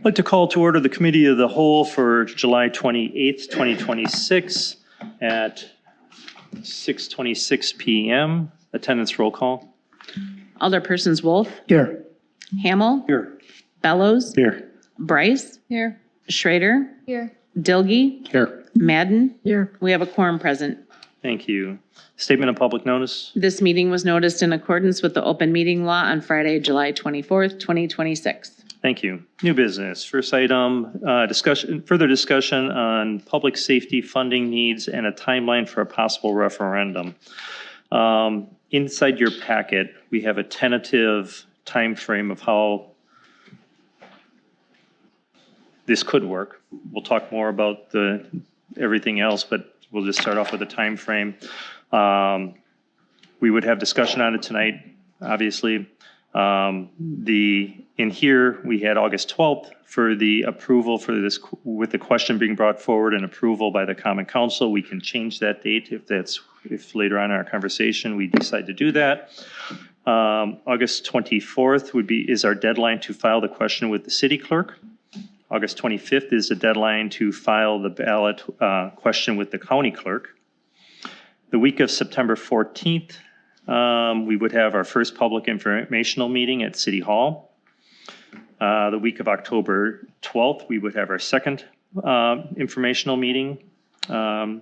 I'd like to call to order the Committee of the Whole for July 28th, 2026 at 6:26 p.m. Attendance roll call. Alderpersons Wolf. Here. Hamel. Here. Bellows. Here. Bryce. Here. Schrader. Here. Dilge. Here. Madden. Here. We have a quorum present. Thank you. Statement of public notice. This meeting was noticed in accordance with the open meeting law on Friday, July 24th, 2026. Thank you. New business. First item, further discussion on public safety funding needs and a timeline for a possible referendum. Inside your packet, we have a tentative time frame of how this could work. We'll talk more about everything else, but we'll just start off with a time frame. We would have discussion on it tonight, obviously. In here, we had August 12th for the approval for this, with the question being brought forward and approval by the Common Council. We can change that date if later on in our conversation we decide to do that. August 24th is our deadline to file the question with the city clerk. August 25th is the deadline to file the ballot question with the county clerk. The week of September 14th, we would have our first public informational meeting at City Hall. The week of October 12th, we would have our second informational meeting and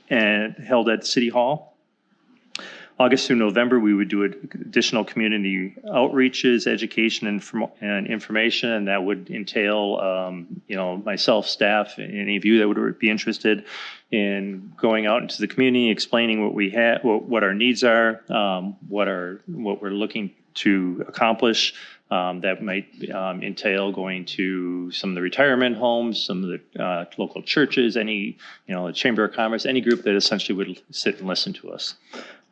held at City Hall. August through November, we would do additional community outreaches, education, and information, and that would entail, myself, staff, any of you that would be interested in going out into the community, explaining what we have, what our needs are, what we're looking to accomplish. That might entail going to some of the retirement homes, some of the local churches, the Chamber of Commerce, any group that essentially would sit and listen to us.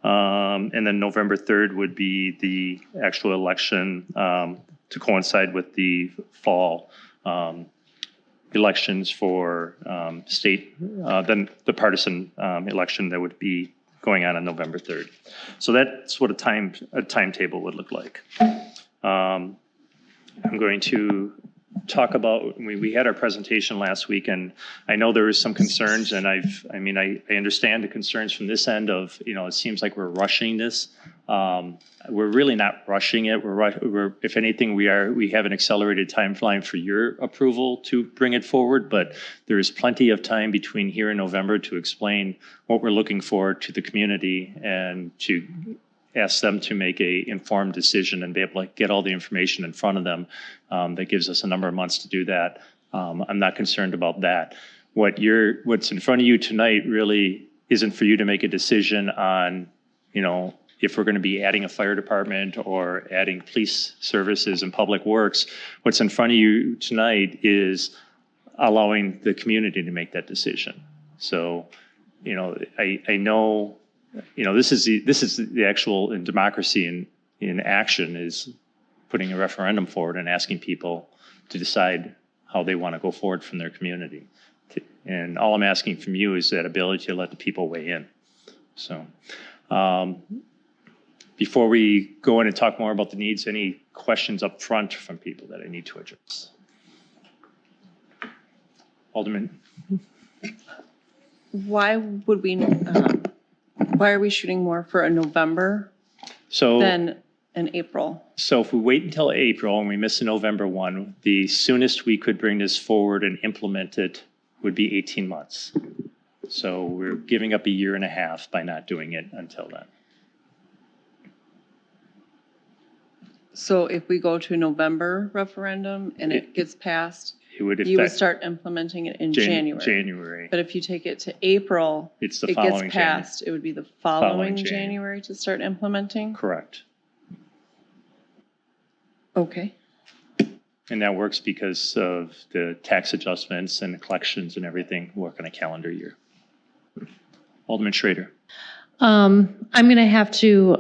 And then November 3rd would be the actual election to coincide with the fall elections for state, then the partisan election that would be going on November 3rd. So that's what a timetable would look like. I'm going to talk about, we had our presentation last week, and I know there was some concerns, and I understand the concerns from this end of, it seems like we're rushing this. We're really not rushing it. We're if anything, we have an accelerated timeline for your approval to bring it forward, but there is plenty of time between here and November to explain what we're looking for to the community and to ask them to make a informed decision and be able to get all the information in front of them. That gives us a number of months to do that. I'm not concerned about that. What's in front of you tonight really isn't for you to make a decision on, if we're going to be adding a fire department or adding police services and public works. What's in front of you tonight is allowing the community to make that decision. So, I know, this is the actual in democracy in action is putting a referendum forward and asking people to decide how they want to go forward from their community. And all I'm asking from you is that ability to let the people weigh in. So before we go in and talk more about the needs, any questions up front from people that I need to address? Alderman. Why are we shooting more for a November than an April? So if we wait until April and we miss a November one, the soonest we could bring this forward and implement it would be 18 months. So we're giving up a year and a half by not doing it until then. So if we go to a November referendum and it gets passed, you would start implementing it in January. But if you take it to April, it gets passed, it would be the following January to start implementing? Correct. Okay. And that works because of the tax adjustments and the collections and everything work on a calendar year. Alderman Schrader. I'm going to have to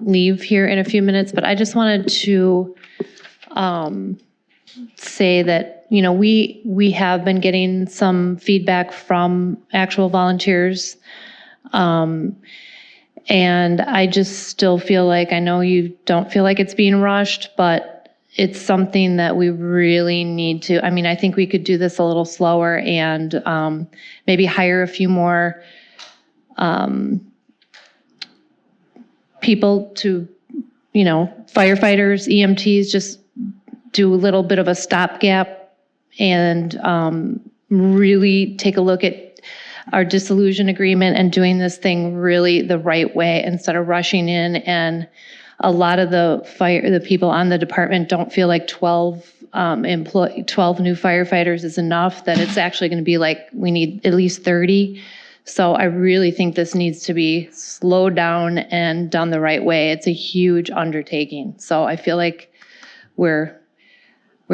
leave here in a few minutes, but I just wanted to say that, we have been getting some feedback from actual volunteers. And I just still feel like, I know you don't feel like it's being rushed, but it's something that we really need to, I mean, I think we could do this a little slower and maybe hire a few more people to, firefighters, EMTs, just do a little bit of a stopgap and really take a look at our dissolution agreement and doing this thing really the right way instead of rushing in. And a lot of the people on the department don't feel like 12 new firefighters is enough, that it's actually going to be like we need at least 30. So I really think this needs to be slowed down and done the right way. It's a huge undertaking. So I feel like we're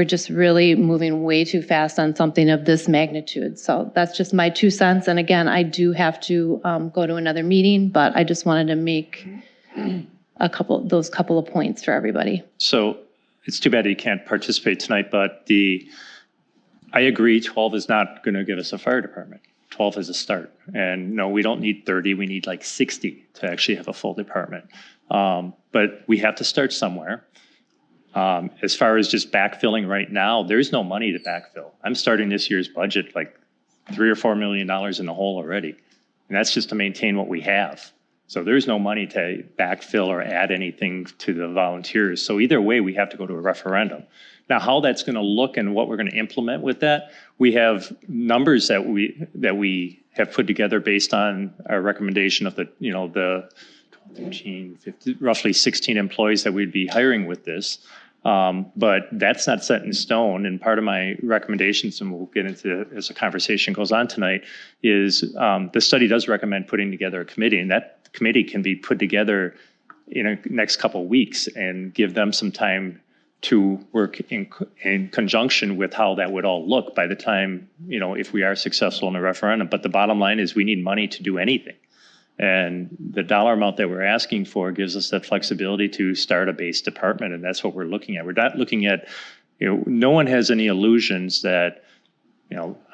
just really moving way too fast on something of this magnitude. So that's just my 2 cents. And again, I do have to go to another meeting, but I just wanted to make those couple of points for everybody. So it's too bad you can't participate tonight, but I agree 12 is not going to give us a fire department. 12 is a start. And no, we don't need 30, we need like 60 to actually have a full department. But we have to start somewhere. As far as just backfilling right now, there's no money to backfill. I'm starting this year's budget like $3 or $4 million in the hole already. And that's just to maintain what we have. So there's no money to backfill or add anything to the volunteers. So either way, we have to go to a referendum. Now, how that's going to look and what we're going to implement with that, we have numbers that we have put together based on our recommendation of the 13, 15, roughly 16 employees that we'd be hiring with this. But that's not set in stone. And part of my recommendations, and we'll get into it as the conversation goes on tonight, is the study does recommend putting together a committee, and that committee can be put together in the next couple of weeks and give them some time to work in conjunction with how that would all look by the time, if we are successful in the referendum. But the bottom line is we need money to do anything. And the dollar amount that we're asking for gives us that flexibility to start a base department, and that's what we're looking at. We're not looking at, no one has any illusions that,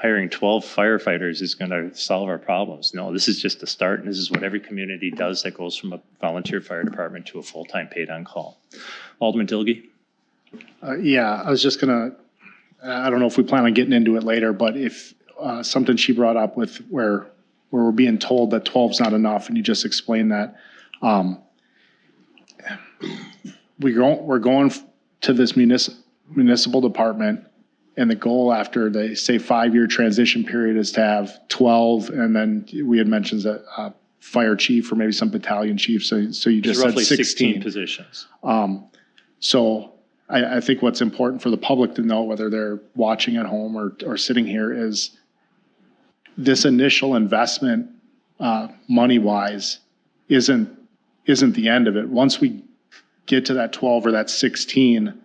hiring 12 firefighters is going to solve our problems. No, this is just a start, and this is what every community does that goes from a volunteer fire department to a full-time paid on call. Alderman Dilge? Yeah, I was just going to, I don't know if we plan on getting into it later, but if something she brought up with where we're being told that 12 is not enough, and you just explained that. We're going to this municipal department, and the goal after the, say, 5-year transition period is to have 12, and then we had mentioned a fire chief or maybe some battalion chief, so you just said 16 positions. So I think what's important for the public to know, whether they're watching at home or sitting here, is this initial investment, money-wise, isn't the end of it. Once we get to that 12 or that 16,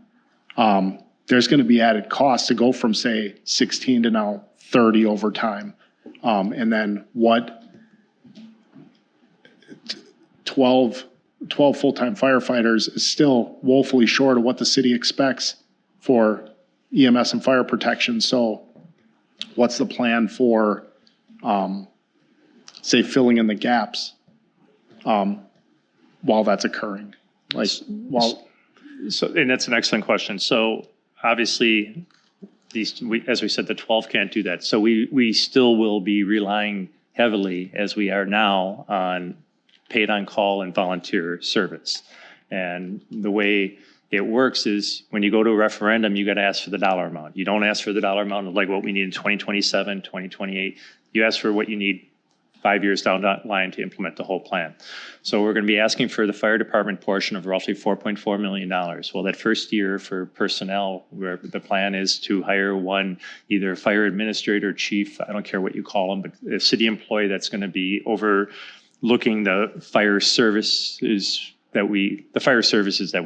there's going to be added costs to go from, say, 16 to now 30 over time. And then what 12 full-time firefighters is still woefully short of what the city expects for EMS and fire protection. So what's the plan for say filling in the gaps while that's occurring? And that's an excellent question. So obviously, as we said, the 12 can't do that. So we still will be relying heavily, as we are now, on paid on call and volunteer service. And the way it works is when you go to a referendum, you got to ask for the dollar amount. You don't ask for the dollar amount of like what we need in 2027, 2028. You ask for what you need 5 years down the line to implement the whole plan. So we're going to be asking for the fire department portion of roughly $4.4 million. Well, that first year for personnel, where the plan is to hire one, either fire administrator, chief, I don't care what you call them, but a city employee that's going to be overlooking the fire services that we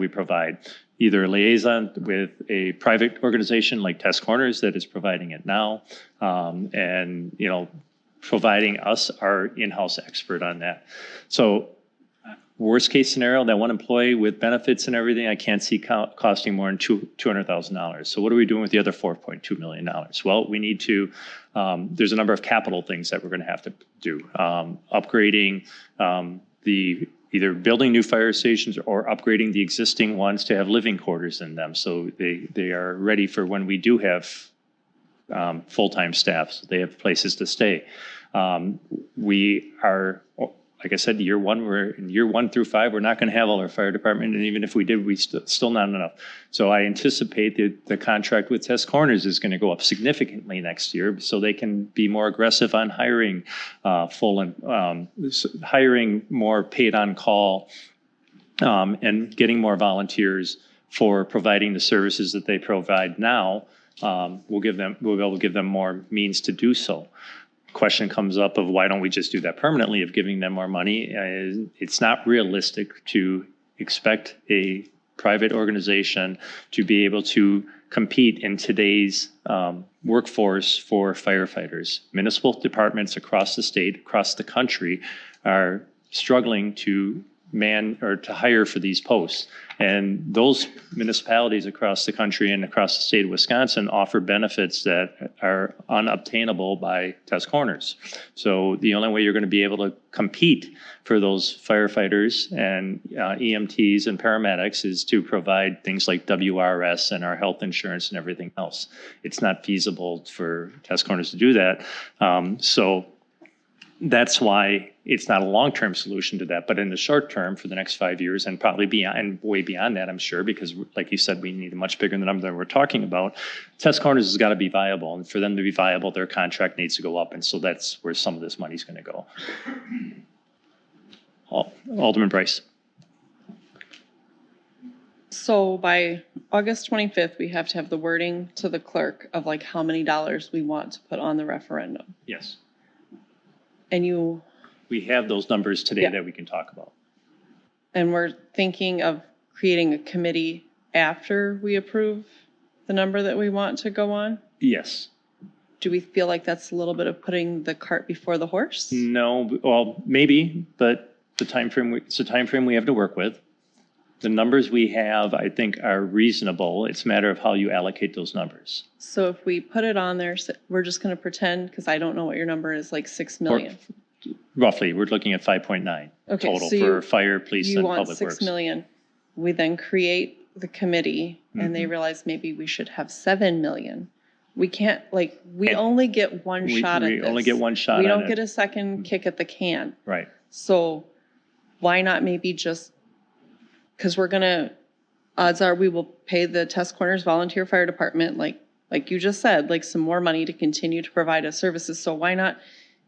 provide. Either a liaison with a private organization like Test Corners that is providing it now, and providing us our in-house expert on that. So worst case scenario, that one employee with benefits and everything, I can't see costing more than $200,000. So what are we doing with the other $4.2 million? Well, we need to, there's a number of capital things that we're going to have to do. Upgrading the either building new fire stations or upgrading the existing ones to have living quarters in them. So they are ready for when we do have full-time staff, so they have places to stay. We are, like I said, we're in year 1 through 5, we're not going to have all our fire department, and even if we did, we still not enough. So I anticipate that the contract with Test Corners is going to go up significantly next year, so they can be more aggressive on hiring hiring more paid on call, and getting more volunteers for providing the services that they provide now. We'll be able to give them more means to do so. Question comes up of why don't we just do that permanently of giving them more money? It's not realistic to expect a private organization to be able to compete in today's workforce for firefighters. Municipal departments across the state, across the country, are struggling to hire for these posts. And those municipalities across the country and across the state of Wisconsin offer benefits that are unobtainable by Test Corners. So the only way you're going to be able to compete for those firefighters and EMTs and paramedics is to provide things like WRS and our health insurance and everything else. It's not feasible for Test Corners to do that. So that's why it's not a long-term solution to that. But in the short term, for the next 5 years, and probably beyond, and way beyond that, I'm sure, because like you said, we need a much bigger number than we're talking about. Test Corners has got to be viable, and for them to be viable, their contract needs to go up, and so that's where some of this money is going to go. Alderman Bryce. So by August 25th, we have to have the wording to the clerk of like how many dollars we want to put on the referendum. Yes. And we have those numbers today that we can talk about. And we're thinking of creating a committee after we approve the number that we want to go on? Yes. Do we feel like that's a little bit of putting the cart before the horse? No, well, maybe, but it's a time frame we have to work with. The numbers we have, I think, are reasonable. It's a matter of how you allocate those numbers. So if we put it on there, we're just going to pretend, because I don't know what your number is, like 6 million. Roughly, we're looking at 5.9 total so for fire, police, and public works. You want 6 million. We then create the committee, and they realize maybe we should have 7 million. We can't, we only get one shot at this. We only get one shot at it. We don't get a second kick at the can. Right. So why not maybe just, because odds are we will pay the Test Corners Volunteer Fire Department, like you just said, some more money to continue to provide us services. So why not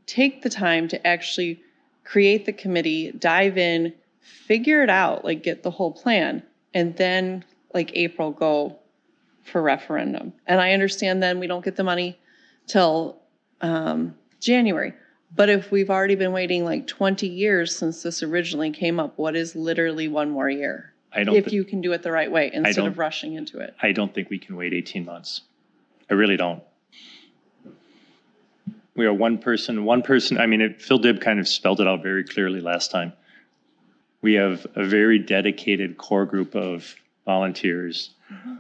take the time to actually create the committee, dive in, figure it out, get the whole plan, and then April go for referendum. And I understand then we don't get the money till January. But if we've already been waiting 20 years since this originally came up, what is literally one more year? If you can do it the right way instead of rushing into it. I don't think we can wait 18 months. I really don't. We are one person. I mean, Phil Dibb kind of spelled it out very clearly last time. We have a very dedicated core group of volunteers. Mm-hmm.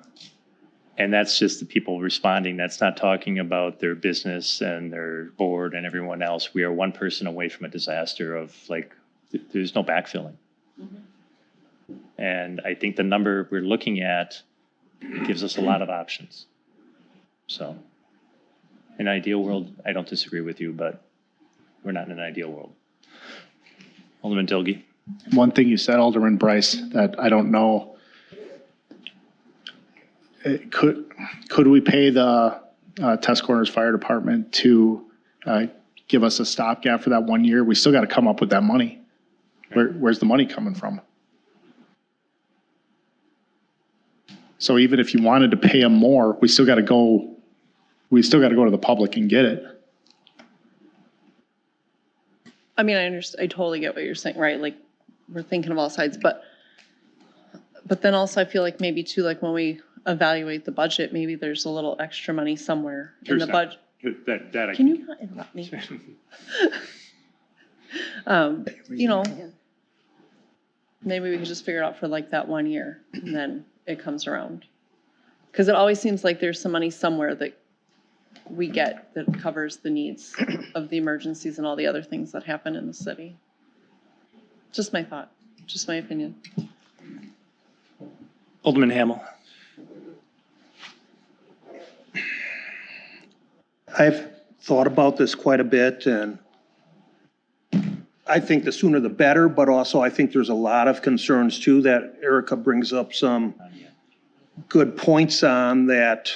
And that's just the people responding. That's not talking about their business and their board and everyone else. We are one person away from a disaster of there's no backfilling. Mm-hmm. And I think the number we're looking at gives us a lot of options. So in an ideal world, I don't disagree with you, but we're not in an ideal world. Alderman Dilge. One thing you said, Alderman Bryce, that I don't know. Could we pay the Test Corners Fire Department to give us a stopgap for that 1 year? We still got to come up with that money. Where's the money coming from? So even if you wanted to pay them more, we still got to go to the public and get it. I mean, I understand. I totally get what you're saying, right? We're thinking of all sides, but then also I feel maybe too, when we evaluate the budget, maybe there's a little extra money somewhere in the budget. Can you not interrupt me? Maybe we could just figure it out for that 1 year and then it comes around. Because it always seems like there's some money somewhere that we get that covers the needs of the emergencies and all the other things that happen in the city. Just my thought. Just my opinion. Alderman Hamel. I've thought about this quite a bit, and I think the sooner the better, but also I think there's a lot of concerns too that Erica brings up some good points on that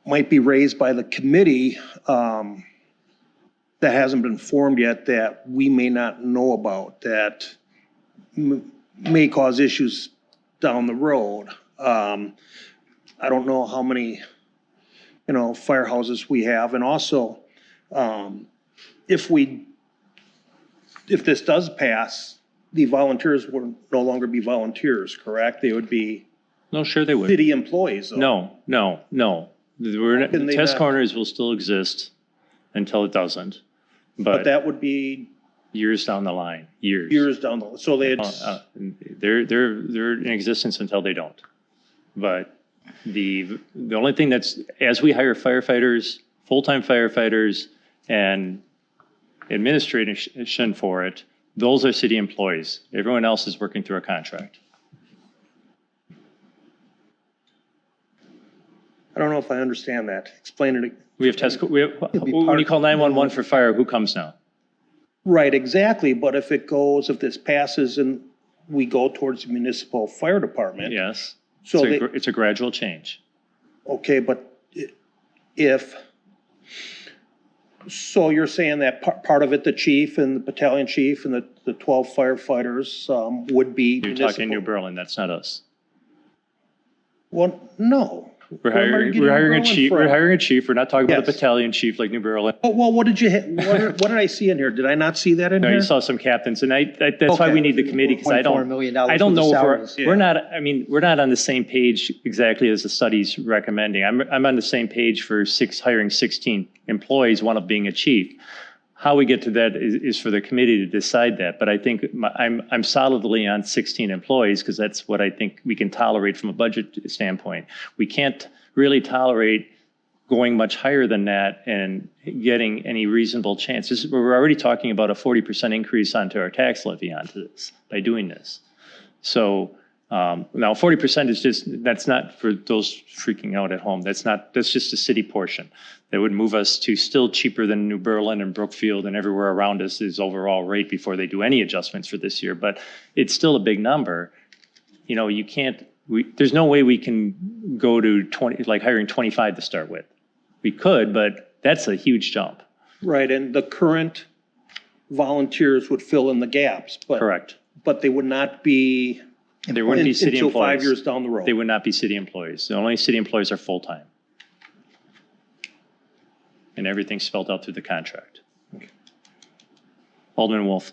might be raised by the committee that hasn't been formed yet that we may not know about, that may cause issues down the road. I don't know how many, firehouses we have. And also, if this does pass, the volunteers will no longer be volunteers, correct? They would be No, sure they would. city employees. Though. No. Test corners will still exist until it doesn't. But that would be years down the line, years down the line. So they're in existence until they don't. But the only thing that's, as we hire firefighters, full-time firefighters, and administration for it, those are city employees. Everyone else is working through a contract. I don't know if I understand that. Explain it. We have when you call 911 for fire, who comes now? Right, exactly. But if this passes and we go towards the municipal fire department. Yes. So it's a gradual change. Okay, but so you're saying that part of it, the chief and the battalion chief and the 12 firefighters would be You're municipal. talking New Berlin, that's not us. Well, no. We're hiring a chief. We're hiring a chief. We're not talking about the battalion chief like New Berlin. Oh, well, what did I see in here? Did I not see that in No, here? you saw some captains, and that's why we need the committee, because I don't know if we're not on the same page exactly as the study's recommending. I'm on the same page for hiring 16 employees, one of being a chief. How we get to that is for the committee to decide that. But I think I'm solidly on 16 employees because that's what I think we can tolerate from a budget standpoint. We can't really tolerate going much higher than that and getting any reasonable chances. We're already talking about a 40% increase onto our tax levy onto this by doing this. So now 40% is that's not for those freaking out at home. That's just a city portion. That would move us to still cheaper than New Berlin and Brookfield and everywhere around us is overall rate before they do any adjustments for this year. But it's still a big number. You can't, there's no way we can go to 20, like hiring 25 to start with. We could, but that's a huge jump. Right, and the current volunteers would fill in the gaps. Correct. But they would not be They wouldn't be city until employees. 5 years down the road. They would not be city employees. The only city employees are full-time. And everything's spelled out through the contract. Okay. Alderman Wolf.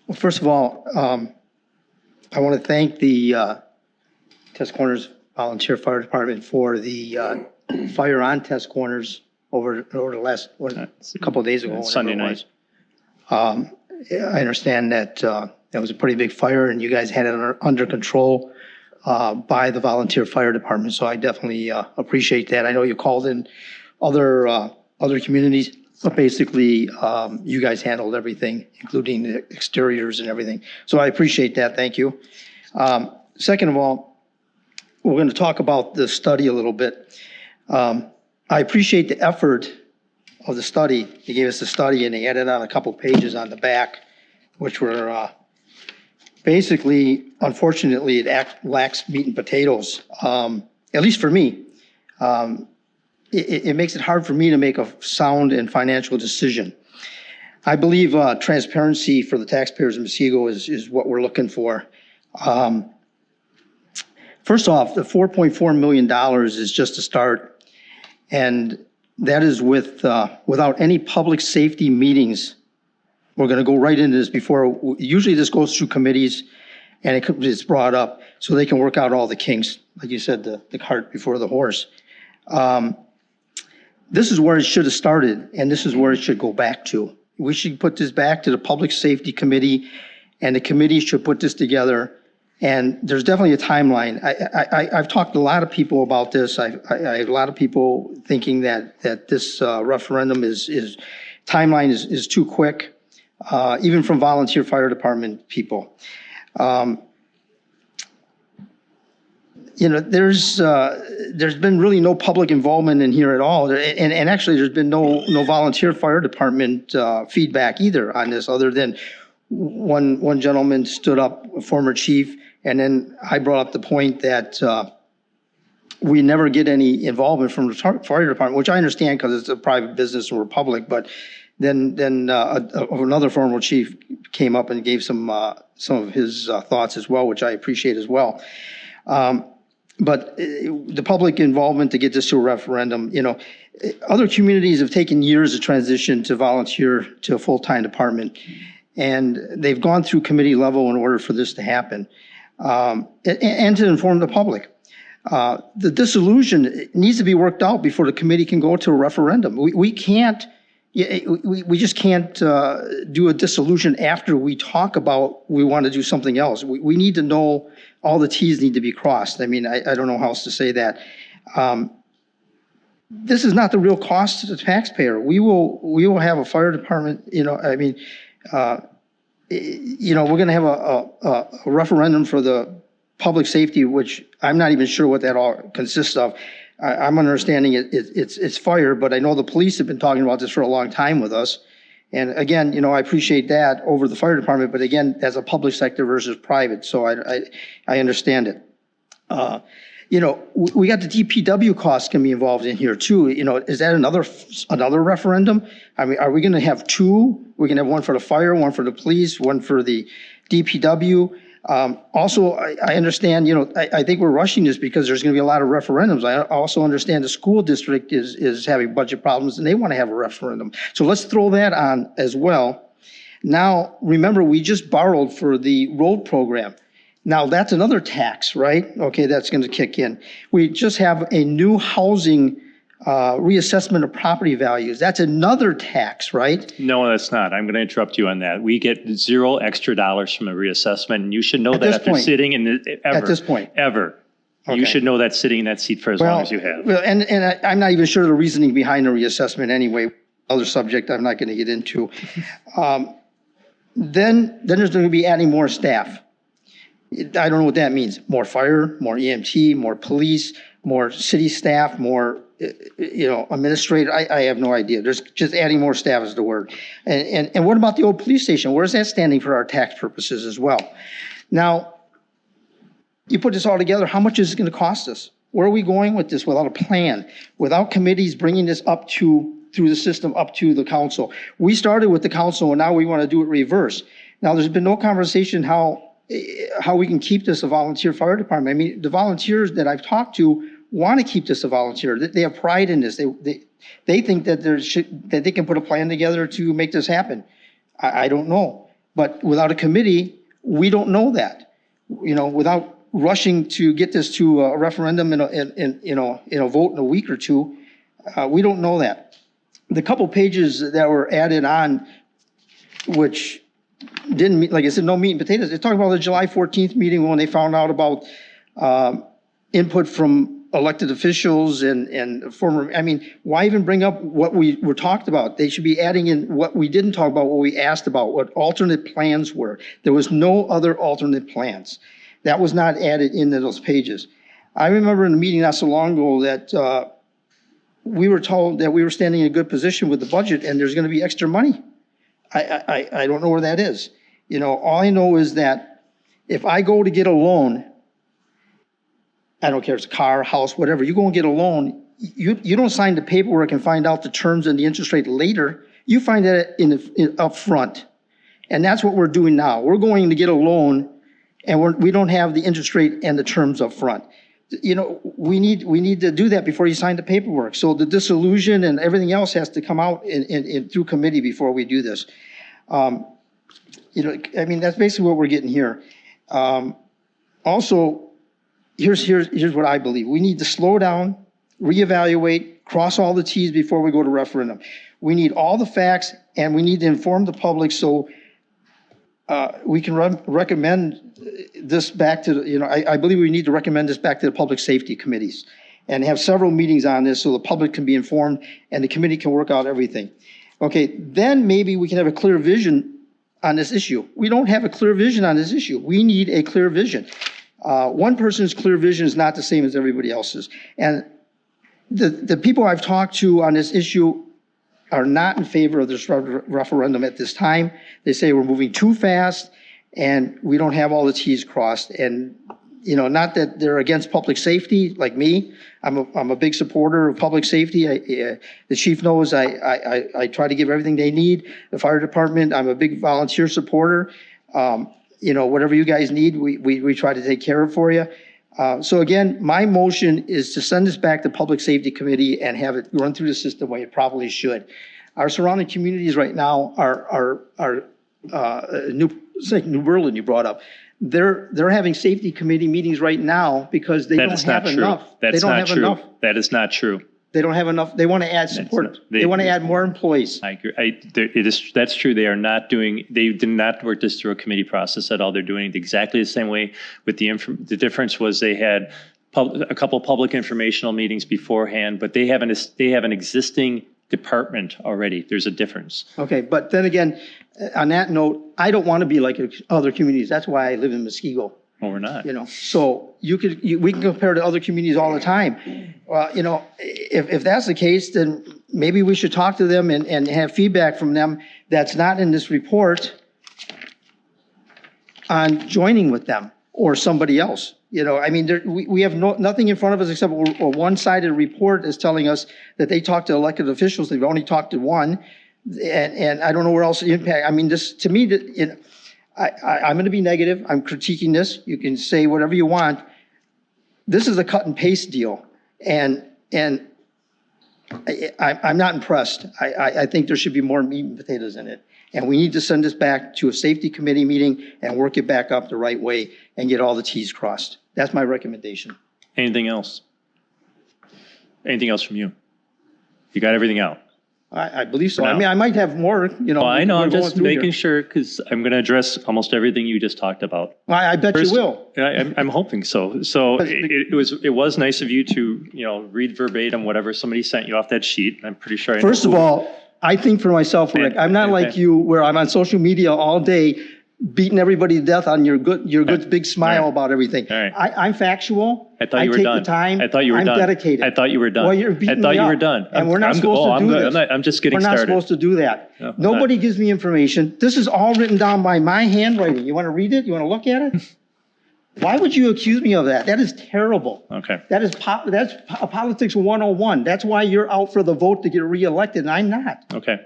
Well, first of all, I want to thank the Test Corners Volunteer Fire Department for the fire on Test Corners over the last a couple of days ago. Sunday night. I understand that that was a pretty big fire, and you guys had it under control by the volunteer fire department. So I definitely appreciate that. I know you called in other communities, but basically you guys handled everything, including the exteriors and everything. So I appreciate that. Thank you. Second of all, we're going to talk about the study a little bit. I appreciate the effort of the study. They gave us the study and they added on a couple pages on the back, which were basically, unfortunately, it lacks meat and potatoes, at least for me. It makes it hard for me to make a sound and financial decision. I believe transparency for the taxpayers in Muskego is what we're looking for. First off, the $4.4 million is just a start, and that is without any public safety meetings. We're going to go right into this before. Usually this goes through committees, and it's brought up so they can work out all the kinks. Like you said, the cart before the horse. This is where it should have started, and this is where it should go back to. We should put this back to the Public Safety Committee, and the committee should put this together. And there's definitely a timeline. I've talked to a lot of people about this. I have a lot of people thinking that this referendum timeline is too quick. even from volunteer fire department people. There's been really no public involvement in here at all, and actually there's been no volunteer fire department feedback either on this, other than one gentleman stood up, a former chief, and then I brought up the point that we never get any involvement from the fire department, which I understand because it's a private business and we're public, but then another former chief came up and gave some of his thoughts as well, which I appreciate as well. But the public involvement to get this to a referendum, other communities have taken years to transition to volunteer to a full-time department, and they've gone through committee level in order for this to happen, and to inform the public. The dissolution needs to be worked out before the committee can go to a referendum. We just can't do a dissolution after we talk about we want to do something else. We need to know all the T's need to be crossed. I mean, I don't know how else to say that. This is not the real cost to the taxpayer. We will have a fire department. We're going to have a referendum for the public safety, which I'm not even sure what that all consists of. I'm understanding it's fire, but I know the police have been talking about this for a long time with us. And again, I appreciate that over the fire department, but again, as a public sector versus private, so I understand it. We got the DPW costs can be involved in here too. Is that another referendum? I mean, are we going to have two? We're going to have one for the fire, one for the police, one for the DPW. Also, I understand, I think we're rushing this because there's going to be a lot of referendums. I also understand the school district is having budget problems and they want to have a referendum. So let's throw that on as well. Now, remember, we just borrowed for the road program. Now, that's another tax, right? Okay, that's going to kick in. We just have a new housing reassessment of property values. That's another tax, right? No, that's not. I'm going to interrupt you on that. We get $0 extra from a reassessment, and you should know that after sitting in at this point. Ever. Okay. You should know that sitting in that seat for as long as you have. Well, and I'm not even sure the reasoning behind the reassessment anyway. Other subject I'm not going to get into. Then there's going to be adding more staff. I don't know what that means. More fire, more EMT, more police, more city staff, more administrator. I have no idea. There's just adding more staff is the word. And what about the old police station? Where's that standing for our tax purposes as well? Now, you put this all together, how much is it going to cost us? Where are we going with this without a plan, without committees bringing this up through the system up to the council? We started with the council and now we want to do it reverse. Now, there's been no conversation how we can keep this a volunteer fire department. I mean, the volunteers that I've talked to want to keep this a volunteer. They have pride in this. They think that that they can put a plan together to make this happen. I don't know, but without a committee, we don't know that. Without rushing to get this to a referendum in a vote in a week or two, we don't know that. The couple pages that were added on, which didn't meet, like I said, no meat and potatoes. They're talking about the July 14th meeting when they found out about input from elected officials and former. I mean, why even bring up what we were talked about? They should be adding in what we didn't talk about, what we asked about, what alternate plans were. There was no other alternate plans. That was not added into those pages. I remember in a meeting not so long ago that we were told that we were standing in a good position with the budget and there's going to be extra money. I don't know where that is. All I know is that if I go to get a loan, I don't care if it's a car, house, whatever, you go and get a loan, you don't sign the paperwork and find out the terms and the interest rate later. You find that up front. And that's what we're doing now. We're going to get a loan and we don't have the interest rate and the terms up front. We need to do that before you sign the paperwork. So the dissolution and everything else has to come out through committee before we do this. I mean, that's basically what we're getting here. Also, here's what I believe. We need to slow down, reevaluate, cross all the T's before we go to referendum. We need all the facts and we need to inform the public so we can recommend this back to, I believe we need to recommend this back to the public safety committees and have several meetings on this so the public can be informed and the committee can work out everything. Okay, then maybe we can have a clear vision on this issue. We don't have a clear vision on this issue. We need a clear vision. One person's clear vision is not the same as everybody else's. And the people I've talked to on this issue are not in favor of this referendum at this time. They say we're moving too fast and we don't have all the T's crossed. And, you know, not that they're against public safety like me. I'm a big supporter of public safety. The chief knows I try to give everything they need. The fire department, I'm a big volunteer supporter. You know, whatever you guys need, we try to take care of for you. So again, my motion is to send this back to Public Safety Committee and have it run through the system the way it probably should. Our surrounding communities right now are it's like New Berlin you brought up. They're having safety committee meetings right now because they don't have enough. That's not true. That is not true. They don't have enough. They want to add support. They want to add more employees. I agree. That's true. They did not work this through a committee process at all. They're doing it exactly the same way. With the difference was they had a couple public informational meetings beforehand, but they have an existing department already. There's a difference. Okay, but then again, on that note, I don't want to be like other communities. That's why I live in Muskego. Well, we're not. You know, so we can compare to other communities all the time. Well, you know, if that's the case, then maybe we should talk to them and have feedback from them that's not in this report on joining with them or somebody else. You know, I mean, we have nothing in front of us except a one-sided report is telling us that they talked to elected officials. They've only talked to one, and I don't know where else the impact. I mean, this to me, you know, I'm going to be negative. I'm critiquing this. You can say whatever you want. This is a cut and paste deal, and I'm not impressed. I think there should be more meat and potatoes in it, and we need to send this back to a safety committee meeting and work it back up the right way and get all the T's crossed. That's my recommendation. Anything else? Anything else from you? You got everything out? I believe so. I mean, I might have more, you know. Well, I know, I'm just making sure, because I'm going to address almost everything you just talked about. I bet you will. I'm hoping so. So it was nice of you to, you know, read verbatim whatever somebody sent you off that sheet. I'm pretty sure. First of all, I think for myself, Rick, I'm not like you where I'm on social media all day beating everybody to death on your good big smile about everything. I'm factual. I thought you were done. I take the time. I thought you were done. I'm dedicated. I thought you were done. Well, you're beating me up. I thought you were done. And we're not supposed to do this. I'm just getting started. We're not supposed to do that. No, Nobody gives me information. This is all written down by my handwriting. You want to read it? You want to look at it? Why would you accuse me of that? That is terrible. Okay. That's politics 101. That's why you're out for the vote to get reelected, and I'm not. Okay.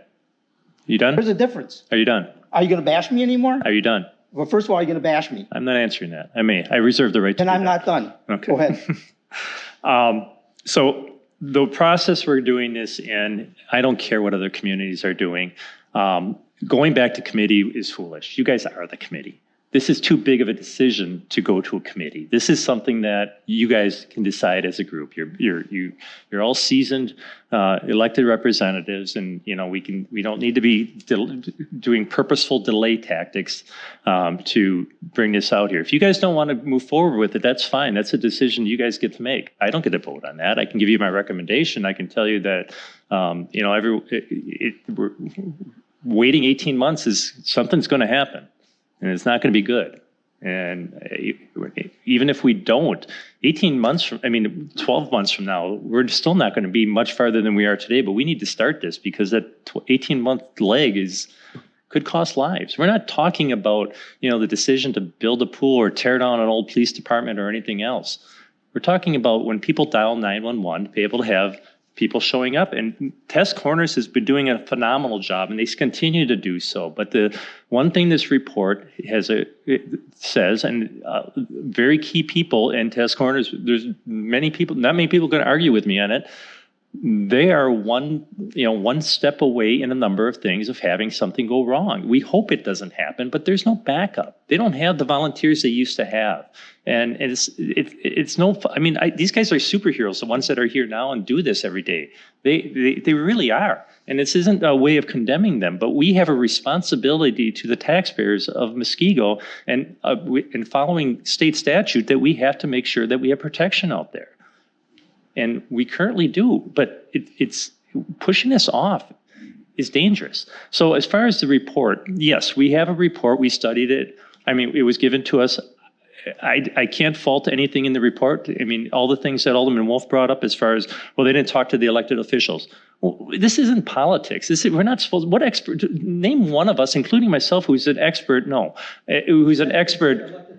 You done? There's a difference. Are you done? Are you going to bash me anymore? Are you done? Well, first of all, are you going to bash me? I'm not answering that. I reserve the right to and do I'm that. not done. Okay. Go ahead. So the process we're doing this in, I don't care what other communities are doing. Going back to committee is foolish. You guys are the committee. This is too big of a decision to go to a committee. This is something that you guys can decide as a group. You're all seasoned elected representatives, and you know we don't need to be doing purposeful delay tactics to bring this out here. If you guys don't want to move forward with it, that's fine. That's a decision you guys get to make. I don't get to vote on that. I can give you my recommendation. I can tell you that you know waiting 18 months is something's going to happen. And it's not going to be good. And even if we don't, 12 months from now, we're still not going to be much farther than we are today. But we need to start this because that 18-month leg could cost lives. We're not talking about, you know, the decision to build a pool or tear down an old police department or anything else. We're talking about when people dial 911, be able to have people showing up, and Test Corners has been doing a phenomenal job, and they continue to do so. But the one thing this report says, and very key people in Test Corners, there's not many people going to argue with me on it. They are one step away in a number of things of having something go wrong. We hope it doesn't happen, but there's no backup. They don't have the volunteers they used to have. And it's no, I mean, these guys are superheroes, the ones that are here now and do this every day. They really are. And this isn't a way of condemning them, but we have a responsibility to the taxpayers of Muskego and following state statute that we have to make sure that we have protection out there. And we currently do, but it's pushing us off is dangerous. So as far as the report, yes, we have a report. We studied it. I mean, it was given to us. I can't fault anything in the report. I mean, all the things that Alderman Wolf brought up as far as, well, they didn't talk to the elected officials. Well, this isn't politics. We're not supposed, what expert, name one of us, including myself, who's an expert, who's an expert.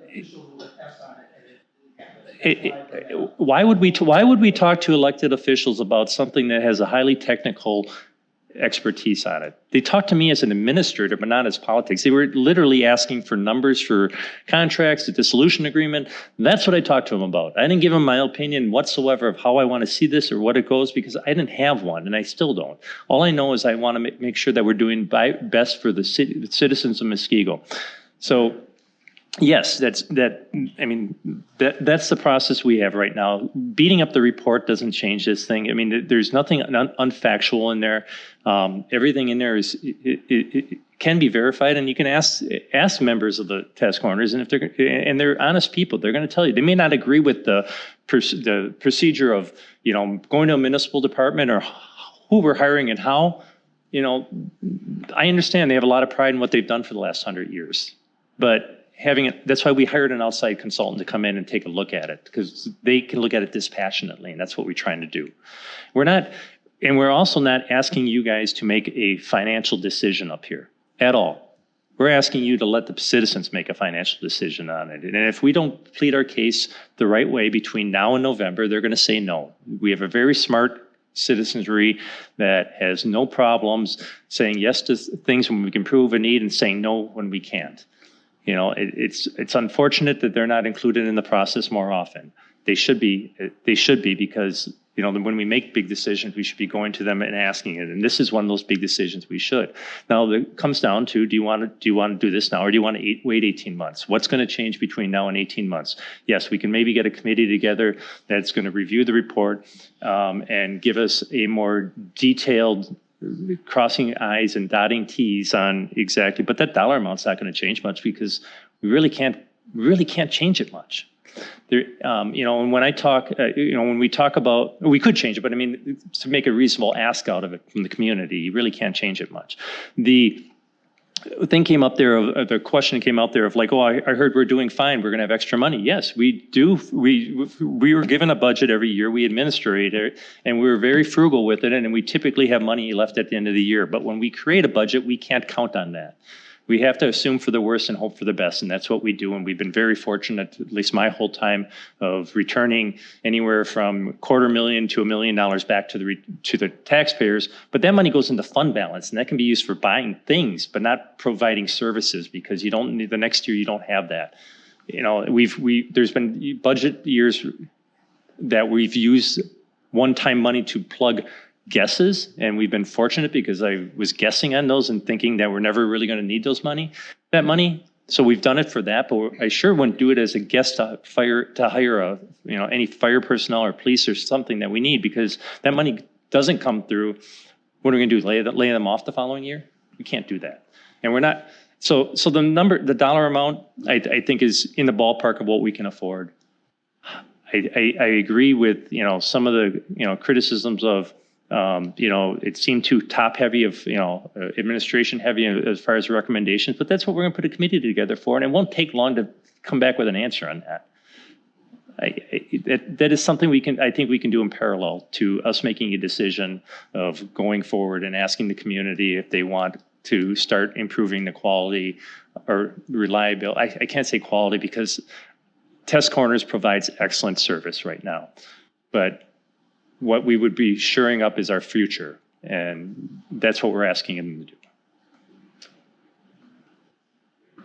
Why would we talk to elected officials about something that has a highly technical expertise on it? They talked to me as an administrator, but not as politics. They were literally asking for numbers for contracts, the dissolution agreement. That's what I talked to them about. I didn't give them my opinion whatsoever of how I want to see this or what it goes, because I didn't have one, and I still don't. All I know is I want to make sure that we're doing best for the citizens of Muskego. So yes, that's the process we have right now. Beating up the report doesn't change this thing. I mean, there's nothing unfactual in there. Everything in there it can be verified, and you can ask members of the task corners, and if they're honest people, they're going to tell you. They may not agree with the procedure of going to a municipal department or who we're hiring and how. I understand they have a lot of pride in what they've done for the last 100 years, but that's why we hired an outside consultant to come in and take a look at it, because they can look at it dispassionately, and that's what we're trying to do. We're also not asking you guys to make a financial decision up here at all. We're asking you to let the citizens make a financial decision on it. And if we don't plead our case the right way between now and November, they're going to say no. We have a very smart citizenry that has no problems saying yes to things when we can prove a need and saying no when we can't. It's unfortunate that they're not included in the process more often. They should be because, when we make big decisions, we should be going to them and asking it. And this is one of those big decisions we should. Now, it comes down to, do you want to do this now, or do you want to wait 18 months? What's going to change between now and 18 months? Yes, we can maybe get a committee together that's going to review the report and give us a more detailed crossing I's and dotting T's on exactly, but that dollar amount's not going to change much, because we really can't change it much. There, and when I talk, when we talk about, we could change it, but I mean, to make a reasonable ask out of it from the community, you really can't change it much. The thing came up there, the question came out there of like, oh, I heard we're doing fine, we're going to have extra money. Yes, we do. We were given a budget every year, we administer it, and we were very frugal with it, and we typically have money left at the end of the year. But when we create a budget, we can't count on that. We have to assume for the worst and hope for the best, and that's what we do. And we've been very fortunate, at least my whole time, of returning anywhere from $250,000 to $1 million back to the taxpayers. But that money goes into fund balance, and that can be used for buying things, but not providing services, because you don't need, the next year you don't have that. There's been budget years that we've used one-time money to plug guesses, and we've been fortunate because I was guessing on those and thinking that we're never really going to need that money. So we've done it for that, but I sure wouldn't do it as a guess to hire any fire personnel or police or something that we need, because that money doesn't come through. What are we going to do? Lay them off the following year? We can't do that, and we're not. So the dollar amount, I think, is in the ballpark of what we can afford. I agree with some of the criticisms of. It seemed too top heavy of, administration heavy as far as recommendations, but that's what we're going to put a committee together for. And it won't take long to come back with an answer on that. That is something I think we can do in parallel to us making a decision of going forward and asking the community if they want to start improving the quality or reliability. I can't say quality, because Test Corners provides excellent service right now, but what we would be shoring up is our future, and that's what we're asking them to do.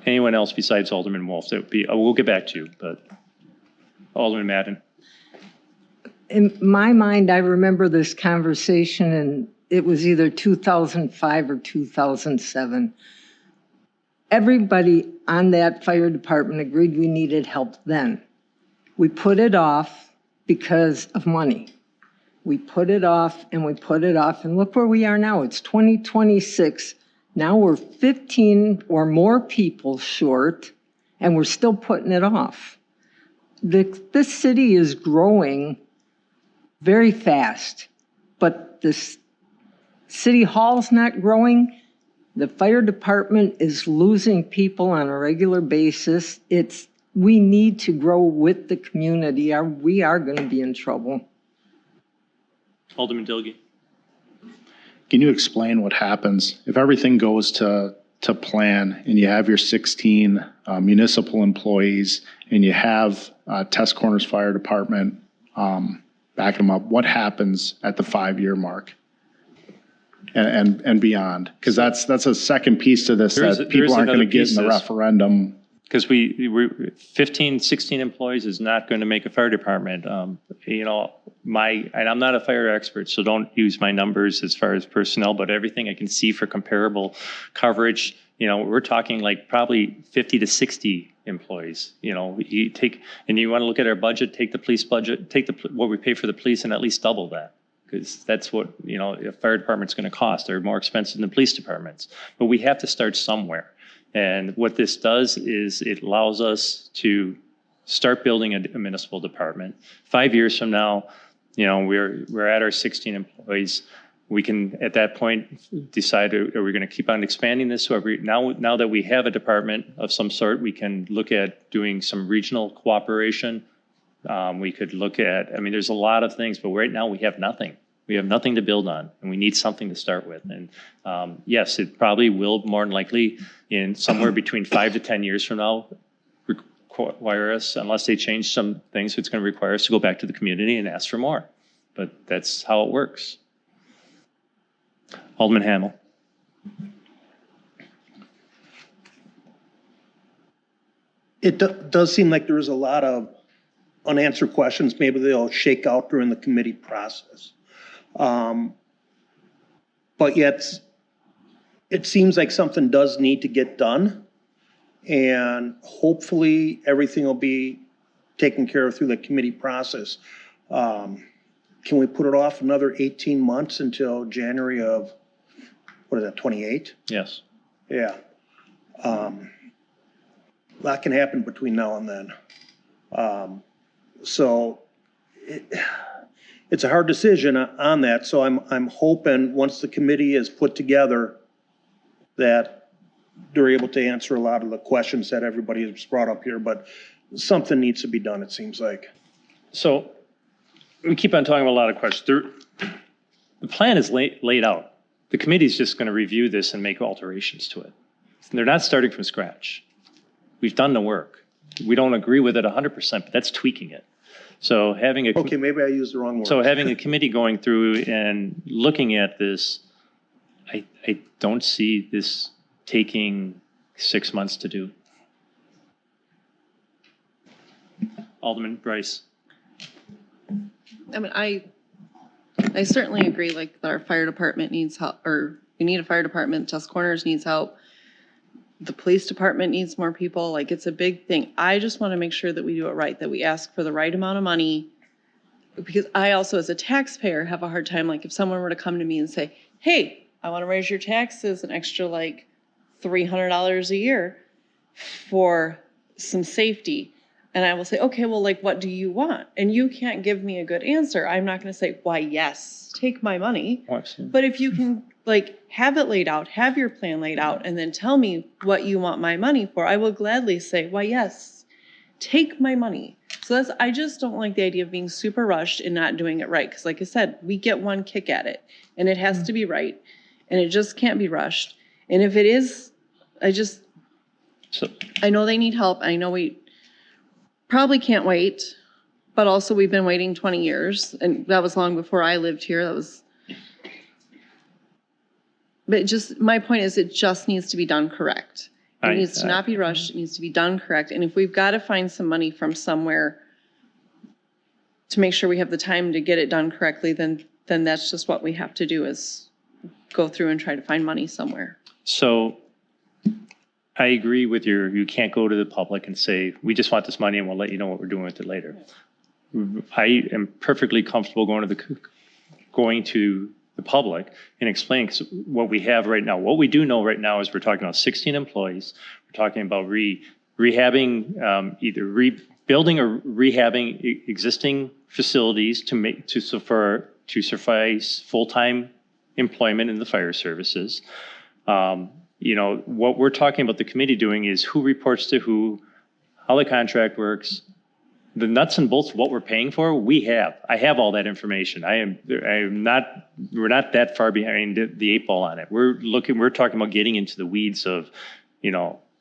Anyone else besides Alderman Wolf? We'll get back to you, but Alderman Madden. In my mind, I remember this conversation, and it was either 2005 or 2007. Everybody on that fire department agreed we needed help then. We put it off because of money. We put it off and we put it off, and look where we are now. It's 2026. Now we're 15 or more people short, and we're still putting it off. This city is growing very fast, but this City Hall's not growing. The fire department is losing people on a regular basis. We need to grow with the community, or we are going to be in trouble. Alderman Dilge. Can you explain what happens if everything goes to plan and you have your 16 municipal employees and you have Test Corners Fire Department backing them up? What happens at the 5-year mark and beyond? Because that's a second piece to this that people aren't going to get in the referendum. Because we 15, 16 employees is not going to make a fire department. And I'm not a fire expert, so don't use my numbers as far as personnel, but everything I can see for comparable coverage, we're talking like probably 50 to 60 employees. You take, and you want to look at our budget, take the police budget, take what we pay for the police and at least double that. Because that's what, a fire department's going to cost. They're more expensive than police departments. But we have to start somewhere. And what this does is it allows us to start building a municipal department. 5 years from now, we're at our 16 employees. We can, at that point, decide, are we going to keep on expanding this? So now that we have a department of some sort, we can look at doing some regional cooperation. We could look at, there's a lot of things, but right now we have nothing. We have nothing to build on, and we need something to start with. And yes, it probably will more than likely in somewhere between 5 to 10 years from now require us, unless they change some things, it's going to require us to go back to the community and ask for more. But that's how it works. Alderman Hamel. It does seem like there is a lot of unanswered questions. Maybe they'll shake out during the committee process. But yet it seems like something does need to get done, and hopefully everything will be taken care of through the committee process. Can we put it off another 18 months until January of, 28? Yes. Yeah. A lot can happen between now and then. So it's a hard decision on that. So I'm hoping once the committee is put together that they're able to answer a lot of the questions that everybody has brought up here, but something needs to be done, it seems like. So we keep on talking about a lot of questions. The plan is laid out. The committee's just going to review this and make alterations to it. They're not starting from scratch. We've done the work. We don't agree with it 100%, but that's tweaking it. So having a okay, maybe I used the wrong word. So having a committee going through and looking at this, I don't see this taking 6 months to do. Alderman Bryce. I certainly agree, like, that our fire department needs help, or we need a fire department. Test Corners needs help. The police department needs more people. Like, it's a big thing. I just want to make sure that we do it right, that we ask for the right amount of money. Because I also, as a taxpayer, have a hard time, like, if someone were to come to me and say, hey, I want to raise your taxes an extra, like, $300 a year for some safety. And I will say, okay, well, like, what do you want? And you can't give me a good answer. I'm not going to say, why, yes, take my money. But if you can, like, have it laid out, have your plan laid out, and then tell me what you want my money for, I will gladly say, why, yes, take my money. So I just don't like the idea of being super rushed and not doing it right. Because like I said, we get one kick at it, and it has to be right, and it just can't be rushed. And if it is, I know they need help. I know we probably can't wait, but also we've been waiting 20 years, and that was long before I lived here. But just, my point is, it just needs to be done correct. It needs to not be rushed. It needs to be done correct. And if we've got to find some money from somewhere to make sure we have the time to get it done correctly, then that's just what we have to do, is go through and try to find money somewhere. So I agree with you can't go to the public and say, we just want this money and we'll let you know what we're doing with it later. I am perfectly comfortable going to the public and explaining what we have right now. What we do know right now is we're talking about 16 employees. We're talking about rehabbing, either rebuilding or rehabbing existing facilities to suffice full-time employment in the fire services. What we're talking about the committee doing is who reports to who, how the contract works, the nuts and bolts of what we're paying for. I have all that information. we're not that far behind the eight ball on it. We're talking about getting into the weeds of,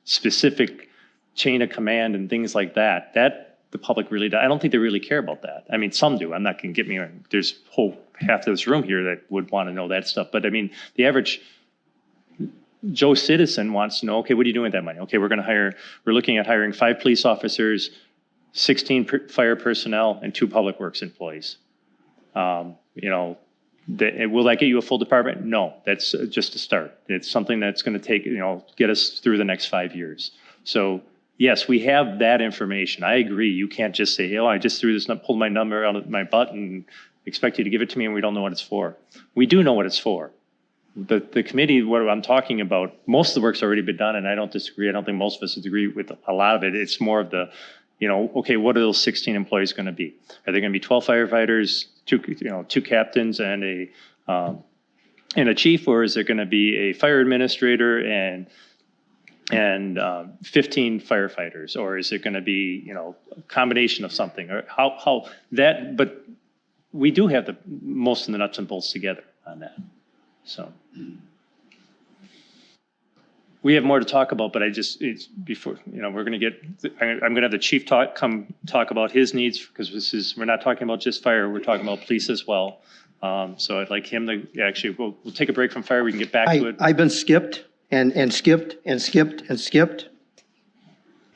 specific chain of command and things like that. That the public really, I don't think they really care about that. I mean, some do. I'm not going to get me wrong. There's half of this room here that would want to know that stuff. But I mean, the average Joe citizen wants to know, okay, what are you doing with that money? Okay, we're looking at hiring 5 police officers, 16 fire personnel, and 2 public works employees. Will that get you a full department? No, that's just a start. It's something that's going to take, get us through the next 5 years. So yes, we have that information. I agree. You can't just say, I just pulled my number out of my butt and expect you to give it to me and we don't know what it's for. We do know what it's for. The committee, what I'm talking about, most of the work's already been done, and I don't disagree. I don't think most of us agree with a lot of it. It's more of the, okay, what are those 16 employees going to be? Are they going to be 12 firefighters, 2 captains, and a chief, or is it going to be a fire administrator and 15 firefighters, or is it going to be a combination of something, or how that? But we do have most of the nuts and bolts together on that. So we have more to talk about, but it's before, we're going to I'm going to have the chief come talk about his needs, because we're not talking about just fire, we're talking about police as well. So I'd like him to actually, we'll take a break from fire. We can get back to it. I've been skipped and skipped and skipped and skipped.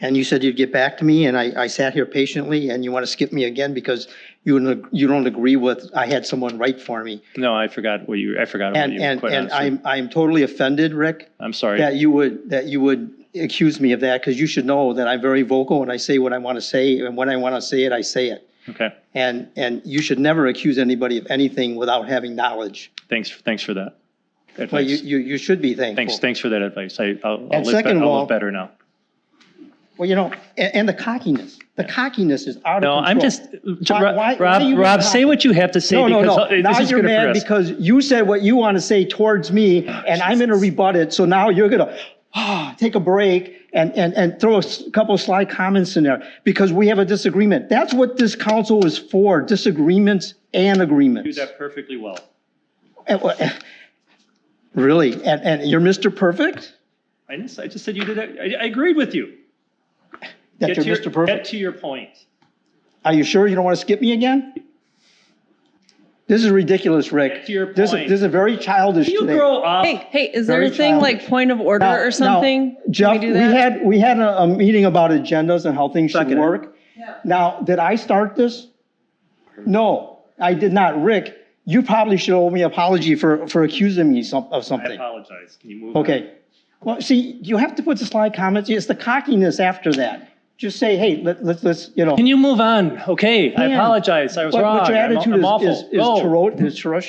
And you said you'd get back to me, and I sat here patiently, and you want to skip me again because you don't agree with, I had someone write for me. No, I forgot about you. And I'm totally offended, Rick. I'm sorry. That you would accuse me of that, because you should know that I'm very vocal and I say what I want to say, and when I want to say it, I say it. Okay. And you should never accuse anybody of anything without having knowledge. Thanks for that advice. Well, you should be thankful. Thanks for that advice. I'll live better now. Well, and the cockiness. The cockiness is out of control. No, I'm just, Rob, say what you have to say. No. Now you're mad because you said what you want to say towards me, and I'm going to rebut it. So now you're going to take a break and throw a couple of sly comments in there because we have a disagreement. That's what this council is for, disagreements and agreements. You do that perfectly well. Really? And you're Mr. Perfect? I just said you did it. I agreed with you. That you're Mr. Perfect? Get to your point. Are you sure you don't want to skip me again? This is ridiculous, Rick. Get to your point. This is very childish You today. grow up. Hey, is there a thing like point of order or something? Now, Jeff, Can we do that? we had a meeting about agendas and how things should work. Yeah. Now, did I start this? No, I did not. Rick, you probably should owe me an apology for accusing me of something. I apologize. Can you move on? Okay. Well, see, you have to put the slide comments. It's the cockiness after that. Just say, hey, let's. Can you move on? Okay, I apologize. I was wrong. But your attitude I'm awful.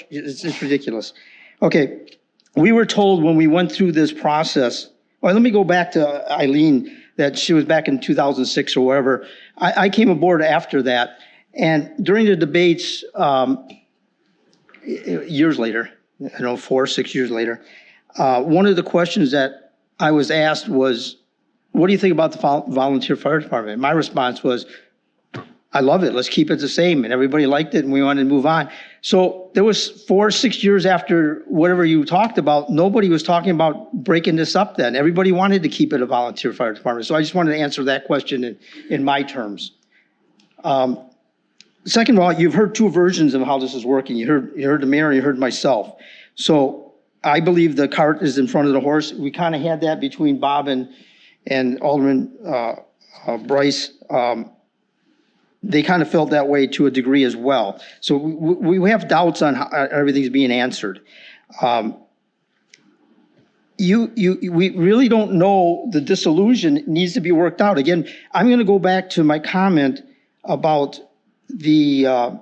It's ridiculous. Okay, we were told when we went through this process. Well, let me go back to Eileen. That she was back in 2006 or whatever. I came aboard after that, and during the debates, years later, 4 or 6 years later, one of the questions that I was asked was, what do you think about the volunteer fire department? My response was, I love it. Let's keep it the same. And everybody liked it, and we wanted to move on. So there was 4 or 6 years after whatever you talked about, nobody was talking about breaking this up then. Everybody wanted to keep it a volunteer fire department. So I just wanted to answer that question in my terms. Second of all, you've heard 2 versions of how this is working. You heard the mayor, you heard myself. So I believe the cart is in front of the horse. We kind of had that between Bob and Alderman Bryce. They kind of felt that way to a degree as well. So we have doubts on how everything's being answered. We really don't know. The disillusion needs to be worked out. Again, I'm going to go back to my comment about the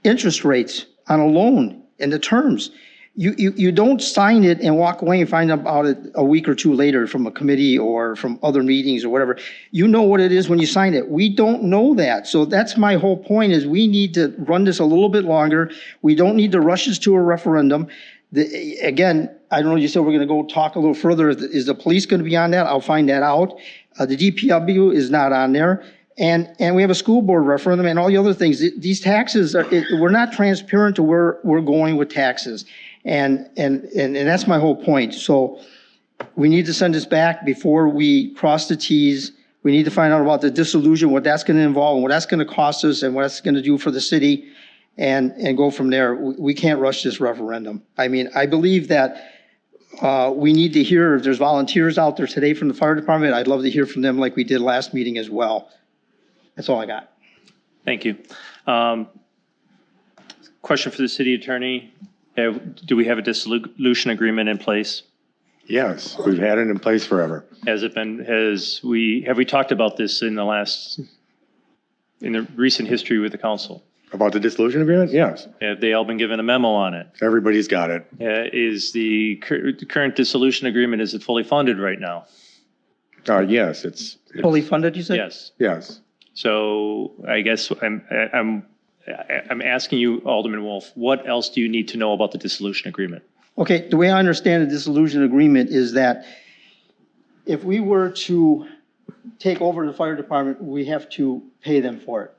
interest rates on a loan and the terms. You don't sign it and walk away and find out about it a week or 2 later from a committee or from other meetings or whatever. You know what it is when you sign it. We don't know that. So that's my whole point, is we need to run this a little bit longer. We don't need to rush this to a referendum. Again, I don't know, you said we're going to go talk a little further. Is the police going to be on that? I'll find that out. The DPW is not on there. And we have a school board referendum and all the other things. These taxes, we're not transparent to where we're going with taxes. And that's my whole point. So we need to send this back before we cross the Ts. We need to find out about the dissolution, what that's going to involve, and what that's going to cost us, and what that's going to do for the city, and go from there. We can't rush this referendum. I mean, I believe that we need to hear if there's volunteers out there today from the fire department. I'd love to hear from them like we did last meeting as well. That's all I got. Thank you. Question for the city attorney. Do we have a dissolution agreement in place? Yes, we've had it in place forever. Has it been, have we talked about this in the recent history with the council? About the dissolution agreement? Yes. Have they all been given a memo on it? Everybody's got it. Is the current dissolution agreement, is it fully funded right now? Yes, it's Fully funded, you said? Yes. yes. So I guess I'm asking you, Alderman Wolf, what else do you need to know about the dissolution agreement? Okay, the way I understand the dissolution agreement is that if we were to take over the fire department, we have to pay them for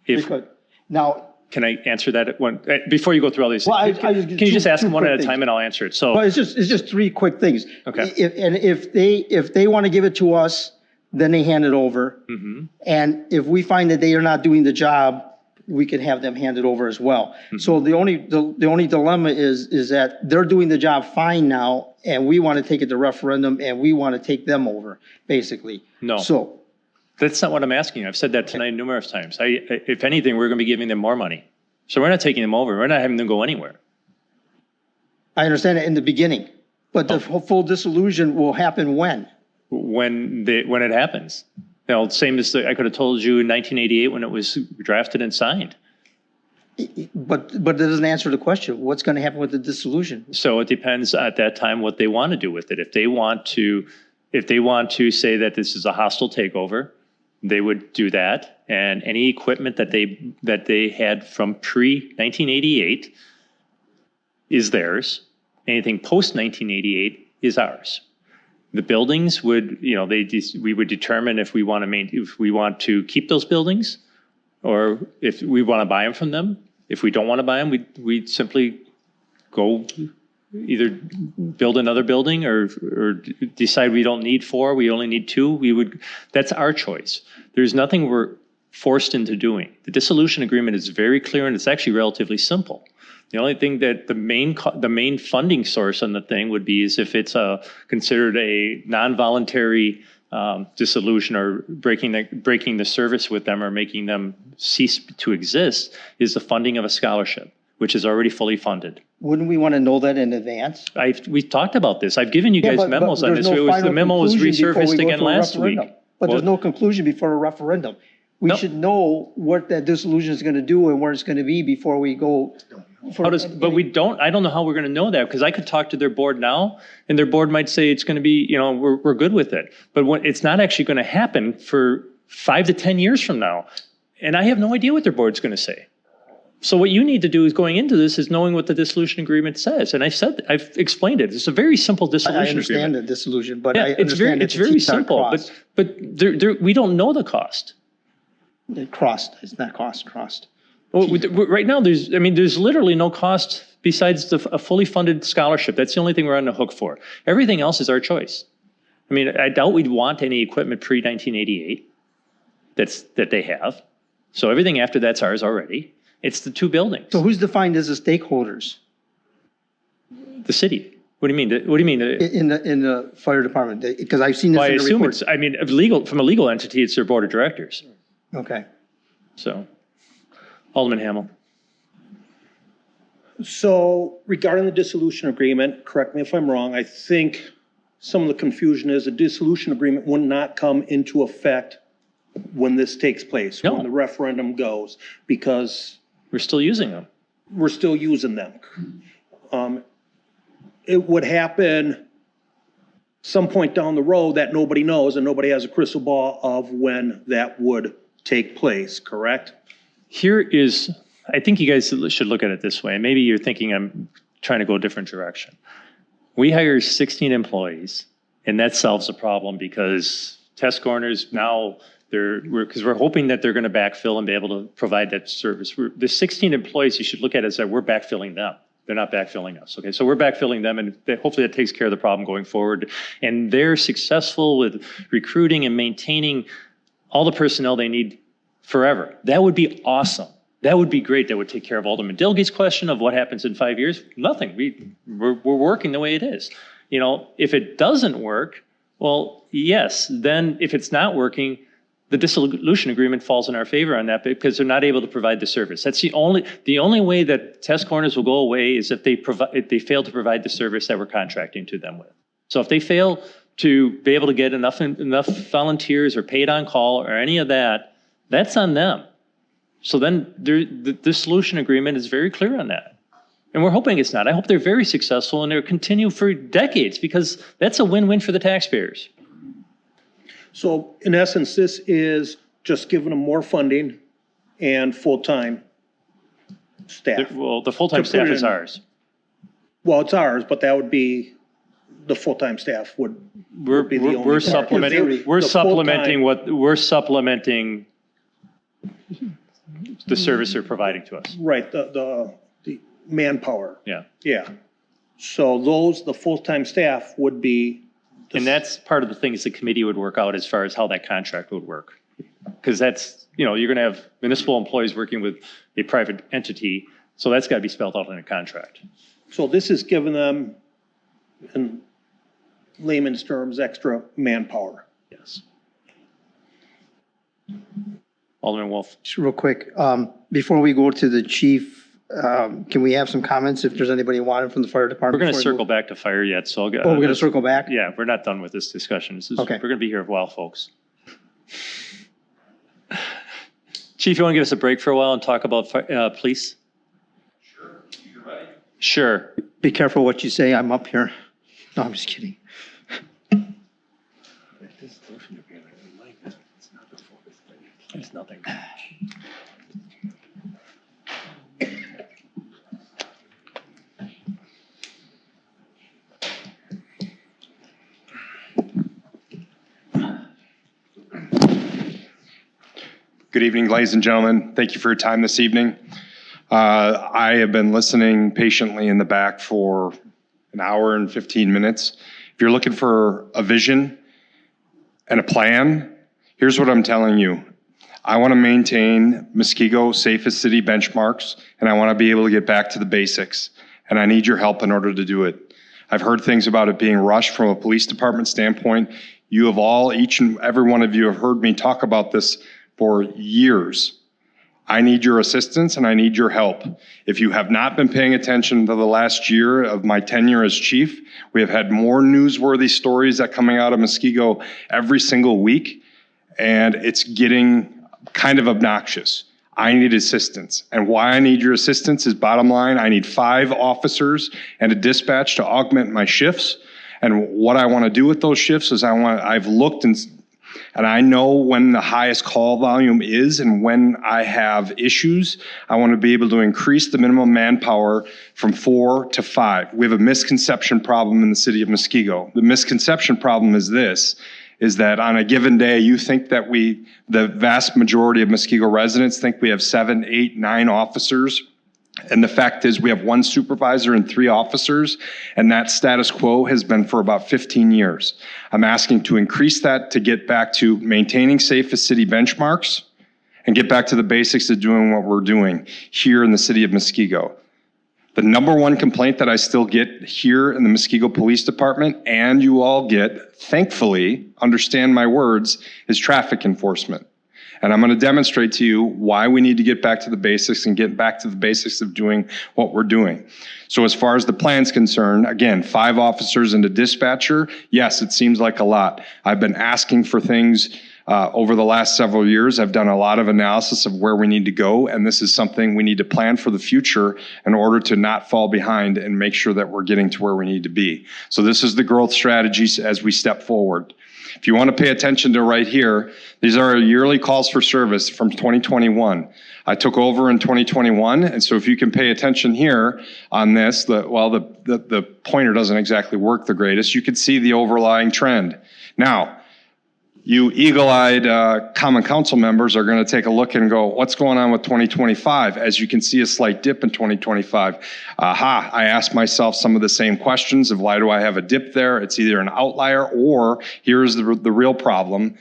it. Now, can I answer that at one, before you go through all these? Well, can you just ask them one at a time and I'll answer it? So well, it's just three quick things. Okay. If they want to give it to us, then they hand it over. Mm-hmm. And if we find that they are not doing the job, we can have them hand it over as well. Mm-hmm. So the only dilemma is that they're doing the job fine now, and we want to take it to referendum, and we want to take them over, basically. No. So that's not what I'm asking you. I've said that tonight numerous times. If anything, we're going to be giving them more money. So we're not taking them over. We're not having them go anywhere. I understand it in the beginning, but the full dissolution will happen when? When it happens. You know, same as I could have told you in 1988 when it was drafted and signed. But that doesn't answer the question. What's going to happen with the dissolution? So it depends at that time what they want to do with it. If they want to say that this is a hostile takeover, they would do that. And any equipment that they had from pre-1988 is theirs. Anything post-1988 is ours. The buildings would, we would determine if we want to keep those buildings, or if we want to buy them from them. If we don't want to buy them, we'd simply go either build another building or decide we don't need 4, we only need 2. That's our choice. There's nothing we're forced into doing. The dissolution agreement is very clear, and it's actually relatively simple. The only thing that the main funding source on the thing would be is if it's considered a non-voluntary dissolution or breaking the service with them or making them cease to exist, is the funding of a scholarship, which is already fully funded. Wouldn't we want to know that in advance? We've talked about this. I've given you guys memos on this. The memo was resurfaced again last week. But there's no conclusion before a referendum. We should know what that dissolution is going to do and where it's going to be before we go. But we don't. I don't know how we're going to know that, because I could talk to their board now, and their board might say it's going to be, we're good with it. But it's not actually going to happen for 5 to 10 years from now, and I have no idea what their board's going to say. So what you need to do is going into this is knowing what the dissolution agreement says, and I've explained it. It's a very simple dissolution agreement. I understand the dissolution, but yeah, I understand it's very simple. But we don't know the cost. It's not cost. Well, right now, there's literally no cost besides a fully funded scholarship. That's the only thing we're on the hook for. Everything else is our choice. I mean, I doubt we'd want any equipment pre-1988 that they have. So everything after that's ours already. It's the 2 buildings. So who's defined as the stakeholders? The city. What do you mean? What do you mean? In the fire department? Because I've seen this in the report. From a legal entity, it's their board of directors. Okay. So, Alderman Hamel. So regarding the dissolution agreement, correct me if I'm wrong, I think some of the confusion is a dissolution agreement will not come into effect when this takes place, when the referendum goes, because we're still using them. We're still using them. It would happen some point down the road that nobody knows, and nobody has a crystal ball of when that would take place, correct? I think you guys should look at it this way. Maybe you're thinking I'm trying to go a different direction. We hire 16 employees, and that solves the problem because test coroners now, because we're hoping that they're going to backfill and be able to provide that service. The 16 employees you should look at as that we're backfilling them. They're not backfilling us. Okay, so we're backfilling them, and hopefully that takes care of the problem going forward. And they're successful with recruiting and maintaining all the personnel they need forever. That would be awesome. That would be great. That would take care of Alderman Dilge's question of what happens in 5 years. Nothing. We're working the way it is. You know, if it doesn't work, well, yes. Then if it's not working, the dissolution agreement falls in our favor on that because they're not able to provide the service. That's the only way that test coroners will go away is if they fail to provide the service that we're contracting to them with. So if they fail to be able to get enough volunteers or paid on call or any of that, that's on them. So then the dissolution agreement is very clear on that. And we're hoping it's not. I hope they're very successful and they'll continue for decades because that's a win-win for the taxpayers. So in essence, this is just giving them more funding and full-time staff. Well, the full-time staff is ours. Well, it's ours, but that would be, the full-time staff would be the only part. We're supplementing the service they're providing to us. Right, the manpower. Yeah. Yeah. So the full-time staff would be. And that's part of the things the committee would work out as far as how that contract would work. Because that's, you're going to have municipal employees working with a private entity. So that's got to be spelled out in a contract. So this is giving them, in layman's terms, extra manpower. Yes. Alderman Wolf. Just real quick, before we go to the chief, can we have some comments if there's anybody wanted from the fire department? We're going to circle back to fire yet, so I'll get. Oh, we're going to circle back? Yeah, we're not done with this discussion. Okay. We're going to be here a while, folks. Chief, you want to give us a break for a while and talk about police? Sure. You ready? Sure. Be careful what you say. I'm up here. No, I'm just kidding. It's nothing. Good evening, ladies and gentlemen. Thank you for your time this evening. I have been listening patiently in the back for an hour and 15 minutes. If you're looking for a vision and a plan, here's what I'm telling you. I want to maintain Muskego safest city benchmarks, and I want to be able to get back to the basics. And I need your help in order to do it. I've heard things about it being rushed from a police department standpoint. You have all, each and every one of you have heard me talk about this for years. I need your assistance and I need your help. If you have not been paying attention to the last year of my tenure as chief, we have had more newsworthy stories that coming out of Muskego every single week, and it's getting kind of obnoxious. I need assistance. And why I need your assistance is bottom line, I need 5 officers and a dispatch to augment my shifts. And what I want to do with those shifts is I've looked and I know when the highest call volume is and when I have issues. I want to be able to increase the minimum manpower from 4 to 5. We have a misconception problem in the city of Muskego. The misconception problem is this, is that on a given day, you think that the vast majority of Muskego residents think we have 7, 8, 9 officers. And the fact is we have 1 supervisor and 3 officers, and that status quo has been for about 15 years. I'm asking to increase that to get back to maintaining safest city benchmarks and get back to the basics of doing what we're doing here in the city of Muskego. The number 1 complaint that I still get here in the Muskego Police Department, and you all get, thankfully, understand my words, is traffic enforcement. And I'm going to demonstrate to you why we need to get back to the basics and get back to the basics of doing what we're doing. So as far as the plan's concerned, again, 5 officers and a dispatcher, yes, it seems like a lot. I've been asking for things over the last several years. I've done a lot of analysis of where we need to go, and this is something we need to plan for the future in order to not fall behind and make sure that we're getting to where we need to be. So this is the growth strategies as we step forward. If you want to pay attention to right here, these are our yearly calls for service from 2021. I took over in 2021, and so if you can pay attention here on this, the pointer doesn't exactly work the greatest, you can see the overlying trend. Now, you eagle-eyed common council members are going to take a look and go, what's going on with 2025? As you can see a slight dip in 2025. I asked myself some of the same questions of why do I have a dip there? It's either an outlier or here's the real problem.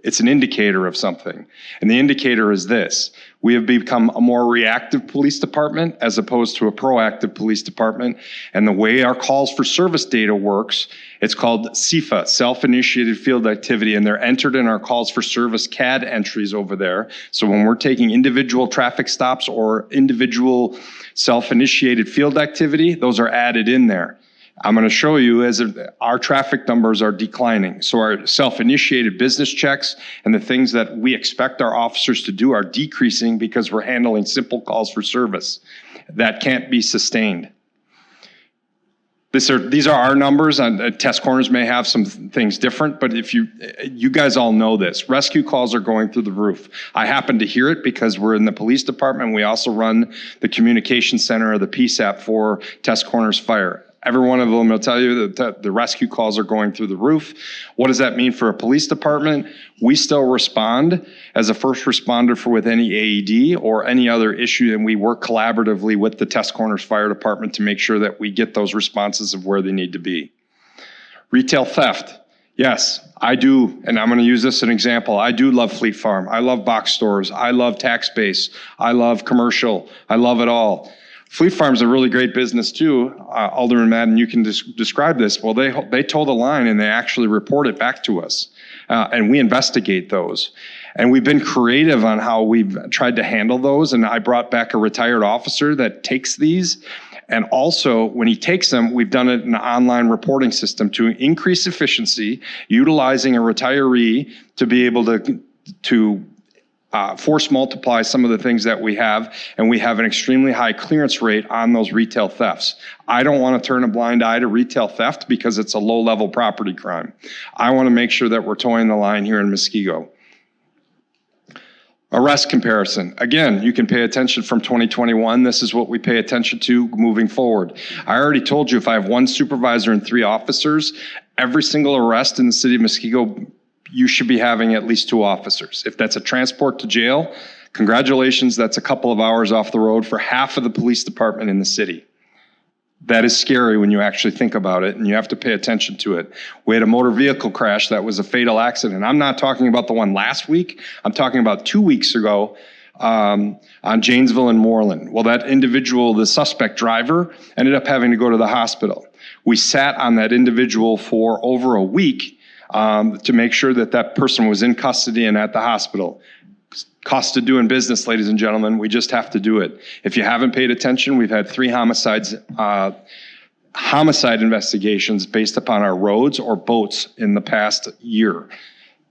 It's an indicator of something. And the indicator is this. We have become a more reactive police department as opposed to a proactive police department. And the way our calls for service data works, it's called CIFA, Self-Initiated Field Activity, and they're entered in our calls for service CAD entries over there. So when we're taking individual traffic stops or individual self-initiated field activity, those are added in there. I'm going to show you as our traffic numbers are declining. So our self-initiated business checks and the things that we expect our officers to do are decreasing because we're handling simple calls for service. That can't be sustained. These are our numbers. Test corners may have some things different, but if you guys all know this, rescue calls are going through the roof. I happen to hear it because we're in the police department. We also run the communication center of the PSAP for Test Corners Fire. Every one of them will tell you that the rescue calls are going through the roof. What does that mean for a police department? We still respond as a first responder with any AED or any other issue, and we work collaboratively with the Test Corners Fire Department to make sure that we get those responses of where they need to be. Retail theft. Yes, I do, and I'm going to use this as an example. I do love Fleet Farm. I love box stores. I love tax base. I love commercial. I love it all. Fleet Farm's a really great business too. Alderman Madden, you can describe this. Well, they toe the line and they actually report it back to us. And we investigate those. And we've been creative on how we've tried to handle those. And I brought back a retired officer that takes these. And also, when he takes them, we've done it in an online reporting system to increase efficiency, utilizing a retiree to be able to force multiply some of the things that we have, and we have an extremely high clearance rate on those retail thefts. I don't want to turn a blind eye to retail theft because it's a low-level property crime. I want to make sure that we're towing the line here in Muskego. Arrest comparison. Again, you can pay attention from 2021. This is what we pay attention to moving forward. I already told you if I have one supervisor and 3 officers, every single arrest in the city of Muskego, you should be having at least 2 officers. If that's a transport to jail, congratulations, that's a couple of hours off the road for half of the police department in the city. That is scary when you actually think about it, and you have to pay attention to it. We had a motor vehicle crash that was a fatal accident. I'm not talking about the one last week. I'm talking about 2 weeks ago on Janesville and Moreland. Well, that individual, the suspect driver, ended up having to go to the hospital. We sat on that individual for over a week to make sure that that person was in custody and at the hospital. Cost of doing business, ladies and gentlemen. We just have to do it. If you haven't paid attention, we've had 3 homicide investigations based upon our roads or boats in the past year.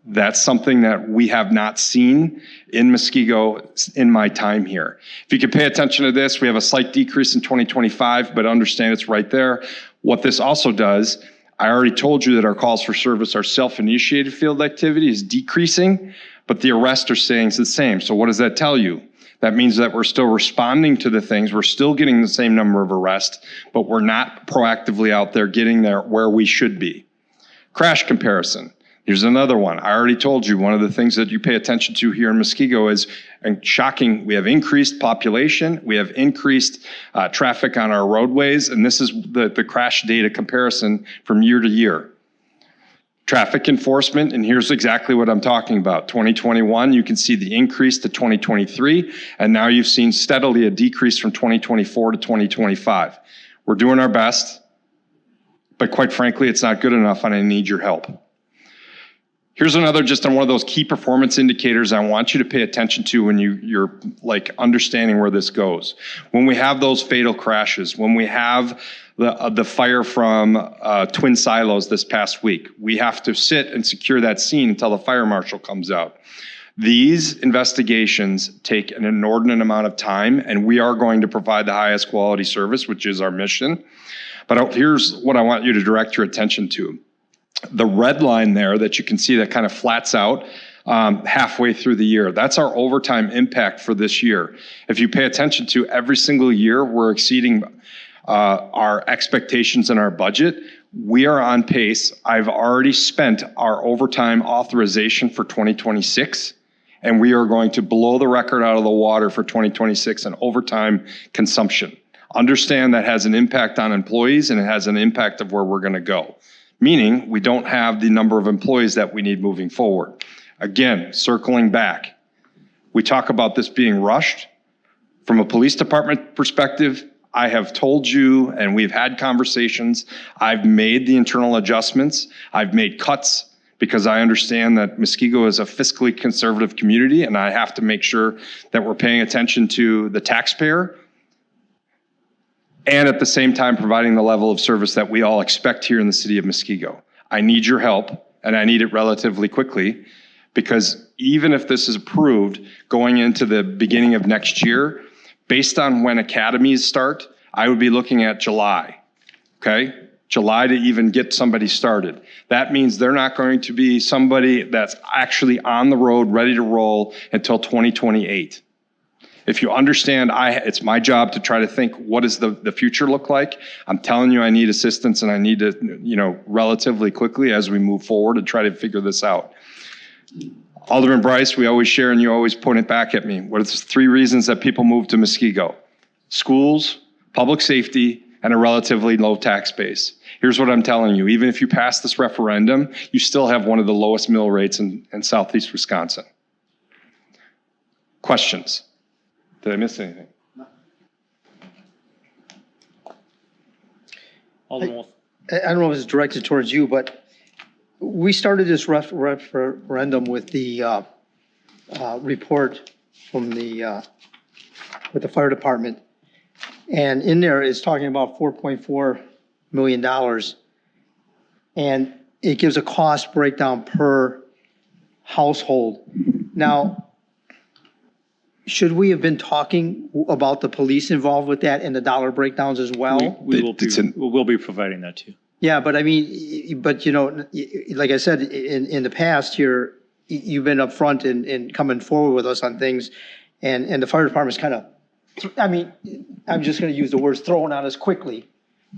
That's something that we have not seen in Muskego in my time here. If you can pay attention to this, we have a slight decrease in 2025, but understand it's right there. What this also does, I already told you that our calls for service, our self-initiated field activity is decreasing, but the arrests are staying the same. So what does that tell you? That means that we're still responding to the things. We're still getting the same number of arrests, but we're not proactively out there getting there where we should be. Crash comparison. Here's another one. I already told you one of the things that you pay attention to here in Muskego is, and shocking, we have increased population, we have increased traffic on our roadways, and this is the crash data comparison from year to year. Traffic enforcement, and here's exactly what I'm talking about. 2021, you can see the increase to 2023, and now you've seen steadily a decrease from 2024 to 2025. We're doing our best, but quite frankly, it's not good enough, and I need your help. Here's another, just on one of those key performance indicators I want you to pay attention to when you're like understanding where this goes. When we have those fatal crashes, when we have the fire from Twin Silos this past week, we have to sit and secure that scene until the fire marshal comes out. These investigations take an inordinate amount of time, and we are going to provide the highest quality service, which is our mission. But here's what I want you to direct your attention to. The red line there that you can see that kind of flats out halfway through the year, that's our overtime impact for this year. If you pay attention to every single year, we're exceeding our expectations in our budget. We are on pace. I've already spent our overtime authorization for 2026, and we are going to blow the record out of the water for 2026 in overtime consumption. Understand that has an impact on employees and it has an impact of where we're going to go. Meaning we don't have the number of employees that we need moving forward. Again, circling back, we talk about this being rushed. From a police department perspective, I have told you, and we've had conversations, I've made the internal adjustments, I've made cuts because I understand that Muskego is a fiscally conservative community and I have to make sure that we're paying attention to the taxpayer and at the same time providing the level of service that we all expect here in the city of Muskego. I need your help, and I need it relatively quickly, because even if this is approved going into the beginning of next year, based on when academies start, I would be looking at July, okay? July to even get somebody started. That means they're not going to be somebody that's actually on the road, ready to roll until 2028. If you understand, it's my job to try to think, what does the future look like? I'm telling you, I need assistance and I need to, relatively quickly as we move forward and try to figure this out. Alderman Bryce, we always share and you always point it back at me. What are the 3 reasons that people move to Muskego? Schools, public safety, and a relatively low tax base. Here's what I'm telling you. Even if you pass this referendum, you still have one of the lowest mill rates in southeast Wisconsin. Questions? Did I miss anything? I don't know if it's directed towards you, but we started this referendum with the report from with the fire department. And in there it's talking about $4.4 million. And it gives a cost breakdown per household. Now, should we have been talking about the police involved with that and the dollar breakdowns as well? We'll be providing that too. Yeah, but I mean, like I said, in the past here, you've been upfront in coming forward with us on things, and the fire department's kind of, I mean, I'm just going to use the words thrown on us quickly,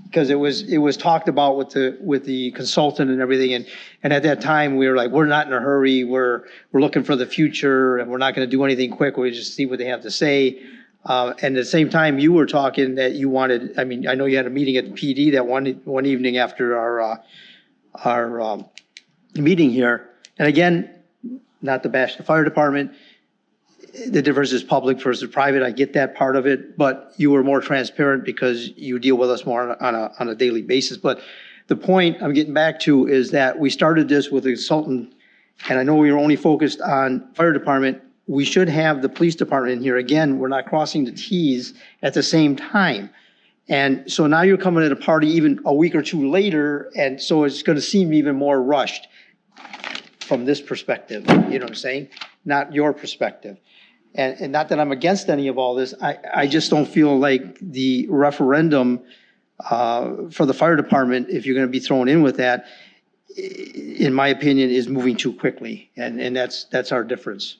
because it was talked about with the consultant and everything, and at that time we were like, we're not in a hurry, we're looking for the future, and we're not going to do anything quick. We just see what they have to say. And at the same time, you were talking that you wanted. I mean, I know you had a meeting at the PD that one evening after our meeting here. And again, not to bash the fire department, the difference is public versus private. I get that part of it, but you were more transparent because you deal with us more on a daily basis. But the point I'm getting back to is that we started this with a consultant, and I know we were only focused on fire department. We should have the police department in here. Again, we're not crossing the T's at the same time. And so now you're coming at a party even a week or 2 later, and so it's going to seem even more rushed from this perspective. You know what I'm saying? Not your perspective. And not that I'm against any of all this. I just don't feel like the referendum for the fire department, if you're going to be thrown in with that, in my opinion, is moving too quickly. And that's our difference.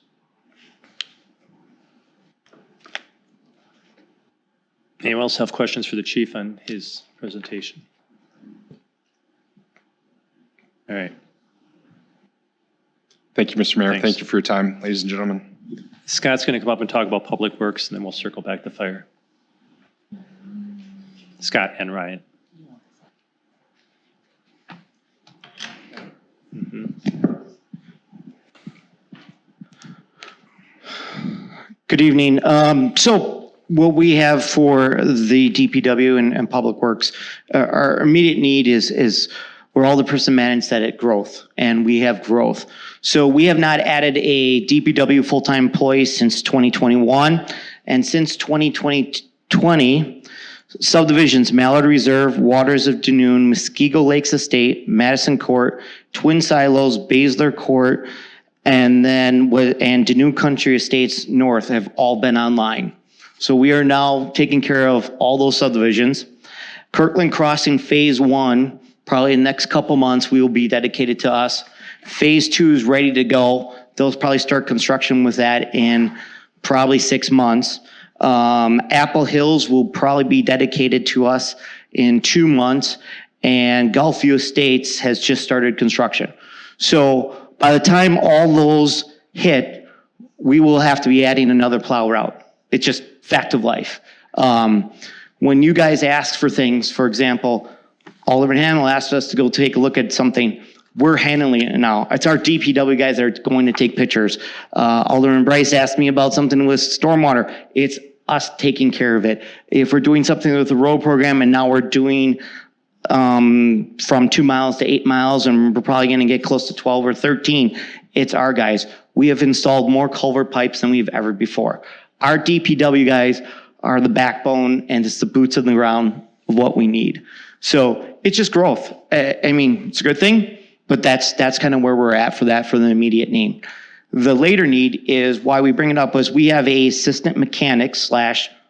Anyone else have questions for the chief on his presentation? All right. Thank you, Mr. Mayor. Thanks. Thank you for your time, ladies and gentlemen. Scott's going to come up and talk about public works, and then we'll circle back to fire. Scott and Ryan. Good evening. So what we have for the DPW and Public Works, our immediate need is we're all the person managed at growth, and we have growth. So we have not added a DPW full-time employee since 2021, and since 2020, subdivisions, Mallard Reserve, Waters of Dunoon, Muskego Lakes Estate, Madison Court, Twin Silos, Basler Court, and Dunoon Country Estates North have all been online. So we are now taking care of all those subdivisions. Kirkland Crossing Phase 1 Probably in the next couple months, we will be dedicated to us. Phase 2 is ready to go. They'll probably start construction with that in probably 6 months. Apple Hills will probably be dedicated to us in 2 months, and Gulfview Estates has just started construction. So by the time all those hit, we will have to be adding another plow route. It's just fact of life. When you guys ask for things, for example, Alderman Hamel asked us to go take a look at something. We're handling it now. It's our DPW guys that are going to take pictures. Alderman Bryce asked me about something with stormwater. It's us taking care of it. If we're doing something with the road program and now we're doing from 2 miles to 8 miles and we're probably going to get close to 12 or 13, it's our guys. We have installed more culvert pipes than we've ever before. Our DPW guys are the backbone and it's the boots on the ground of what we need. So it's just growth. I mean, it's a good thing, but that's kind of where we're at for that, for the immediate need. The later need is why we bring it up was we have a assistant mechanic /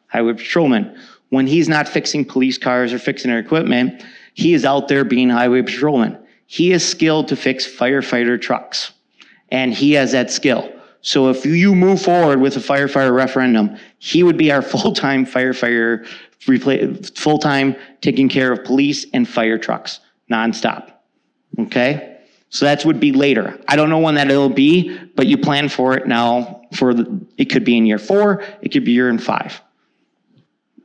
highway patrolman. When he's not fixing police cars or fixing their equipment, he is out there being a highway patrolman. He is skilled to fix firefighter trucks, and he has that skill. So if you move forward with a firefighter referendum, he would be our full-time firefighter, full-time taking care of police and fire trucks, nonstop. Okay? So that would be later. I don't know when that it'll be, but you plan for it now. It could be in year 4, it could be year in 5.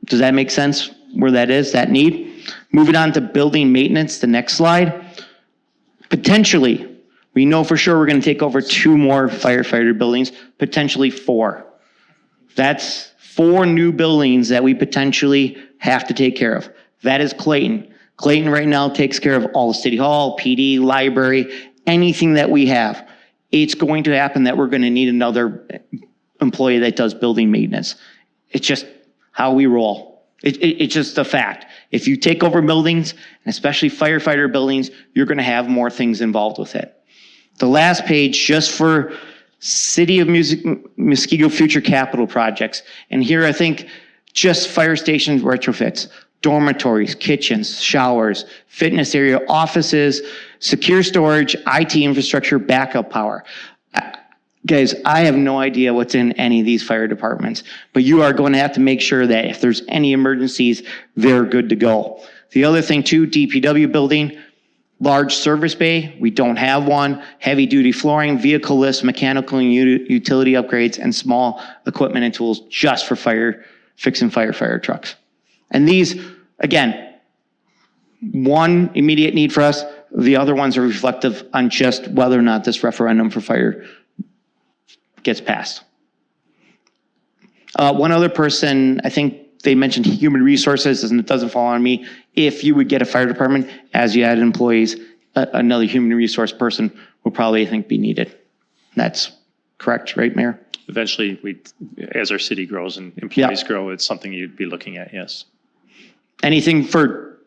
Does that make sense where that is, that need? Moving on to building maintenance, the next slide. Potentially, we know for sure we're going to take over 2 more firefighter buildings, potentially 4. That's 4 new buildings that we potentially have to take care of. That is Clayton. Clayton right now takes care of all the city hall, PD, library, anything that we have. It's going to happen that we're going to need another employee that does building maintenance. It's just how we roll. It's just a fact. If you take over buildings, and especially firefighter buildings, you're going to have more things involved with it. The last page, just for City of Muskego future capital projects. And here I think just fire stations retrofits, dormitories, kitchens, showers, fitness area, offices, secure storage, IT infrastructure, backup power. Guys, I have no idea what's in any of these fire departments, but you are going to have to make sure that if there's any emergencies, they're good to go. The other thing too, DPW building, large service bay, we don't have one, heavy duty flooring, vehicle lifts, mechanical and utility upgrades, and small equipment and tools just for fixing firefighter trucks. And these, again, one immediate need for us, the other ones are reflective on just whether or not this referendum for fire gets passed. One other person, I think they mentioned human resources, and it doesn't fall on me. If you would get a fire department, as you add employees, another human resource person will probably, I think, be needed. That's correct, right, Mayor? Eventually, as our city grows and employees grow, it's something you'd be looking at, yes. Anything for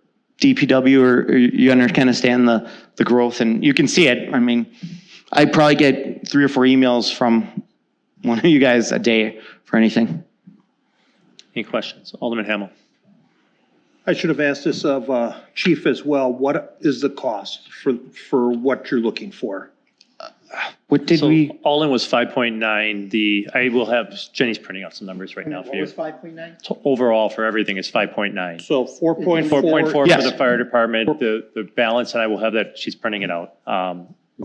DPW, or you understand the growth, and you can see it. I mean, I probably get 3 or 4 emails from one of you guys a day for anything. Any questions? Alderman Hamel. I should have asked this of Chief as well. What is the cost for what you're looking for? What did we? All in was 5.9. I will have Jenny's printing out some numbers right now for you. What was 5.9? Overall for everything is 5.9. So 4.4. 4.4 Yes. for the fire department. The balance, and I will have that. She's printing it out.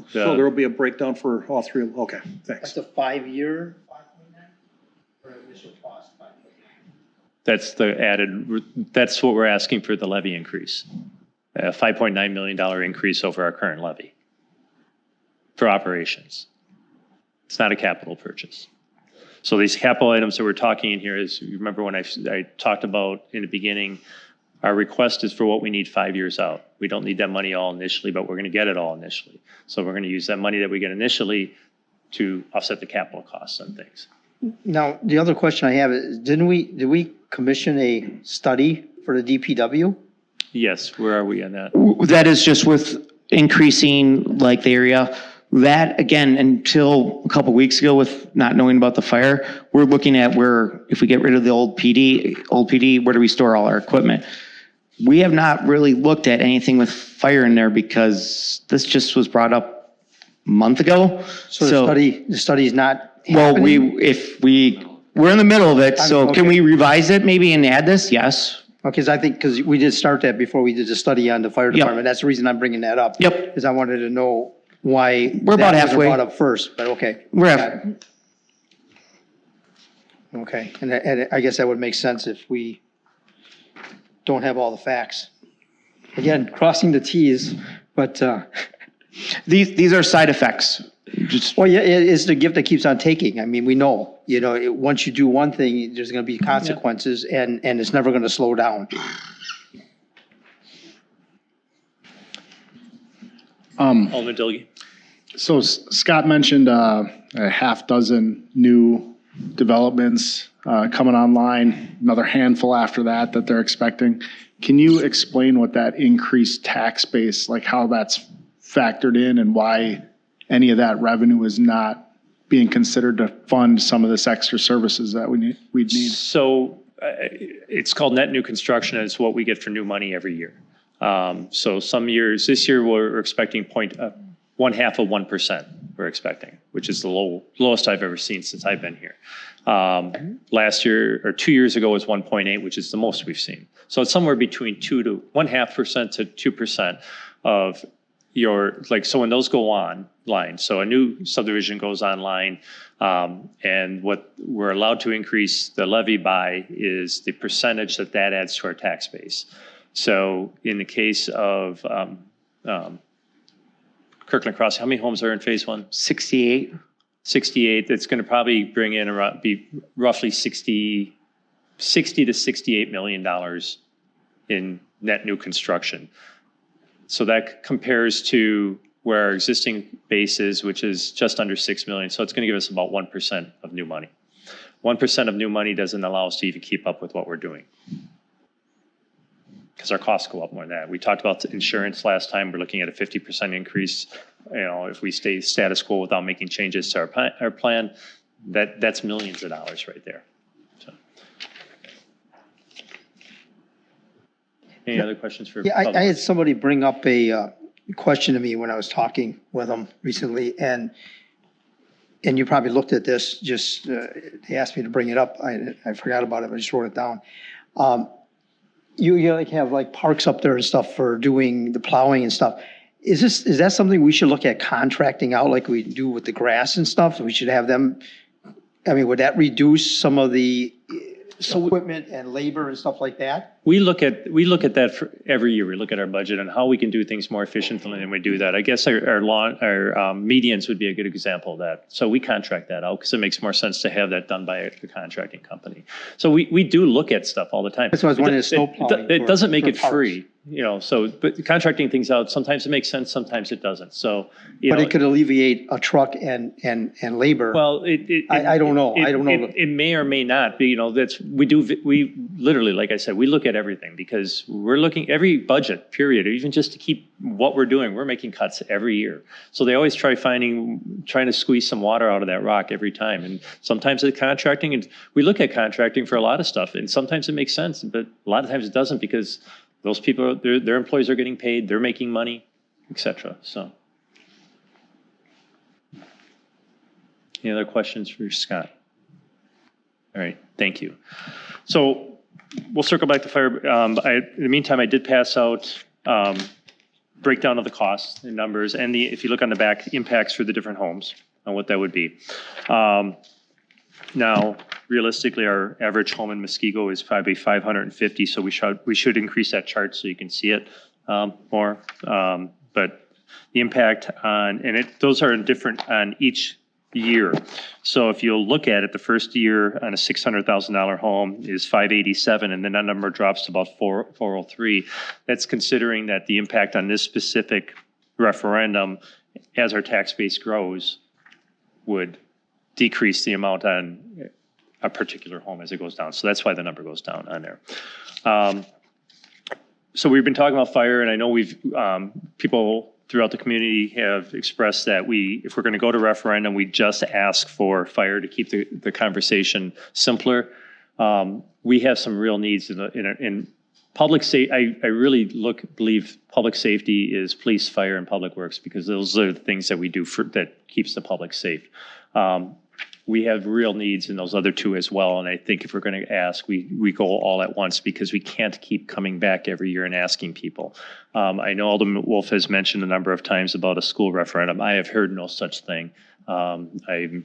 So there will be a breakdown for all 3 of them. Okay, thanks. That's a 5-year 5.9 or initial cost 5.9? That's the added. That's what we're asking for the levy increase. A $5.9 million increase over our current levy for operations. It's not a capital purchase. So these capital items that we're talking in here is, you remember when I talked about in the beginning, our request is for what we need 5 years out. We don't need that money all initially, but we're going to get it all initially. So we're going to use that money that we get initially to offset the capital costs and things. Now, the other question I have is, did we commission a study for the DPW? Yes, where are we on that? That is just with increasing like the area. That, again, until a couple weeks ago with not knowing about the fire, we're looking at where, if we get rid of the old PD, where do we store all our equipment? we have not really looked at anything with fire in there because this just was brought up a month ago. So the study is not Well, happening? we're in the middle of it, so Okay. can we revise it maybe and add this? Yes. Because I think, because we did start that before we did the study on the fire department. That's the reason I'm bringing that up. Yep. Because I wanted to know why. We're about that wasn't halfway. brought up first, but okay. Okay, and I guess that would make sense if we don't have all the facts. Again, crossing the Ts, but, These are side effects. Just, well, yeah, it's the gift that keeps on taking. I mean, we know, once you do one thing, there's going to be consequences and it's never going to slow down. Alderman Dilge. So Scott mentioned a half dozen new developments coming online, another handful after that they're expecting. Can you explain what that increased tax base, like how that's factored in and why any of that revenue is not being considered to fund some of this extra services that we'd need? So it's called net new construction, and it's what we get for new money every year. So some years, this year we're expecting 0.1%, we're expecting, which is the lowest I've ever seen since I've been here. Last year, or 2 years ago, was 1.8, which is the most we've seen. So it's somewhere between 0.5% to 2% of your, so when those go online, so a new subdivision goes online, and what we're allowed to increase the levy by is the percentage that adds to our tax base. So in the case of Kirkland Crossing, how many homes are in phase one? 68. 68. That's going to probably bring in be roughly $60 to $68 million in net new construction. So that compares to where our existing base is, which is just under 6 million. So it's going to give us about 1% of new money. 1% of new money doesn't allow us to even keep up with what we're doing, because our costs go up more than that. We talked about insurance last time. We're looking at a 50% increase. If we stay status quo without making changes to our plan, that's millions of dollars right there. So. Any other questions for? Yeah, I had somebody bring up a question to me when I was talking with them recently, and you probably looked at this, they asked me to bring it up. I forgot about it, I just wrote it down. You have parks up there and stuff for doing the plowing and stuff. Is that something we should look at contracting out like we do with the grass and stuff? We should have them, would that reduce some of the equipment and labor and stuff like that? We look at that for every year. We look at our budget and how we can do things more efficiently, and we do that. I guess our medians would be a good example of that. So we contract that out because it makes more sense to have that done by a contracting company. So we do look at stuff all the time. That's why I was wondering, snow plowing. It doesn't make it parks. free, but contracting things out, sometimes it makes sense, sometimes it doesn't. So, but it could alleviate a truck and labor. Well, I don't know. It may or may not be, we literally, like I said, we look at everything because we're looking every budget period, or even just to keep what we're doing, we're making cuts every year. So they always trying to squeeze some water out of that rock every time. And sometimes it's contracting, and we look at contracting for a lot of stuff, and sometimes it makes sense, but a lot of times it doesn't, because those people, their employees are getting paid, they're making money, etc. So, any other questions for Scott? All right, thank you. So we'll circle back to fire. In the meantime, I did pass out breakdown of the costs and numbers, and if you look on the back, impacts for the different homes and what that would be. Now, realistically, our average home in Muskego is probably 550, so we should increase that chart so you can see it more. But the impact those are different on each year. So if you'll look at it, the first year on a $600,000 home is 587, and then that number drops to about 403. That's considering that the impact on this specific referendum, as our tax base grows, would decrease the amount on a particular home as it goes down. So that's why the number goes down on there. So we've been talking about fire, and I know people throughout the community have expressed that if we're going to go to referendum, we just ask for fire to keep the conversation simpler. We have some real needs in I really believe public safety is police, fire, and public works, because those are the things that we do that keeps the public safe. We have real needs in those other two as well, and I think if we're going to ask, we go all at once, because we can't keep coming back every year and asking people. I know Alderman Wolf has mentioned a number of times about a school referendum. I have heard no such thing. I'm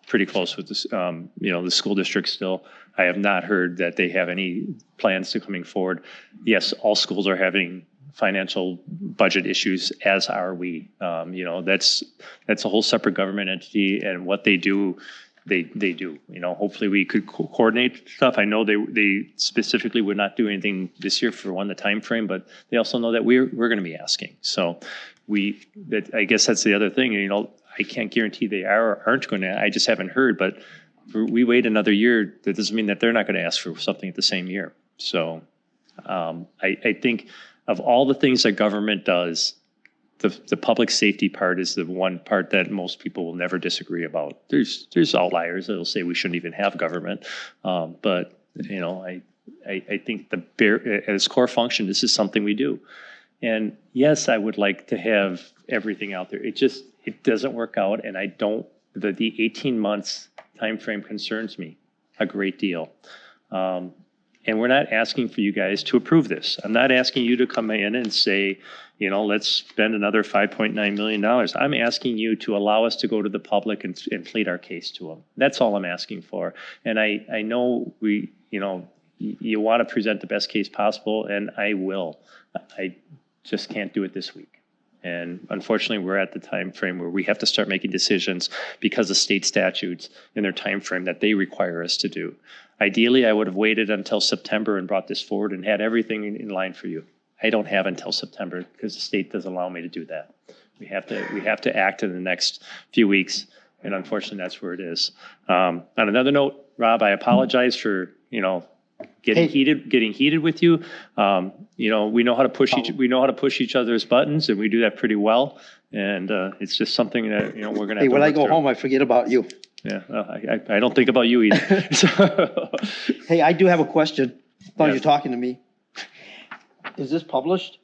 pretty close with this, the school district still. I have not heard that they have any plans to coming forward. Yes, all schools are having financial budget issues, as are we. That's a whole separate government entity, and what they do, they do. Hopefully we could coordinate stuff. I know they specifically would not do anything this year for the time frame, but they also know that we're going to be asking. So I guess that's the other thing. I can't guarantee they are or aren't going to. I just haven't heard, but we wait another year, that doesn't mean that they're not going to ask for something at the same year. So I think of all the things that government does, the public safety part is the one part that most people will never disagree about. There's outliers that'll say we shouldn't even have government, but I think at its core function, this is something we do. And yes, I would like to have everything out there. It doesn't work out, and the 18 months time frame concerns me a great deal. And we're not asking for you guys to approve this. I'm not asking you to come in and say, let's spend another $5.9 million. I'm asking you to allow us to go to the public and plead our case to them. That's all I'm asking for. And I know you want to present the best case possible, and I will. I just can't do it this week. And unfortunately, we're at the time frame where we have to start making decisions because of state statutes in their time frame that they require us to do. Ideally, I would have waited until September and brought this forward and had everything in line for you. I don't have until September because the state doesn't allow me to do that. We have to act in the next few weeks, and unfortunately, that's where it is. On another note, Rob, I apologize for getting heated with you. We know how to push each other's buttons, and we do that pretty well. And it's just something that we're going to have to when I work go through. home, I forget about you. Yeah, I don't think about you either. Hey, I do have a question. While Yeah. you're talking to me, is this published?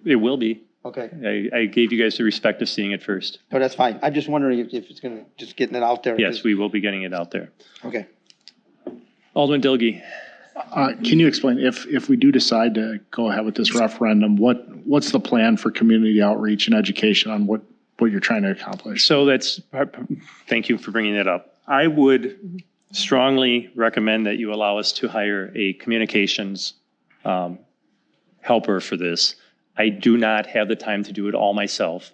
It will be. Okay. I gave you guys the respect of seeing it first. No, that's fine. I'm just wondering if it's going to just getting it out there. Yes, we will be getting it out there. Okay. Alderman Dilge. Can you explain, if we do decide to go ahead with this referendum, what's the plan for community outreach and education on what you're trying to accomplish? So thank you for bringing that up. I would strongly recommend that you allow us to hire a communications helper for this. I do not have the time to do it all myself,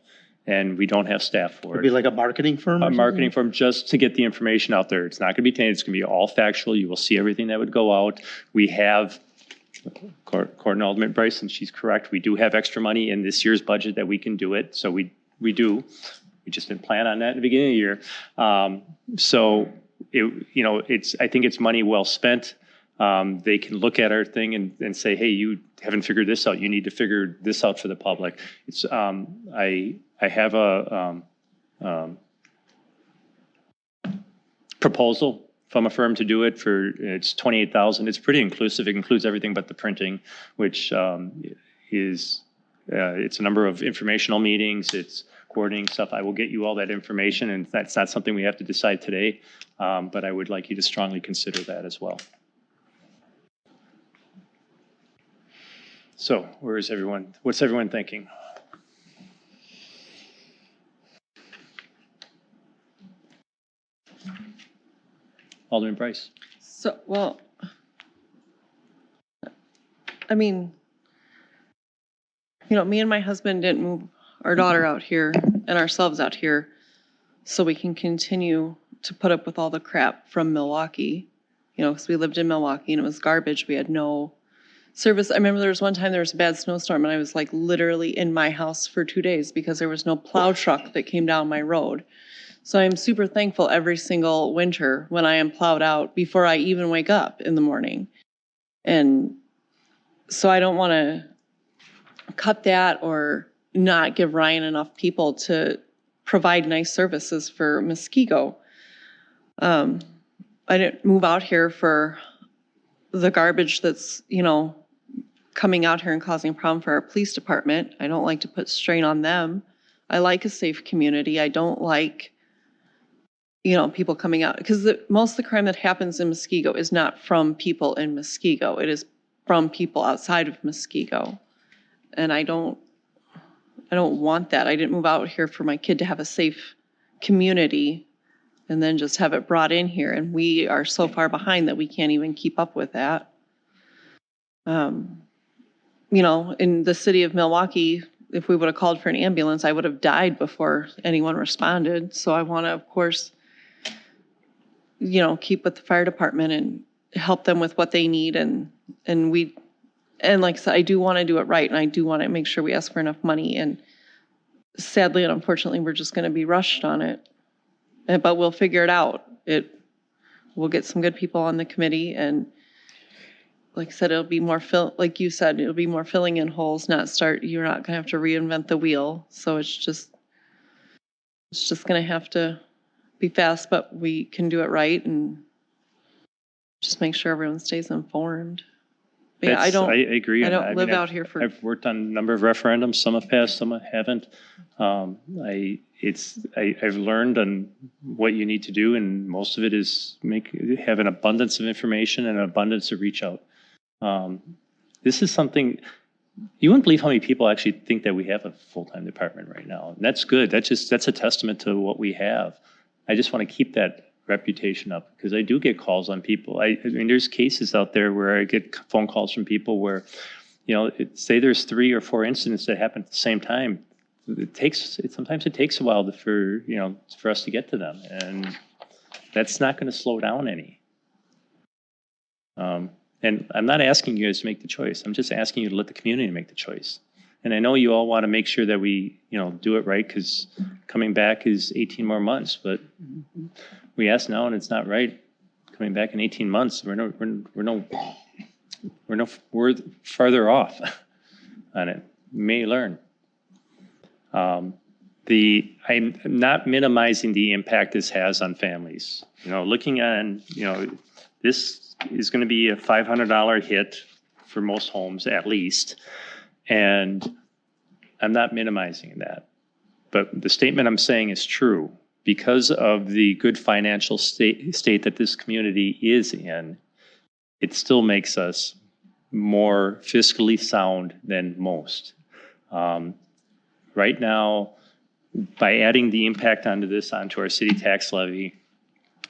and we don't have staff for It'd it. be like a marketing firm? A marketing firm just to get the information out there. It's not going to be tainted. It's going to be all factual. You will see everything that would go out. We have, Court Alderman Bryson, she's correct. We do have extra money in this year's budget that we can do it. So we do. We just didn't plan on that at the beginning of the year. I think it's money well spent. They can look at our thing and say, hey, you haven't figured this out. You need to figure this out for the public. It's I have a proposal from a firm to do it it's $28,000. It's pretty inclusive. It includes everything but the printing, which it's a number of informational meetings. It's coordinating stuff. I will get you all that information, and that's not something we have to decide today, but I would like you to strongly consider that as well. So where is everyone? What's everyone thinking? Alderman Price. So, I mean, me and my husband didn't move our daughter out here and ourselves out here so we can continue to put up with all the crap from Milwaukee, because we lived in Milwaukee and it was garbage. We had no service. I remember there was one time there was a bad snowstorm and I was like literally in my house for 2 days because there was no plow truck that came down my road. So I'm super thankful every single winter when I am plowed out before I even wake up in the morning. And so I don't want to cut that or not give Ryan enough people to provide nice services for Muskego. I didn't move out here for the garbage that's, coming out here and causing a problem for our police department. I don't like to put strain on them. I like a safe community. I don't like, people coming out, because most of the crime that happens in Muskego is not from people in Muskego. It is from people outside of Muskego. And I don't want that. I didn't move out here for my kid to have a safe community and then just have it brought in here. And we are so far behind that we can't even keep up with that. In the city of Milwaukee, if we would have called for an ambulance, I would have died before anyone responded. So I want to, of course, keep with the fire department and help them with what they need. And like I said, I do want to do it right. And I do want to make sure we ask for enough money. And sadly and unfortunately, we're just going to be rushed on it. But we'll figure it out. We'll get some good people on the committee, and like I said, it'll be more like you said, it'll be more filling in holes, you're not gonna have to reinvent the wheel. So it's just gonna have to be fast, but we can do it right and just make sure everyone stays informed. But yeah, I agree. I don't live out here for. I've worked on a number of referendums. Some have passed, some haven't. I've learned on what you need to do, and most of it is have an abundance of information and an abundance of reach out. This is something you wouldn't believe how many people actually think that we have a full-time department right now. And that's good. That's a testament to what we have. I just want to keep that reputation up, because I do get calls on people. I mean, there's cases out there where I get phone calls from people where, say there's 3 or 4 incidents that happen at the same time. Sometimes it takes a while for us to get to them, and that's not going to slow down any. And I'm not asking you guys to make the choice. I'm just asking you to let the community make the choice. And I know you all want to make sure that we, do it right, because coming back is 18 more months. But we ask now, and it's not right. Coming back in 18 months, we're farther off on it. We may learn. I'm not minimizing the impact this has on families. Looking at, this is going to be a $500 hit for most homes at least. And I'm not minimizing that. But the statement I'm saying is true. Because of the good financial state that this community is in, it still makes us more fiscally sound than most. Right now, by adding the impact onto our city tax levy,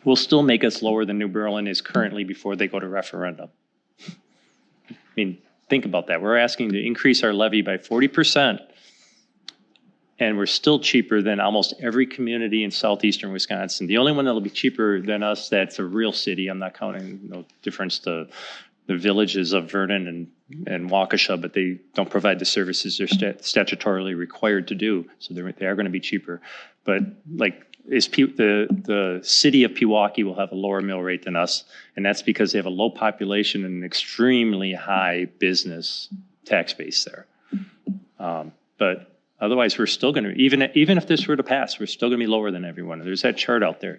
will still make us lower than New Berlin is currently before they go to referendum. I mean, think about that. We're asking to increase our levy by 40%, and we're still cheaper than almost every community in southeastern Wisconsin. The only one that'll be cheaper than us that's a real city, I'm not counting no difference to the villages of Vernon and Waukesha, but they don't provide the services they're statutorily required to do, so they are going to be cheaper. But the city of Pewaukee will have a lower mill rate than us, and that's because they have a low population and an extremely high business tax base there. But otherwise, we're still going to, even if this were to pass, we're still going to be lower than everyone. There's that chart out there.